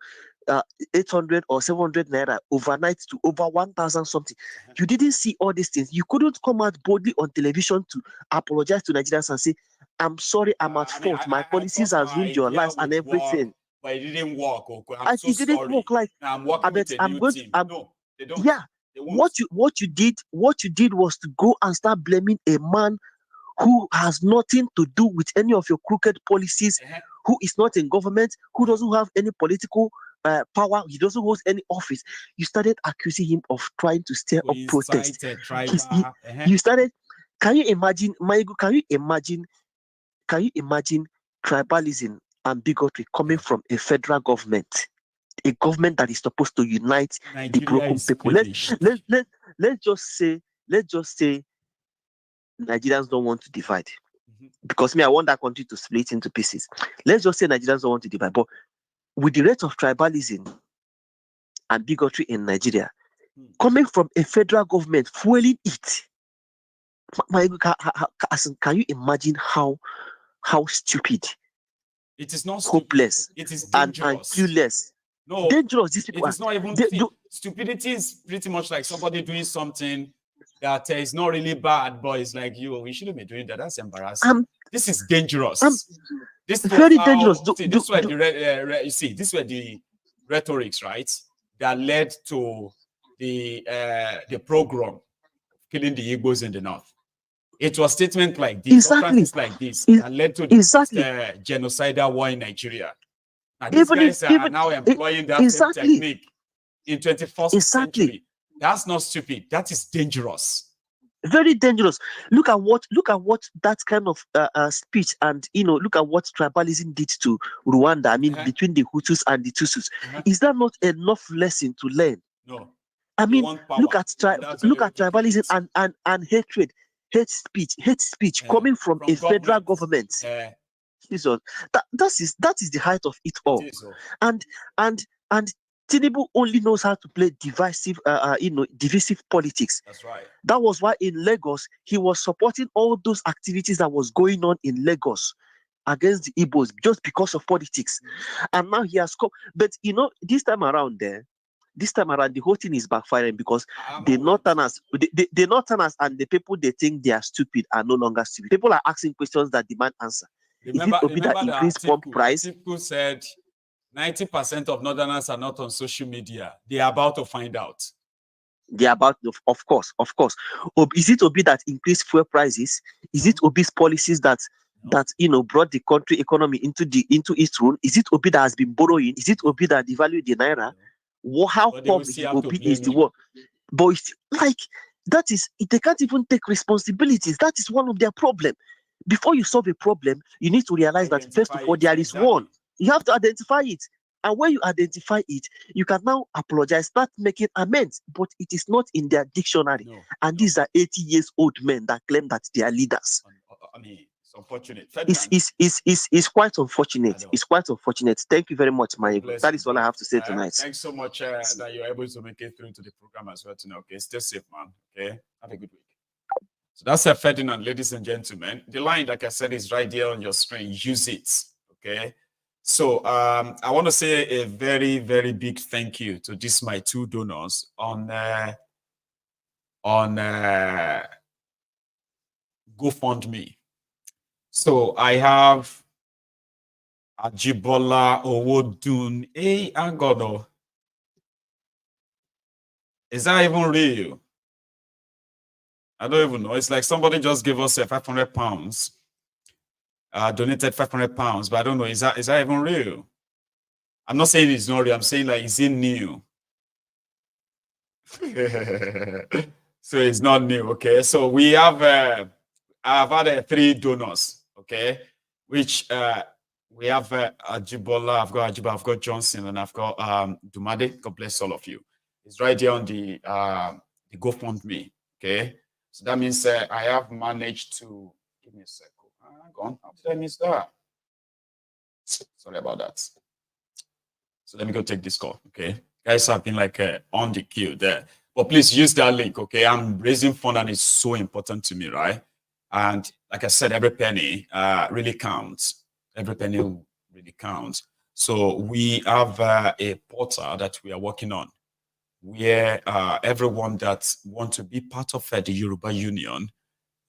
800 or 700 Naira overnight to over 1,000 something. You didn't see all these things. You couldn't come out boldly on television to apologize to Nigerians and say, "I'm sorry, I'm at fault. My policies has ruined your lives and everything." But it didn't work. Okay. I'm so it didn't sorry. work. Like, now I'm working with a new team. No, they don't. Yeah. What you did was to go and start blaming a man who has nothing to do with any of your crooked policies, who is not in government, who doesn't have any political power, he doesn't hold any office. You started accusing him of trying to stir up protest. You started. Can you imagine, Maigu? Can you imagine tribalism and bigotry coming from a federal government, a government that is supposed to unite the broken people? Let's just say Nigerians don't want to divide. Because I want that country to split into pieces. Let's just say Nigerians don't want to divide. But with the rate of tribalism and bigotry in Nigeria, coming from a federal government fueling it, can you imagine how stupid? It is not hopeless. It is dangerous. And clueless. No, dangerous. These people it is not even stupidity is pretty much like somebody doing something that is not really bad, but it's like, we shouldn't be doing that. That's embarrassing. This is dangerous. This is very dangerous. This were you see, this were the rhetorics, right, that led to the program killing the Igbos in the north. It was statements like this, utterances like this, that led to the genocidal war in Nigeria. Now, these guys are now employing that same technique in 21st century. That's not stupid. That is dangerous. Very dangerous. Look at what that kind of speech and look at what tribalism did to Rwanda. I mean, between the Hutus and the Tutsis. Is that not enough lesson to learn? No. I mean, look at tribalism and hatred, hate speech coming from a federal government. Jesus, that is the height of it all. And Tinubu only knows how to play divisive politics. That's right. That was why in Lagos he was supporting all those activities that was going on in Lagos against the Igbos just because of politics. And now he has come. But this time around, the whole thing is backfiring because the Northerners and the people they think they are stupid are no longer stupid. People are asking questions that demand answer. Is it Obi that increased pump price? Atiku said 90% of Northerners are not on social media. They are about to find out. They are about, of course. Is it Obi that increased fuel prices? Is it Obi's policies that brought the country economy into its rule? Is it Obi that has been borrowing? Is it Obi that devalued the naira? How come Obi is the one? But it's like that is they can't even take responsibilities. That is one of their problems. Before you solve a problem, you need to realize that first of all there is one. You have to identify it. And when you identify it, you can now apologize, start making amends. But it is not in their dictionary. These are 80 years old men that claim that they are leaders. I mean, it's unfortunate. It's quite unfortunate. It's quite unfortunate. Thank you very much, my ego. That is all I have to say tonight. Thanks so much that you're able to make it through to the program as well tonight. Okay, stay safe, man. Okay, have a good week. So that's Ferdinand, ladies and gentlemen. The line, like I said, is right there on your screen. Use it. Okay. So I want to say a very, very big thank you to these my two donors on GoFundMe. So I have Ajibola Owodun. Hey, Angono. Is that even real? I don't even know. It's like somebody just gave us 500 pounds. Donated 500 pounds, but I don't know. Is that even real? I'm not saying it's not real. I'm saying like, is it new? So it's not new. Okay. So we have I've had 3 donors. Okay, which we have Ajibola. I've got Ajibola. I've got Johnson, and I've got Dumade. God bless all of you. It's right there on the GoFundMe. Okay. So that means I have managed to give me a second. How did I miss that? Sorry about that. So let me go take this call. Okay, guys have been like on the queue there, but please use that link. Okay, I'm raising fund and it's so important to me, right? And like I said, every penny really counts. Every penny really counts. So we have a portal that we are working on, where everyone that wants to be part of the Yoruba Union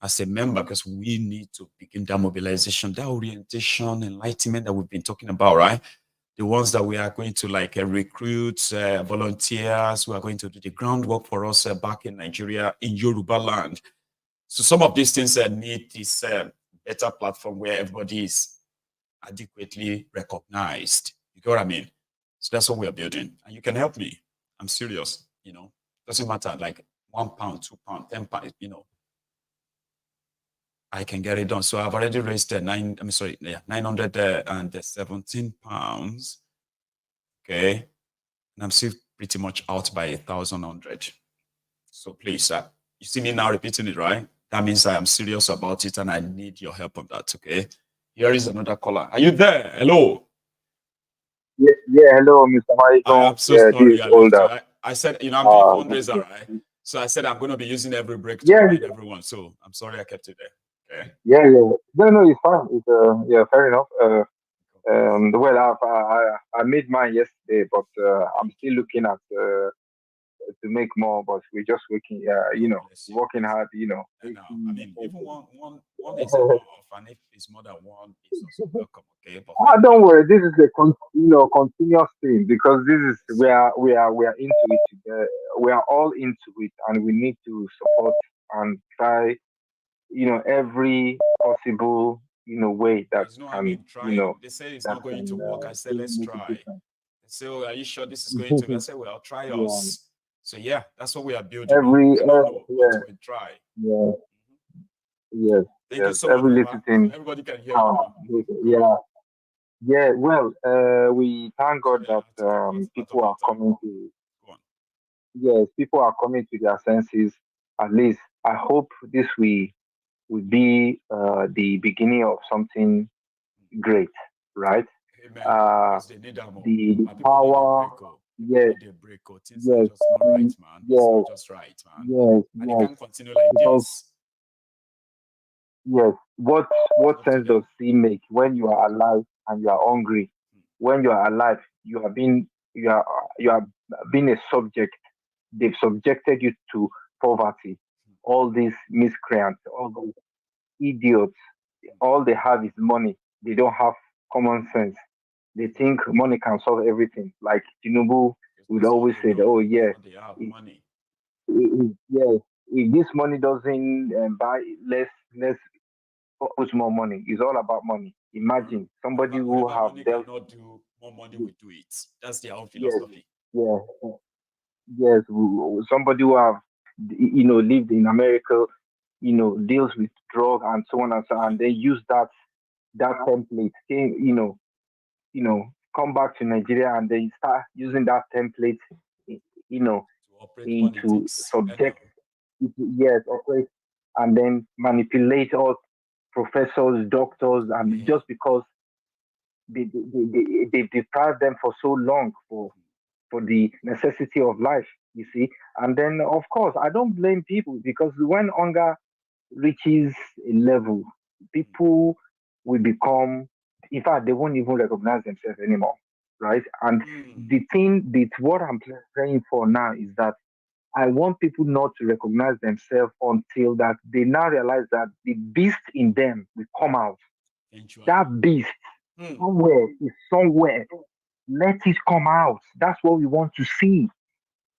as a member, because we need to begin that mobilization, that orientation, enlightenment that we've been talking about, right? The ones that we are going to like recruit volunteers who are going to do the groundwork for us back in Nigeria, in Yoruba land. So some of these things need this better platform where everybody is adequately recognized. You get what I mean? So that's what we are building. And you can help me. I'm serious, doesn't matter, like £1, £2, £10, I can get it done. So I've already raised 917 pounds. Okay. And I'm still pretty much out by 1,100. So please, you see me now repeating it, right? That means I am serious about it and I need your help on that. Okay. Here is another caller. Are you there? Hello. Yeah, hello, Mr. Michael. I'm so sorry. I said, I'm doing fundraiser, right? So I said I'm going to be using every break to remind everyone. So I'm sorry I kept it there. Okay. Yeah. No, it's fine. It's fair enough. Well, I made mine yesterday, but I'm still looking at to make more. But we're just working, working hard. I know. I mean, even one is enough, and if it's more than one, it's also welcome. Okay. But don't worry. This is a continuous thing, because this is we are into it. We are all into it, and we need to support and try. Every possible, way that can, they say it's not going to work. I said, let's try. They say, oh, are you sure this is going to? I said, well, try us. So yeah, that's what we are building. We try. Yeah. Yes. Thank you so every much. Little thing. Everybody can hear you. Yeah. Well, we thank God that people are coming to. Yes, people are coming to their senses. At least I hope this will be the beginning of something great, right? The power, yes, yes, can't continue like this. Yes, what sense does it make when you are alive and you are hungry? When you are alive, you are being a subject. They've subjected you to poverty. All these miscreants, all those idiots, all they have is money. they don't have common sense. They think money can solve everything. Like Tinubu would always say, that, "Oh yeah, They have money. yeah, if this money doesn't buy, let's put more money. It's all about money. Imagine somebody who Whatever have money dealt, cannot do, more money will do it. That's their own yes, philosophy. yeah, yes, somebody who have, lived in America, deals with drug and so on and so on, and then use that template, come back to Nigeria and then start using that template, you know, into subject, yes, operate, and then manipulate all professors, doctors, and just because they deprived them for so long for the necessity of life, you see. And then, of course, I don't blame people because when hunger reaches a level, people will become, in fact, they won't even recognize themselves anymore, right? And the thing that what I'm praying for now is that I want people not to recognize themselves until that they now realize that the beast in them will come out. That beast somewhere is somewhere. Let it come out. That's what we want to see.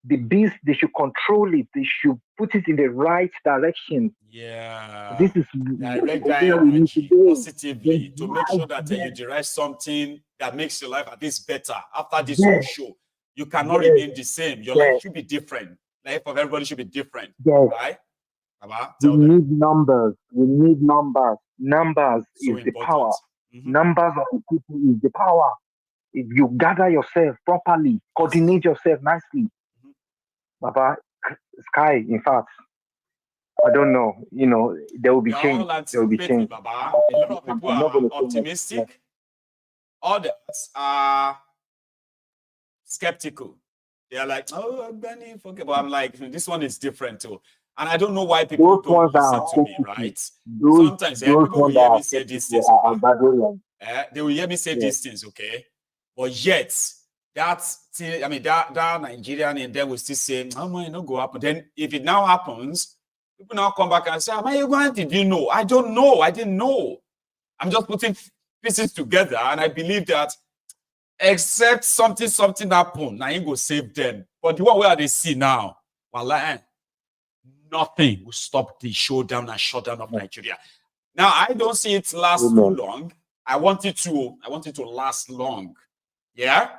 The beast, they should control it. They should put it in the right direction. Yeah. This is direct that where we need to energy go. positively to make sure that you derive something that makes your life at least better after this Yes. whole show. You cannot Yes. remain the same. Your life should be different. Life of everybody should be different. Yes. Right? Baba, We tell them. need numbers. We need numbers. Numbers So is the power. important. Numbers of the people is the power. If you gather yourself properly, coordinate yourself nicely, Baba, sky, in fact, I don't know, there will be We are change. all There will be anticipating, change. Baba. A lot of people I'm not are going to say much. optimistic. Others are skeptical. They are like, oh, Benny, forget. But I'm like, this one is different too. And I don't know why people Those don't ones that listen are to me, skeptical, right? those Sometimes those people will ones that hear me are say these skeptical things. are barbarians. They will hear me say these things, okay? But yet, that thing, I mean, that Nigerian in there will still say, oh, man, it not go happen. Then if it now happens, people now come back and say, am I going? Did you know? I don't know. I didn't know. I'm just putting pieces together, and I believe that except something happen, now you go save them. But the one where they see now, well, nothing will stop the showdown and shutdown of Nigeria. Now I don't see it last too long. I want it to last long. Yeah?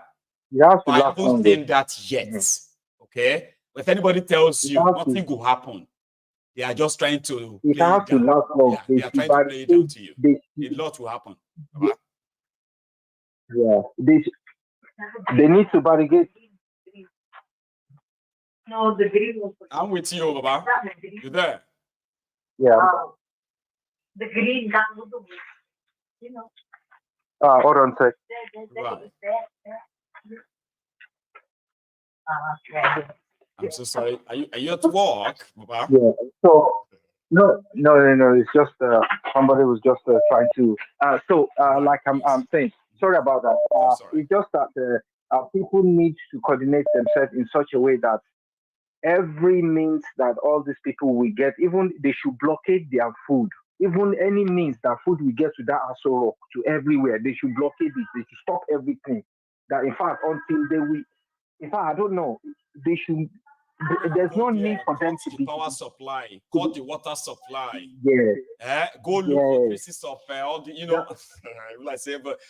But I haven't seen that yet. Okay? But if anybody tells you nothing will happen, they are just trying to play it down. Yeah, they are trying to play it down to you. A lot will happen. Yeah, they need to barricade. No, the green was. I'm with you, Baba. You there? Yeah. The green down, you know. Hold on a sec. I'm so sorry. Are you at work, Baba? Yeah. So no. It's just somebody was just trying to. Like I'm saying, sorry about that. It's just that people need to coordinate themselves in such a way that every means that all these people will get, even they should blockade their food. Even any means that food will get to that Aso Rock, to everywhere, they should blockade it. They should stop everything. That in fact, until they will, in fact, I don't know. They should. There's no need for them to the be power supply, cut the water supply. Yeah. Go look for pieces of all the, will I say, but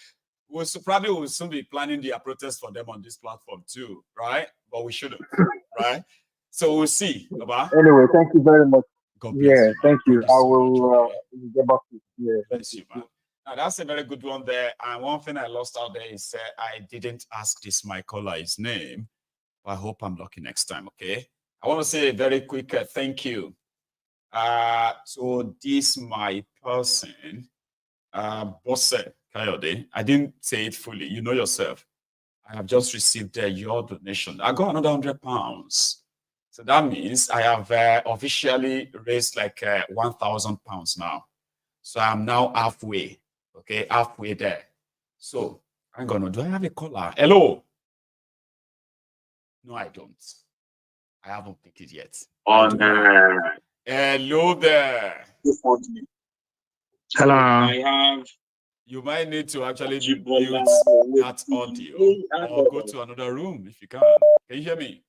we'll soon be planning their protest for them on this platform too, right? But we shouldn't, right? So we'll see, Baba. Anyway, thank you very much. God bless you. Thank you. Thank you I so will much, get back to you. Yeah, bless you, man. Now that's a very good one there. And one thing I lost out there is I didn't ask this my caller his name. But I hope I'm lucky next time. Okay. I want to say a very quick thank you. So this my person, Bosse Kayode. I didn't say it fully. You know yourself. I have just received your donation. I got another £100. So that means I have officially raised like £1,000 now. So I'm now halfway. Okay, halfway there. So hang on. Do I have a caller? Hello. No, I don't. I haven't picked it yet. Hello there. Hello. I have. You might need to actually mute that audio or go to another room if you can. Can you hear me?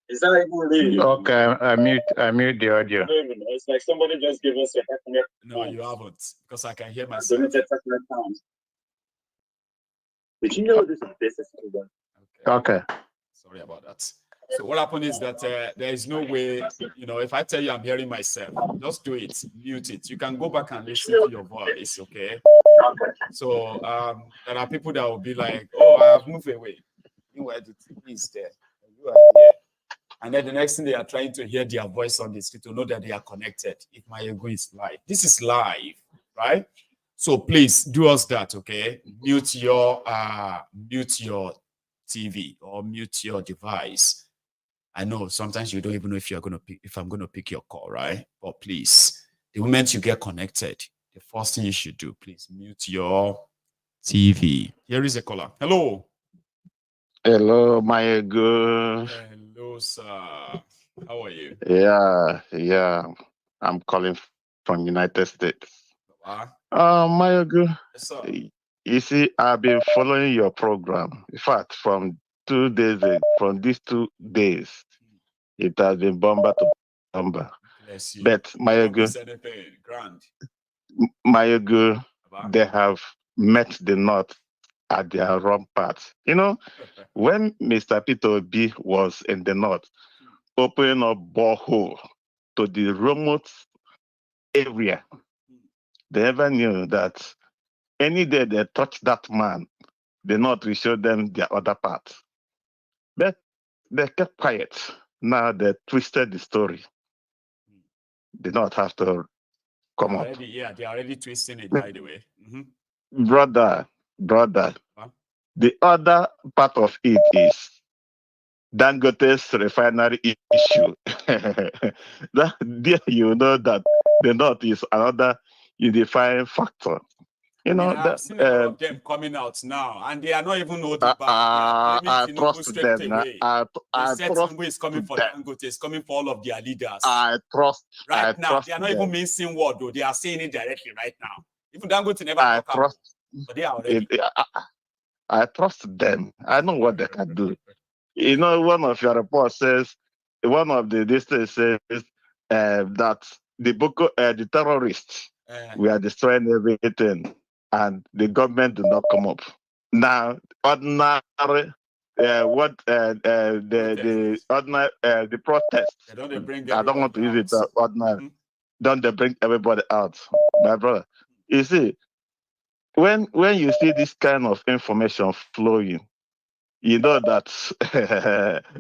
Is that even real? Okay, I mute the audio. It's like somebody just gave us a happiness. No, you haven't, because I can hear myself. Did you know this is okay. Sorry about that. So what happened is that there is no way, if I tell you I'm hearing myself, just do it, mute it. You can go back and listen to your voice, okay? So there are people that will be like, oh, I have moved away. Meanwhile, the TV is there. You are here. And then the next thing, they are trying to hear their voice on the street to know that they are connected. If my ego is live. This is live, right? So please do us that, okay? Mute your TV or mute your device. I know sometimes you don't even know if I'm gonna pick your call, right? But please, the moment you get connected, the first thing you should do, please mute your TV. Here is a caller. Hello. Hello, my ego. Hello, sir. How are you? Yeah. I'm calling from United States. My ego. Yes, sir. You see, I've been following your program. In fact, from these 2 days, it has been bomber to bomber. Bless you. But my ego, they have met the North at their wrong path. When Mr. Peter Obi was in the North, opening up borehole to the remote area, they never knew that any day they touch that man, the North will show them their other part. But they kept quiet. Now they twisted the story. They don't have to come up. Yeah, they're already twisting it, by the way. Brother, the other part of it is Dangote's refinery issue. There you know that the North is another unifying factor. I've seen a lot of them coming out now, and they are not even holding back. I trust them. They said Tinubu is coming for Dangote, is coming for all of their leaders. They are not even mincing word, though. They are saying it directly right now. Even Dangote never talk about it, but they are already. I trust them. I know what they can do. One of your reports says, one of the districts says that the terrorists we are destroying everything, and the government do not come up. Now, ordinary the protests. I don't want to use it ordinary. Don't they bring everybody out, my brother? You see, when you see this kind of information flowing, you know that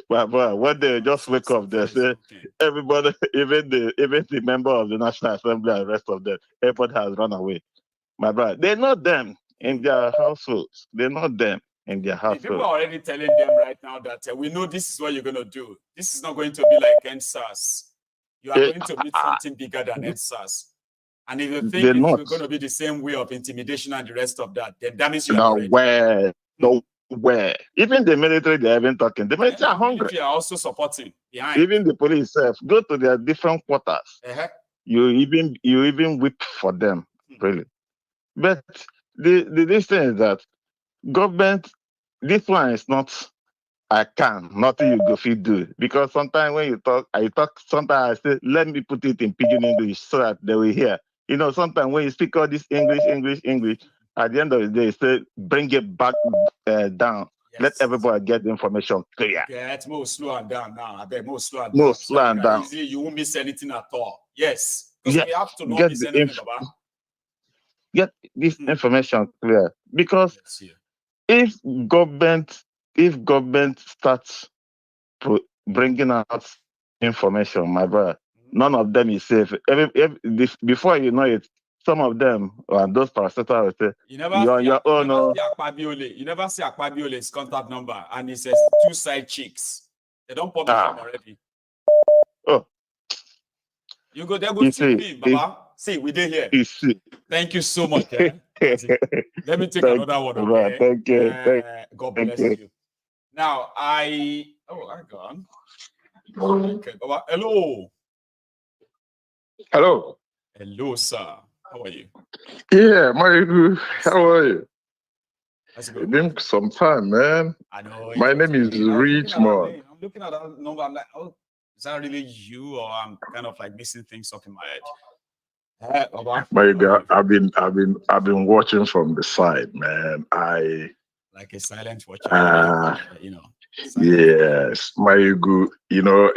my brother, when they just wake up, they say everybody, even the member of the National Assembly and the rest of them, everybody has run away. My brother, they know them in their households. They know them in their households. People are already telling them right now that we know this is what you're going to do. This is not going to be like NSAS. You are going to meet something bigger than NSAS. And if you think it's going to be the same way of intimidation and the rest of that, then that means you are ready. Nowhere. Even the military, they haven't talking. The military are hungry. Military are also supporting behind. Even the police self, go to their different quarters. You even weep for them, really. But this thing is that government, this one is not nothing you go fit do. Because sometimes when I talk, sometimes I say, let me put it in pidgin English so that they will hear. Sometimes when you speak all this English, at the end of the day, say, bring it back down. Yes. Let everybody get the information clear. Yeah, it's more slow and down now. I beg, more slow and down. More slow and down. Easily, you won't miss anything at all. Yes. Because we have to not miss anything, Baba. Get this information clear. Because if government starts bringing out information, my brother, none of them is safe. Before you know it, some of them, those parastatals, say, you never see Akpabiole's contact number, and it says 2 side chicks. They don't publish them already. Oh. You go there, go see me, Baba. See, we did here. Thank you so much. Let me take another one, okay? Thank you. God bless you. Now, I gone. Okay, Baba. Hello. Hello. Hello, sir. How are you? Yeah, how are you? That's It's been some time, man. I know. My name is Richmond. I'm looking at that number. I'm like, oh, is that really you? Or I'm kind of like mixing things up in my head. I've been watching from the side, man. Like a silent watcher, yes, Mayugu. You know,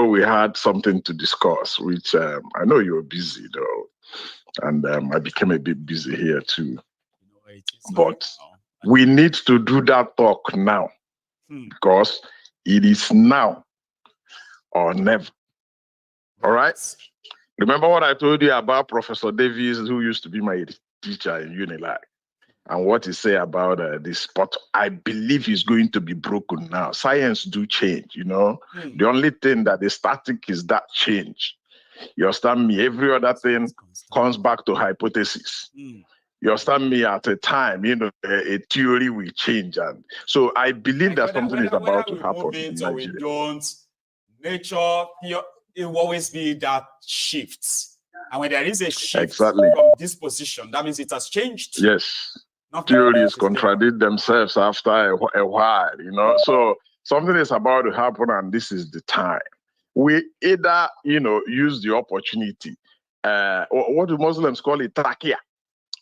we had something to discuss, which I know you were busy though, and I became a bit busy here too. But we need to do that talk now because it is now or never. All right. Remember what I told you about Professor Davies, who used to be my teacher in Unilag, and what he say about this? But I believe he's going to be broken now. Science do change, you know. The only thing that is static is that change. You understand me? Every other thing comes back to hypothesis. You understand me? At a time, you know, a theory will change, and so I believe that something is about to happen in Nigeria. We don't. Nature, it will always be that shift, and when there is a shift from this position, that means it has changed. Yes, theories contradict themselves after a while, you know. So something is about to happen, and this is the time. We either, you know, use the opportunity. What do Muslims call it? Takia.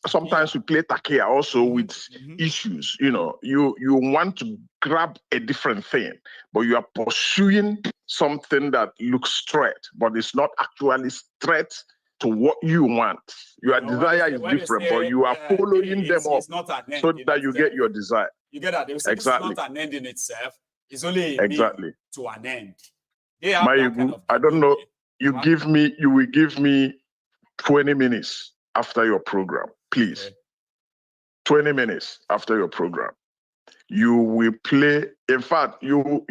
Sometimes we play takia also with issues. You know, you want to grab a different thing, but you are pursuing something that looks straight, but it's not actually straight to what you want. Your desire is different, but you are following them up so that you get your desire. You get that? They say exactly. It's not an end in itself. It's only a means to an end. I don't know. You will give me 20 minutes after your program, please. Okay. 20 minutes after your program. You will play. In fact, you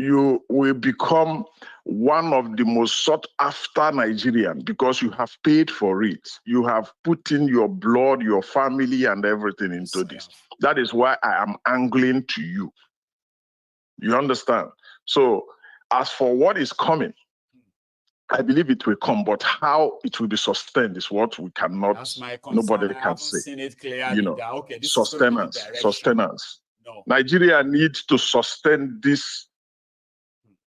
will become one of the most sought after Nigerian because you have paid for it. You have put in your blood, your family, and everything into this. That is why I am angling to you. You understand? So, as for what is coming, I believe it will come, but how it will be sustained is what we cannot, nobody can say. Seen it clearly, you know, okay, sustenance. No. Nigeria needs to sustain this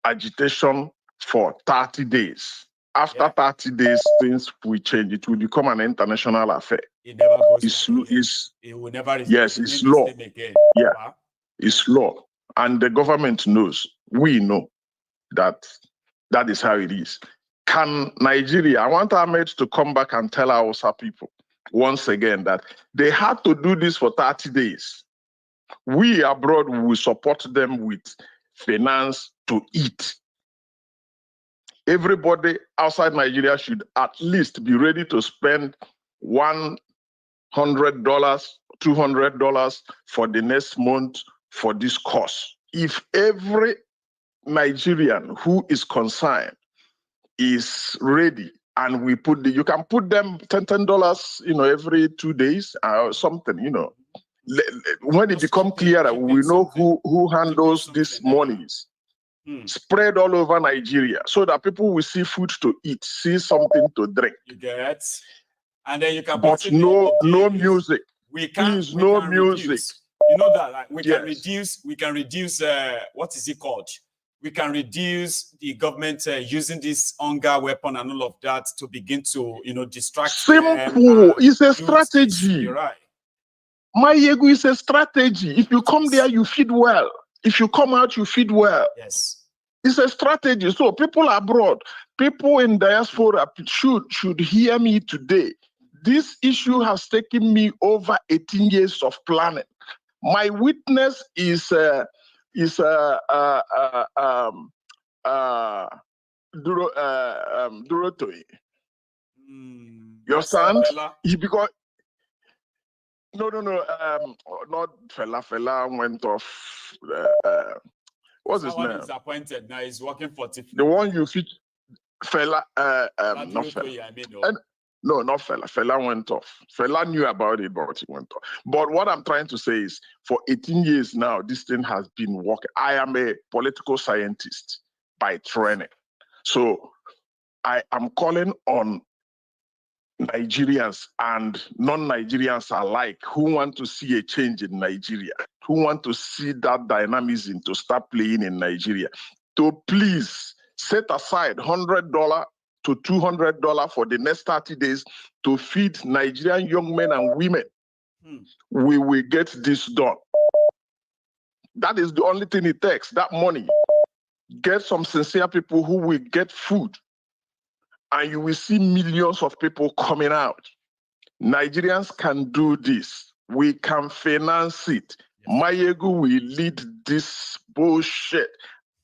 agitation for 30 days. After 30 days, things will change. It will become an international affair. It never goes it will never it's law. Again. Yeah, it's law. And the government knows, we know that is how it is. Can Nigeria, I want Ahmed to come back and tell our Hausa people once again that they had to do this for 30 days. We abroad will support them with finance to eat. Everybody outside Nigeria should at least be ready to spend $100, $200 for the next month for this course. If every Nigerian who is concerned is ready, and we put you can put them $10, you know, every 2 days or something, you know. When it becomes clearer, we know who handles these monies. Spread all over Nigeria so that people will see food to eat, see something to drink. You get, and then you can. But no music. We can. Please, no music. Reduce. You know that, like, we can reduce. We can reduce. What is it called? We can reduce the government using this hunger weapon and all of that to begin to, you know, distract. Simple. It's a strategy. You're right. My ego is a strategy. If you come there, you feed well. If you come out, you feed well. Yes. It's a strategy. So people abroad, people in diaspora should hear me today. This issue has taken me over 18 years of planning. My witness is Durotoi. You understand? Because no, not Fela. Fela went off. What's his name? Disappointed now. He's working for Tiffany. The one you feed Fela. Not Fela. No, not Fela. Fela went off. Fela knew about it, but he went off. But what I'm trying to say is, for 18 years now, this thing has been working. I am a political scientist by training. So I am calling on Nigerians and non-Nigerians alike who want to see a change in Nigeria, who want to see that dynamism to start playing in Nigeria, to please set aside $100 to $200 for the next 30 days to feed Nigerian young men and women. We will get this done. That is the only thing it takes, that money. Get some sincere people who will get food, and you will see millions of people coming out. Nigerians can do this. We can finance it. Mayegu will lead this bullshit,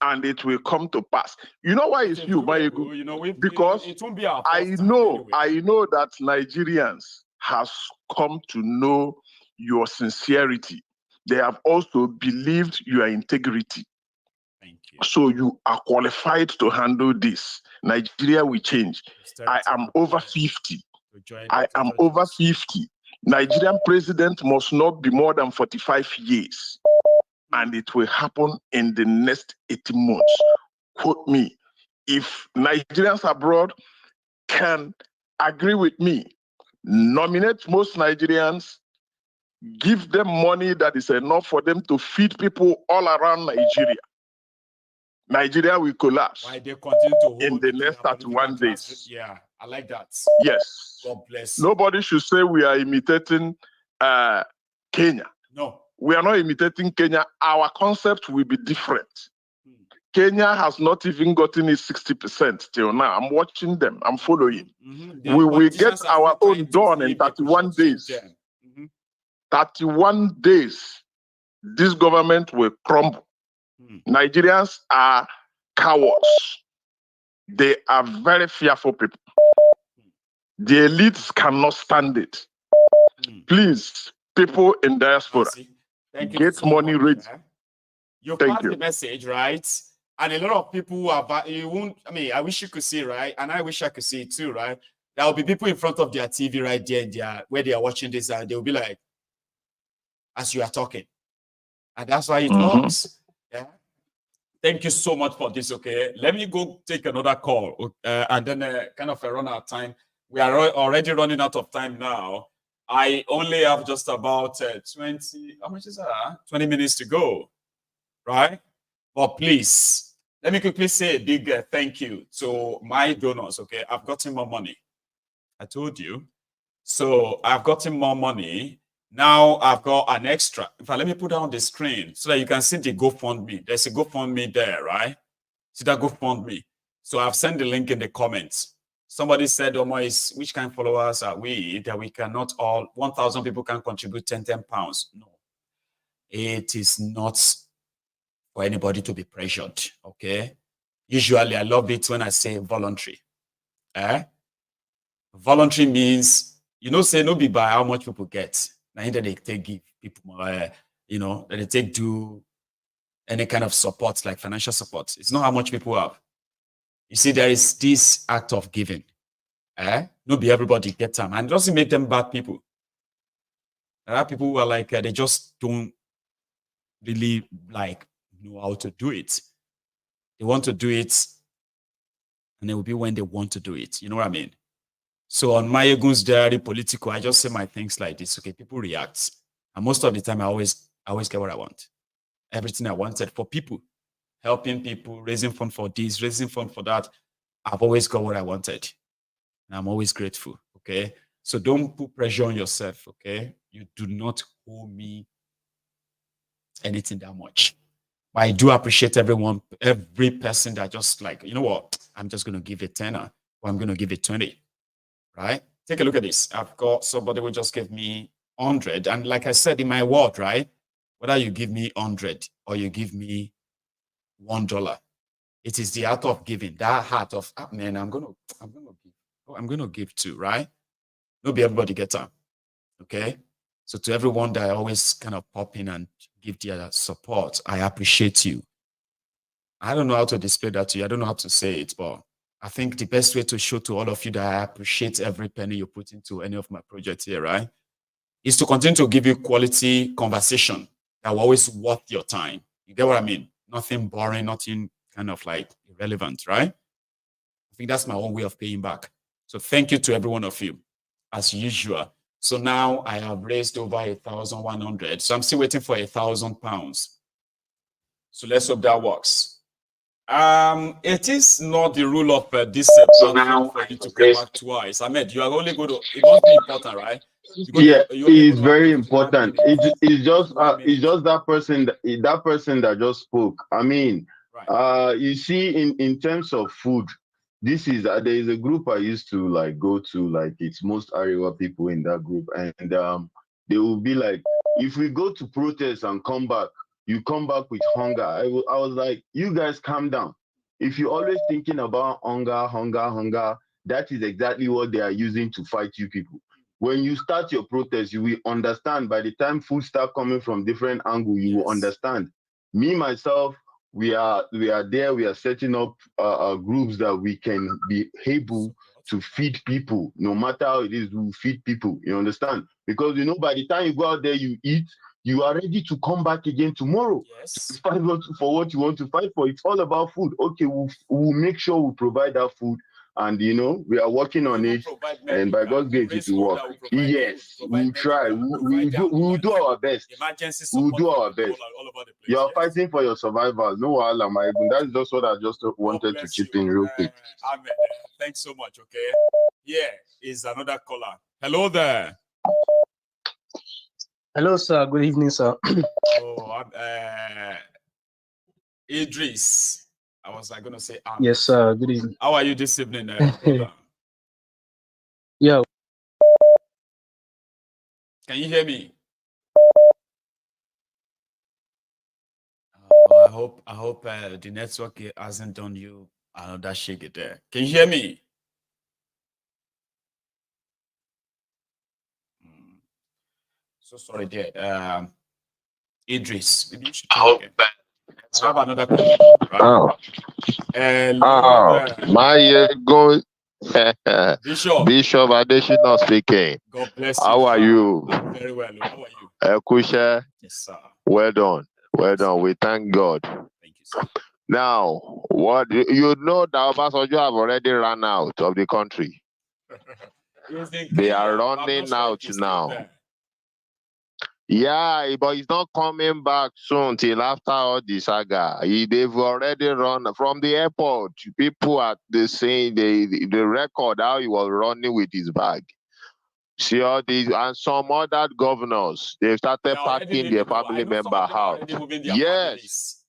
and it will come to pass. You know why it's you, Mayegu? You know, because it won't be our I know that Nigerians has come to know your sincerity. They have also believed your integrity. Thank you. So you are qualified to handle this. Nigeria will change. I am over 50. I am over 50. Nigerian president must not be more than 45 years. And it will happen in the next 18 months. Quote me. If Nigerians abroad can agree with me, nominate most Nigerians, give them money that is enough for them to feed people all around Nigeria. Nigeria will collapse. Why they continue to hold in the next 31 days. Yeah, I like that. Yes. God bless you. Nobody should say we are imitating Kenya. No. We are not imitating Kenya. Our concept will be different. Kenya has not even gotten its 60% till now. I'm watching them. I'm following. We will get our own done in 31 days. 31 days, this government will crumble. Nigerians are cowards. They are very fearful people. The elites cannot stand it. Please, people in diaspora, get money ready. You passed the message, right? And a lot of people have, you won't, I mean, I wish you could see, right? And I wish I could see it too, right? There will be people in front of their TV right there, where they are watching this, and they will be like, as you are talking. And that's why it works. Yeah. Thank you so much for this, okay? Let me go take another call, and then kind of run out of time. We are already running out of time now. I only have just about 20, how much is that? 20 minutes to go, right? But please, let me quickly say a big thank you to my donors, okay? I've gotten more money. I told you. So I've gotten more money. Now I've got an extra. In fact, let me put that on the screen so that you can see the GoFundMe. There's a GoFundMe there, right? See that GoFundMe. So I've sent the link in the comments. Somebody said, Omo, which kind of followers are we that we cannot all, 1,000 people can contribute 10 pounds? No. It is not for anybody to be pressured, okay? Usually, I love it when I say voluntary. Voluntary means, say no be by how much people get. Now, that they take give people, that they take do any kind of support, like financial support. It's not how much people have. You see, there is this act of giving. No be everybody get them. And it doesn't make them bad people. There are people who are like, they just don't really know how to do it. They want to do it, and it will be when they want to do it. You know what I mean? So on Mayegun's Diary Political, I just say my things like this. Okay, people react. And most of the time, I always get what I want. Everything I wanted for people. Helping people, raising fund for this, raising fund for that. I've always got what I wanted. And I'm always grateful, okay? So don't put pressure on yourself, okay? You do not owe me anything that much. But I do appreciate everyone, every person that just like, you know what? I'm just going to give it 10 or I'm going to give it 20, right? Take a look at this. I've got somebody who just gave me 100. And like I said in my word, right? Whether you give me 100 or you give me $1, it is the art of giving, that heart of, man, I'm going to give too, right? Not be everybody gets up, okay? So to everyone that always kind of pop in and give their support, I appreciate you. I don't know how to display that to you. I don't know how to say it, but I think the best way to show to all of you that I appreciate every penny you put into any of my projects here, right, is to continue to give you quality conversation that will always worth your time. You get what I mean? Nothing boring, nothing kind of like irrelevant, right? I think that's my own way of paying back. So thank you to every one of you. as usual. So now I have raised over 1,100. So I'm still waiting for £1,000. So let's hope that works. It is not the rule of this platform for you to come back twice. Ahmed, you are only going to. It must be important, right? Yeah, it's very important. It's just that person that just spoke. I mean, you see, in terms of food, this is there is a group I used to like go to, like it's most Arewa people in that group, and they will be like, if we go to protest and come back, you come back with hunger. I was like, you guys calm down. If you're always thinking about hunger, that is exactly what they are using to fight you people. When you start your protest, you will understand. By the time food start coming from different angles, you will understand. Me, myself, we are there. We are setting up groups that we can be able to feed people. No matter how it is, we will feed people. You understand? Because, you know, by the time you go out there, you eat, you are ready to come back again tomorrow to fight for what you want to fight for. It's all about food. Okay, we'll make sure we provide that food. And, you know, we are working on it. And by God's grace, it will work. Yes, we'll try. We'll do our best. We'll do our best. You are fighting for your survival. No, that's just what I just wanted to chip in real quick. Ahmed, thanks so much, okay? Yeah, is another caller. Hello there. Hello, sir. Good evening, sir. Idris. I was like going to say Ahmed. Yes, sir. Good evening. How are you this evening, brother? Yeah. Can you hear me? I hope the network hasn't done you another shake it there. Can you hear me? So sorry there. Idris, maybe you should try again. I have another question. Right? Bishop Adeshina speaking. God bless you. How are you? I'm very well. How are you? Kusha. Yes, sir. Well done. Well done. We thank God. Thank you, sir. Now, what you know that Obasanjo have already run out of the country. They are running out now. Yeah, but he's not coming back soon till after all the saga. They've already run from the airport. People are saying the record how he was running with his bag. See all these and some other governors, they've started packing their family member out. Yes,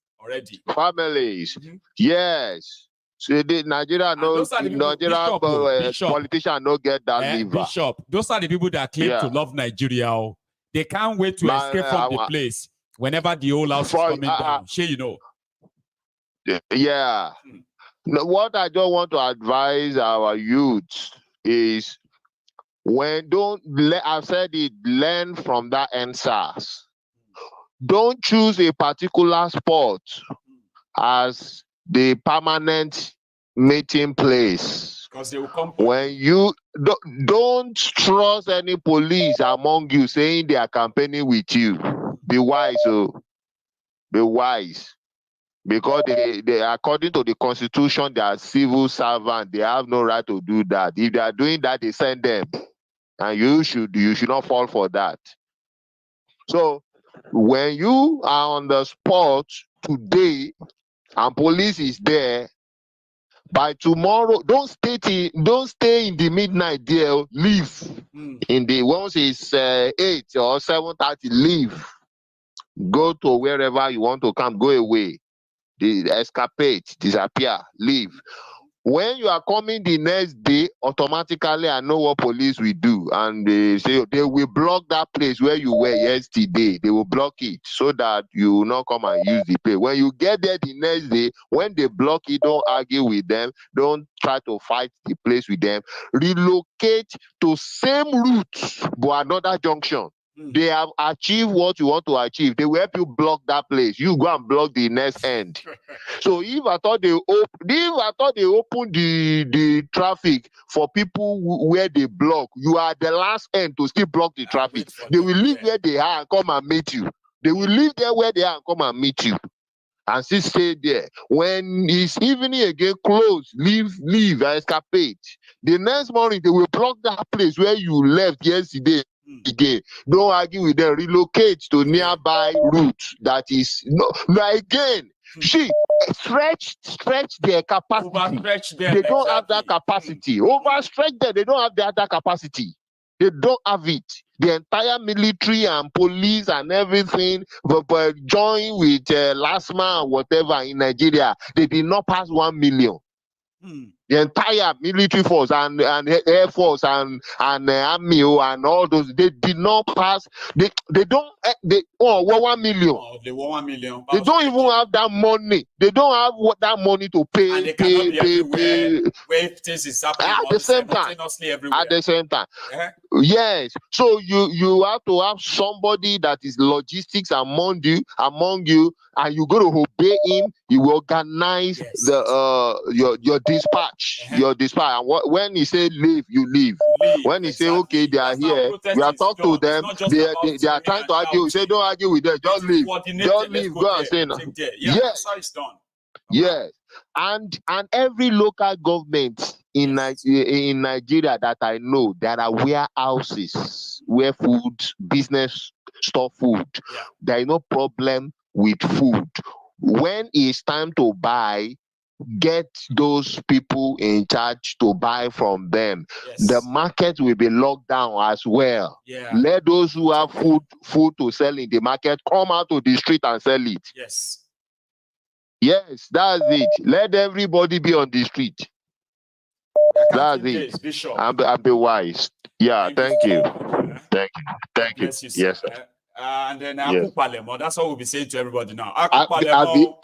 families. Yes. So the Nigeria politician no get that liver. Bishop, those are the people that claim to love Nigeria. They can't wait to escape from the place whenever the whole house is coming down. Sure, you know. Yeah. Now, what I don't want to advise our youth is I've said it, learn from that NSAS. Don't choose a particular spot as the permanent meeting place. Because they will come. When you don't trust any police among you saying they are campaigning with you. Be wise, be wise. Because they according to the constitution, they are civil servants. They have no right to do that. If they are doing that, they send them. And you should not fall for that. So when you are on the spot today and police is there, by tomorrow, don't stay in the midnight there. Leave in the once it's 8 or 7:30. Leave. Go to wherever you want to come. Go away. Escapade. Disappear. Leave. When you are coming the next day, automatically I know what police will do, and they say they will block that place where you were yesterday. They will block it so that you will not come and use the place. When you get there the next day, when they block it, don't argue with them. Don't try to fight the place with them. Relocate to same route but another junction. They have achieved what you want to achieve. They will help you block that place. You go and block the next end. So if I thought they open the traffic for people where they block, you are the last end to still block the traffic. They will leave where they are and come and meet you. They will leave there where they are and come and meet you. and still stay there. When it's evening again, close, leave, escapade. The next morning, they will block that place where you left yesterday again. Don't argue with them. Relocate to nearby route that is no again. See, stretch their capacity. Overstretch them. They don't have that capacity. Overstretch them. They don't have that capacity. They don't have it. The entire military and police and everything, but join with LASMA and whatever in Nigeria, they did not pass 1 million. The entire military force and air force and army and all those, they did not pass. They don't. They 1 million. Oh, they want 1 million. They don't even have that money. They don't have that money to pay. And they cannot be everywhere. Where things is happening at the same time. Everywhere. At the same time. Yeah. Yes. So you have to have somebody that is logistics among you, and you got to obey him. You will organize your dispatch, your dispatch. And when he say leave, you leave. When he say okay, they are here, we are talking to them. They are trying to argue. Say don't argue with them. Just leave. Just leave. Go and say no. Yeah, that's how it's done. Yes. And every local government in Nigeria that I know, there are warehouses where business store food. Yeah. There is no problem with food. When it's time to buy, get those people in charge to buy from them. Yes. The market will be locked down as well. Yeah. Let those who have food to sell in the market come out to the street and sell it. Yes. Yes, that's it. Let everybody be on the street. That's it. Bishop. And be wise. Yeah, thank you. Thank you. Yes, Yes, sir. And then Akupalemo. That's what we'll be saying to everybody now. Akupalemo.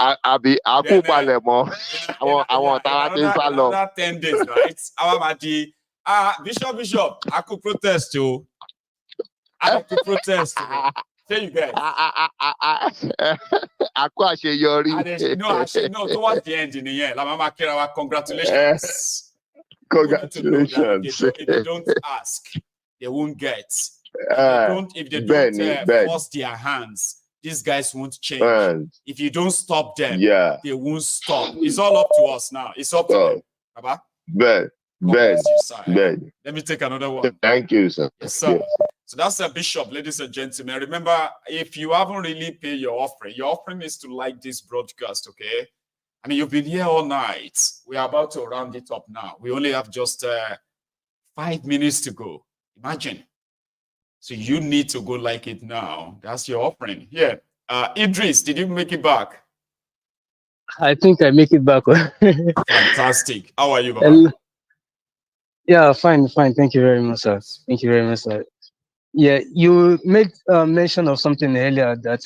Another 10 days, right? Bishop, I could protest too. I could protest too. Say you guys. No, towards the end in the year. La Mama Kirawa, congratulations. Congratulations. If they don't ask, they won't get. If they don't force their hands, these guys won't change. If you don't stop them, they won't stop. It's all up to us now. It's up to them. Baba? Ben. Let me take another one. Thank you, sir. Yes, sir. Yes. So that's a bishop, ladies and gentlemen. Remember, if you haven't really paid your offering is to like this broadcast, okay? I mean, you've been here all night. We are about to round it up now. We only have just 5 minutes to go. Imagine. So you need to go like it now. That's your offering. Yeah. Idris, did you make it back? I think I make it back. Fantastic. How are you, Baba? Yeah, fine. Thank you very much, sir. Thank you very much, sir. Yeah, you made mention of something earlier that,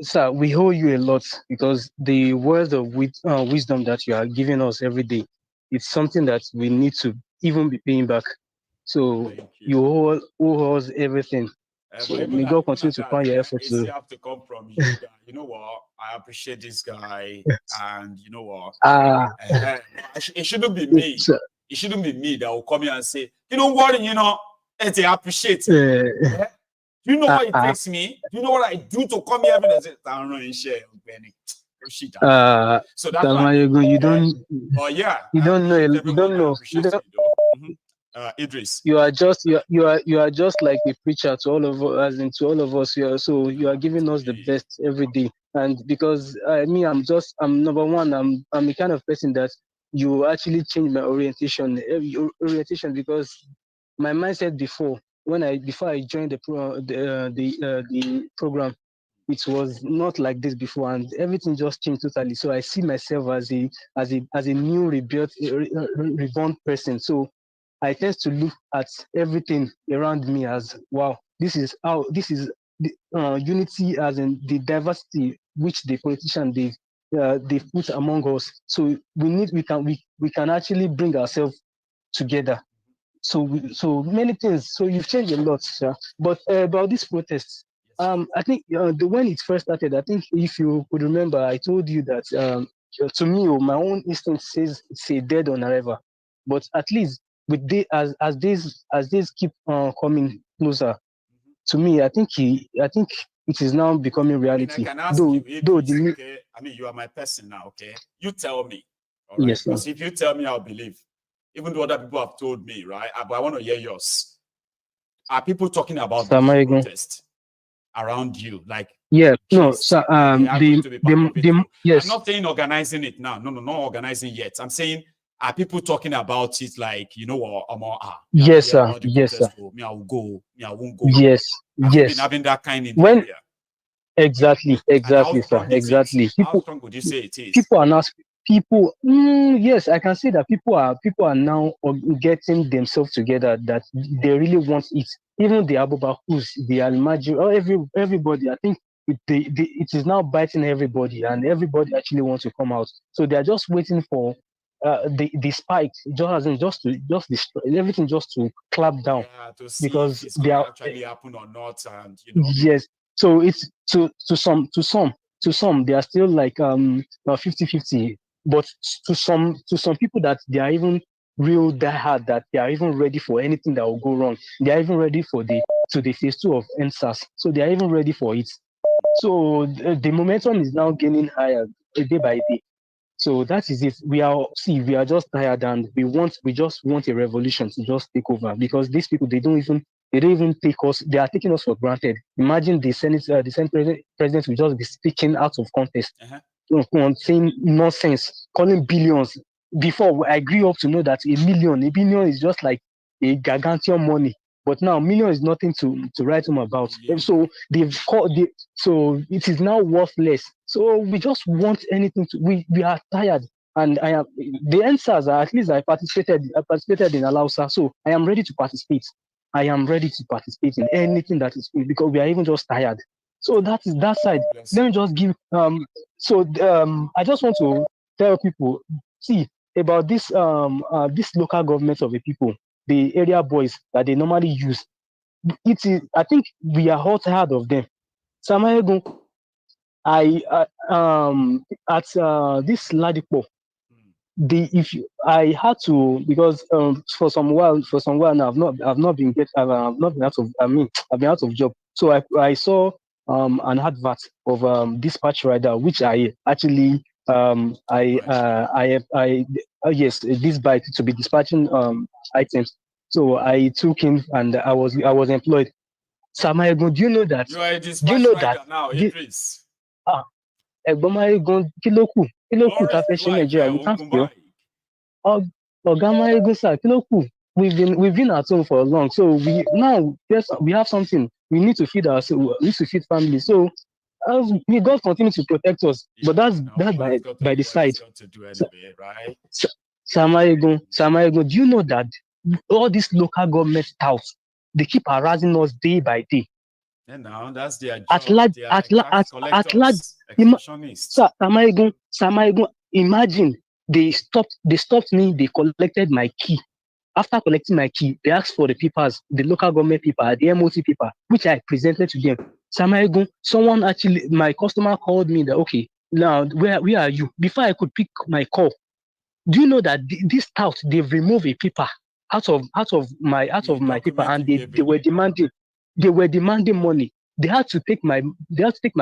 sir, we owe you a lot because the words of wisdom that you are giving us every day, it's something that we need to even be paying back. So you owe us everything. So may God continue to find your efforts. You have to come from you. You know what? I appreciate this guy, and you know what? It shouldn't be me. It shouldn't be me that will come here and say, "You don't worry, you know, I appreciate it." Yeah? Do you know what it takes me? Do you know what I do to come here and say, so that's why you don't. Oh yeah, you don't know. You don't know. Idris, you are just like a preacher to all of us, as in to all of us. So you are giving us the best every day. And because I'm number one. I'm the kind of person that you actually change my orientation because my mindset before I joined the program, it was not like this before, and everything just changed totally. So I see myself as a new reborn person. So I tend to look at everything around me as wow. This is the unity, as in the diversity which the politicians they put among us. So we can actually bring ourselves together. So many things. So you've changed a lot, sir. But about this protest, I think when it first started, I think if you could remember, I told you that to me, my own instinct says it's a dead on arrival. But at least with as days keep coming closer, to me, I think it is now becoming reality. I can ask you, I mean, you are my person now, okay? You tell me, all right? Yes, sir. Because if you tell me, I'll believe. Even though other people have told me, right? But I want to hear yours. Are people talking about this protest around you? Like, yeah, no, gist, so they are going to be part of it too. yes, I'm not saying organizing it now. No, not organizing yet. I'm saying, are people talking about it like, you know what, yes, sir, about the yes, sir, protest, me, I will go, me, I won't go. yes, Have you been yes. having that kind in the When area? exactly, And sir, exactly. how strong would you say it is? People are now yes, I can say that people are now getting themselves together, that they really want it. Even the Abubakus, the Almaji, or everybody, I think it is now biting everybody, and everybody actually wants to come out. So they are just waiting for the spike just to destroy everything, just to clap down, To see because if it's they going to are actually happen or not, and yes. So it's to some they are still like 50-50, but to some people that they are even real diehard, that they are even ready for anything that will go wrong. They are even ready for the phase 2 of NSAS. So they are even ready for it. So the momentum is now gaining higher day by day. So that is it. We are just tired, and we just want a revolution to just take over, because these people, they don't even take us. They are taking us for granted. Imagine the Senate president will just be speaking out of context, saying nonsense, calling billions. Before, I grew up to know that a billion is just like a gargantuan money. But now, million is nothing to write home about. So so it is now worthless. So we just want anything to. We are tired, and I am the answers are, at least I participated in Alausa, so I am ready to participate. I am ready to participate in anything that is, because we are even just tired. So that is that side. Let me just give I just want to tell people, see about this local government of the people, the area boys that they normally use. It is, I think we are all tired of them. Samayegun, at this Ladipo, I had to, because for some while now I've not been out of, I've been out of job. So I saw an advert of dispatch rider, which I actually yes, this bike to be dispatching items. So I took him, and I was employed. Samayegun, do you know that? You are a dispatch rider now, Idris. Ẹ̀gbọ́n Máyégún, kí ló kù tá fẹ́ ṣe Nàìjíríà? We can't fail. Ọ̀gá Máyégún, sir, kí ló kù? We've been at home for long, so we have something. We need to feed ourselves. We need to feed family. So may God continue to protect us. But that's by the side. Samayegun, do you know that all these local government touts, they keep harassing us day by day? And now that's their job. Samayegun, imagine they stopped me. They collected my key. After collecting my key, they asked for the papers, the local government paper, the MOT paper, which I presented to them. Samayegun, my customer called me that, okay, now where are you? Before I could pick my call, do you know that this tout, they've removed a paper out of my paper, and they were demanding money. They had to take my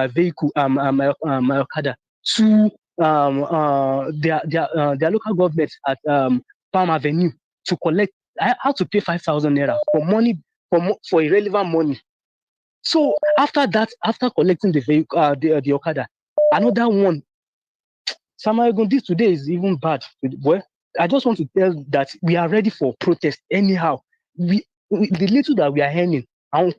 vehicle, my Okada, to their local government at Palm Avenue to collect. I had to pay 5,000 naira for irrelevant money. So after collecting the vehicle, the Okada, another one. Samayegun, this today is even bad. Well, I just want to tell that we are ready for protest anyhow. The little that we are earning, and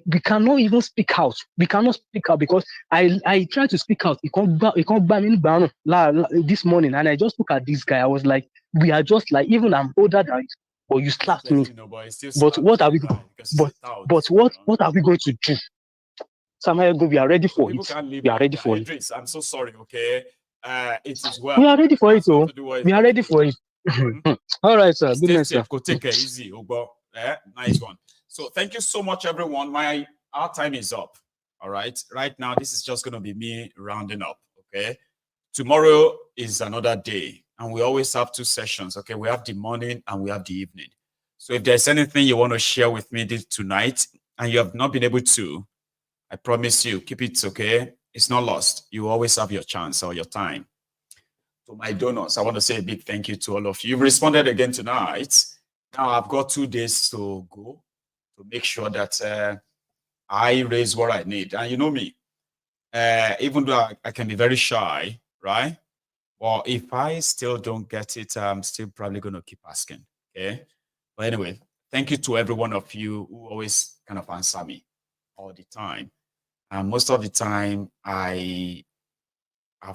we cannot even speak out. We cannot speak out because I tried to speak out. It can't this morning, and I just look at this guy. I was like, we are just like, even I'm older than you, but you slapped me. But what are we? But what are we going to do? Samayegun, we are ready for it. We are ready for it. Idris, I'm so sorry, okay? It is well. We are ready for it, though. We are ready for it. All right, sir. Good night, sir. Take it easy, Ugo. Nice one. So thank you so much, everyone. Our time is up. All right. Right now, this is just going to be me rounding up, okay? Tomorrow is another day, and we always have 2 sessions, okay? We have the morning and we have the evening. So if there's anything you want to share with me tonight and you have not been able to, I promise you, keep it okay it's not lost. You always have your chance or your time. To my donors, I want to say a big thank you to all of you. You've responded again tonight. Now I've got 2 days to go to make sure that I raise what I need. And you know me, even though I can be very shy, right? Well, if I still don't get it, I'm still probably going to keep asking, okay? But anyway, thank you to every one of you who always kind of answer me all the time. And most of the time, I've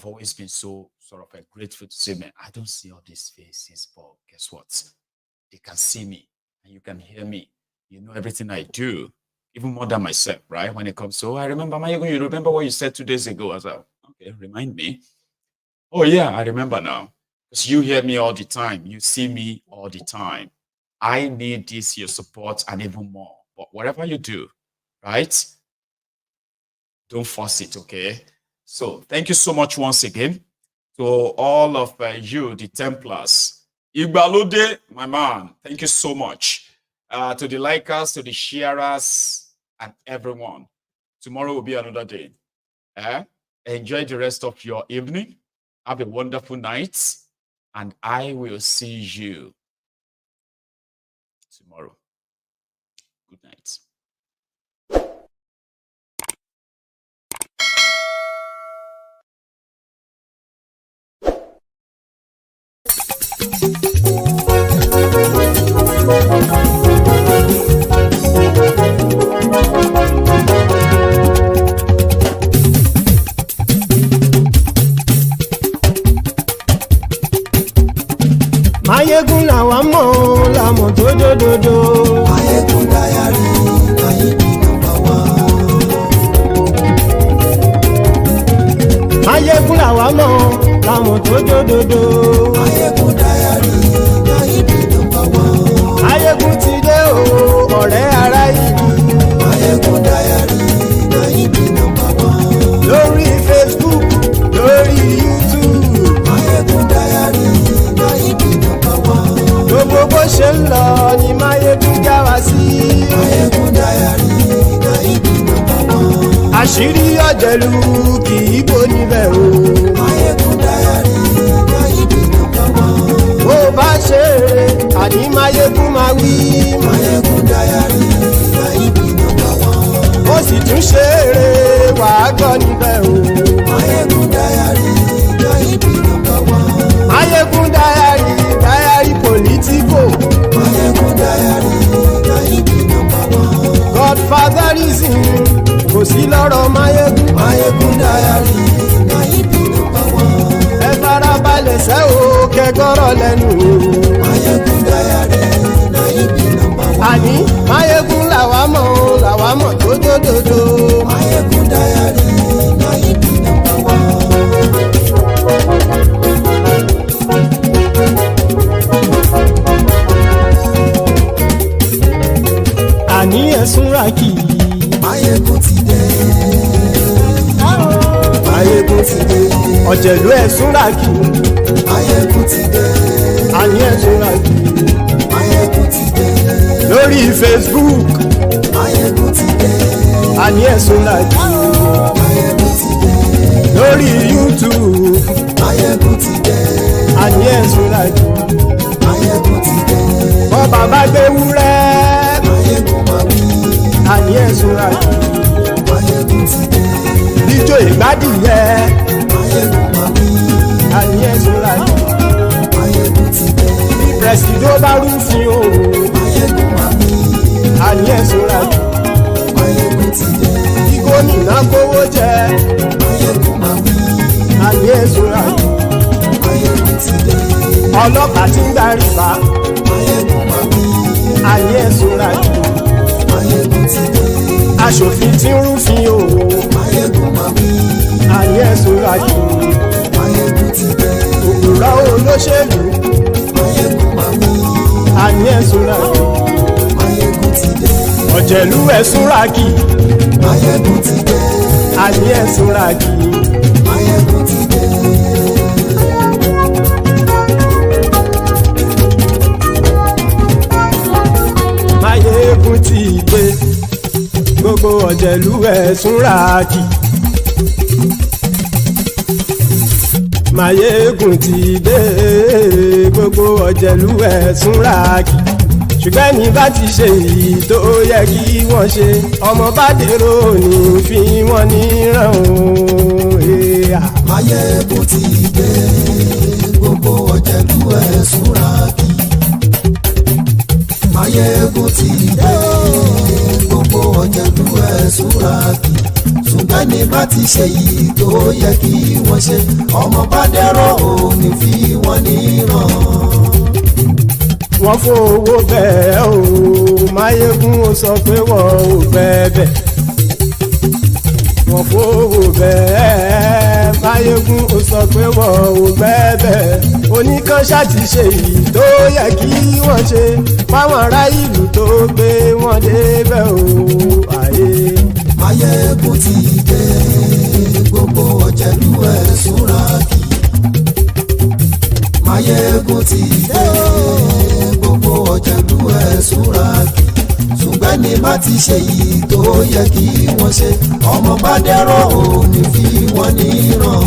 always been so sort of grateful to say, man, I don't see all these faces, but guess what? They can see me and you can hear me. You know everything I do, even more than myself, right? When it comes to, I remember, you remember what you said 2 days ago? I was like, okay, remind me. Oh yeah, I remember now. Because you hear me all the time. You see me all the time. I need this, your support, and even more. But whatever you do, right? Don't force it, okay? So thank you so much once again to all of you, the Templars. Igbalode, my man, thank you so much. To the likers, to the sharers, and everyone. Tomorrow will be another day. Enjoy the rest of your evening. Have a wonderful night. And I will see you tomorrow. Good night. Mayegun làwa mọ̀ làmọ̀ tó dòdòdò. Mayegun dayari Nayibi #1. Mayegun làwa mọ̀ làmọ̀ tó dòdòdò. Mayegun dayari Nayibi #1. Mayegun ti dé o ọ̀rẹ́ ara ìlú. Mayegun dayari Nayibi #1. Lórí Facebook lórí YouTube. Mayegun dayari Nayibi #1. Gbogbo bó ṣe ń lọ ni Mayegun já wa sí. Mayegun dayari Nayibi #1. Àṣírí ọ̀jẹ̀lú kì í bò níbẹ̀ o. Mayegun dayari Nayibi #1. Bó bá ṣe eré àní Mayegun máa wí. Mayegun dayari Nayibi #1. Ó sì tún ṣe eré wàá gbọ́ níbẹ̀ o. Mayegun dayari Nayibi #1. Mayegun dayari political. Mayegun dayari Nayibi #1. Godfatherism kò sí lọ́rọ̀ Mayegun. Mayegun dayari Nayibi #1. Ẹ farabalẹ̀ sẹ́ o kẹgọ́rọ̀ lẹ́nu o. Mayegun dayari Nayibi #1. Àní Mayegun làwa mọ̀ tó dòdòdò. Mayegun dayari Nayibi #1. Àní ẹ̀sùn ràkì. Mayegun ti dé. Mayegun ti dé. Ọ̀jẹ̀lú ẹ̀sùn ràkì. Mayegun ti dé. Àní ẹ̀sùn ràkì. Mayegun ti dé. Lórí Facebook. Mayegun ti dé. Àní ẹ̀sùn ràkì. Mayegun ti dé. Lórí YouTube. Mayegun ti dé. Àní ẹ̀sùn ràkì. Mayegun ti dé. Bọ́ bàbá gbé wúrẹ́. Àní ẹ̀sùn ràjù. Mayegun ti dé. Ijó ìgbádìyẹ. Mayegun máa wí. Àní ẹ̀sùn ràjù. Mayegun ti dé. Bí pẹ̀sìdó bá rúfin o. Mayegun máa wí. Àní ẹ̀sùn ràjù. Mayegun ti dé. Bí gómìnà kówó jẹ. Mayegun máa wí. Àní ẹ̀sùn ràjù. Mayegun ti dé. Ọlọ́pàá ti ń darí bá. Mayegun máa wí. Àní ẹ̀sùn ràjù. Mayegun ti dé. Aṣòfin tí ń rúfin o. Mayegun máa wí. Àní ẹ̀sùn ràjù. Mayegun ti dé. Òpùrọ́ olóṣèlú. Mayegun máa wí. Àní ẹ̀sùn ràjù. Mayegun ti dé. Ọ̀jẹ̀lú ẹ̀sùn ràkì. Mayegun ti dé. Àní ẹ̀sùn ràkì. Mayegun ti dé. Mayegun ti dé. Gbogbo ọ̀jẹ̀lú ẹ̀sùn ràkì. Máyégún ti dé gbogbo ọ̀jẹ̀lú ẹ̀ súnra kì ṣùgbọ́n ní bá ti ṣe èyí tó yẹ kí wọ́n ṣe ọmọ bá dèrò ní fi wọ́n níran o. Máyégún ti dé gbogbo ọ̀jẹ̀lú ẹ̀ súnra kì Máyégún ti dé gbogbo ọ̀jẹ̀lú ẹ̀ súnra kì ṣùgbọ́n ní bá ti ṣe èyí tó yẹ kí wọ́n ṣe ọmọ bá dèrò ní fi wọ́n níran. Wọ́n fowó bẹ́ẹ̀ o Máyégún ó sọ pé wọ́n ò bẹ́ẹ̀ wọ́n fowó bẹ́ẹ̀ Máyégún ó sọ pé wọ́n ò bẹ́ẹ̀ oníkanṣá ti ṣe èyí tó yẹ kí wọ́n ṣe fáwọn ará ìlú tó gbé wọn débẹ̀ o àyè. Máyégún ti dé gbogbo ọ̀jẹ̀lú ẹ̀ súnra kì Máyégún ti dé gbogbo ọ̀jẹ̀lú ẹ̀ súnra kì ṣùgbọ́n ní bá ti ṣe yìí tó yẹ kí wọ́n ṣe ọmọ bá dẹ́rọ̀ ò ní fi wọ́n níran.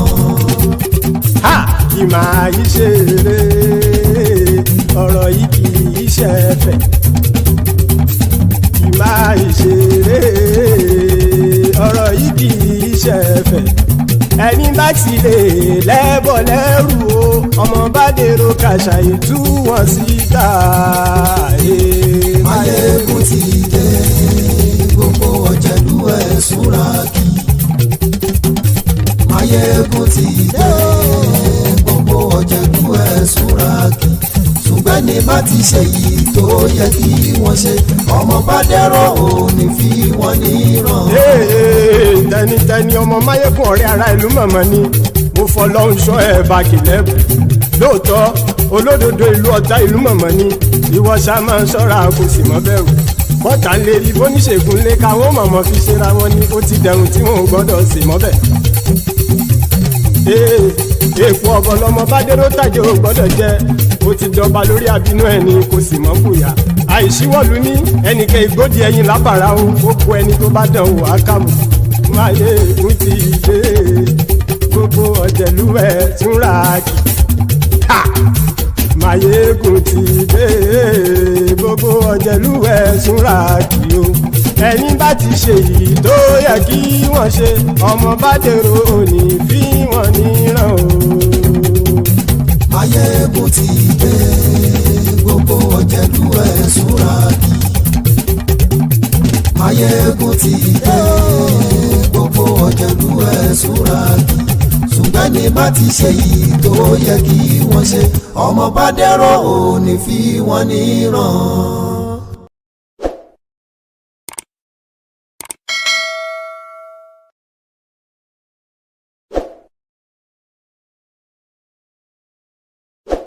Kì máa yí ṣe eré ọ̀rọ̀ yìí kì í ṣe ẹ̀fẹ̀ kì máa yí ṣe eré ọ̀rọ̀ yìí kì í ṣe ẹ̀fẹ̀ ẹni bá ti lè lẹ́bọ̀ lẹ́rù o ọmọ bá dèrò kàṣàyè tú wọn síta. Máyégún ti dé gbogbo ọ̀jẹ̀lú ẹ̀ súnra kì Máyégún ti dé gbogbo ọ̀jẹ̀lú ẹ̀ súnra kì ṣùgbọ́n ní bá ti ṣe yìí tó yẹ kí wọ́n ṣe ọmọ bá dẹ́rọ̀ ò ní fi wọ́n níran. Tẹnitẹni ọmọ Máyégún ọ̀rẹ́ ara ìlú mọ̀mọ́ ni mo fọlọ́hún ṣọ́ ẹ̀ bá kìlẹ́bù lóòótọ́ olódodo ìlú ọ̀tá ìlú mọ̀mọ́ ni ìwọ ṣá máa ń ṣọ́ra kò sì mọ́ bẹ̀rù bọ́tà ń lè rí bóníṣègùn lé káwọn mọ̀mọ́ fi ṣera wọn ni ó ti dẹ̀rùn tí wọn ò gbọ́dọ̀ sì mọ́ bẹ̀. Èèpo ọ̀bọ lọmọ bá dérò tàjẹ́ ò gbọ́dọ̀ jẹ́ ó ti jọba lórí àbínú ẹni kò sì mọ́ fòyà àìsíwọ́lu ní ẹnìkẹ́ ìgbódì ẹyin lábàrá o ó kó ẹni tó bá dán o àkàmù. Máyégún ti dé gbogbo ọ̀jẹ̀lú ẹ̀ túnra kì Máyégún ti dé gbogbo ọ̀jẹ̀lú ẹ̀ túnra kì o ẹni bá ti ṣe yìí tó yẹ kí wọ́n ṣe ọmọ bá dèrò òní fi wọ́n níran o. Máyégún ti dé gbogbo ọ̀jẹ̀lú ẹ̀ súnra kì Máyégún ti dé gbogbo ọ̀jẹ̀lú ẹ̀ súnra kì ṣùgbọ́n ní bá ti ṣe yìí tó yẹ kí wọ́n ṣe ọmọ bá dẹ́rọ̀ ò ní fi wọ́n níran.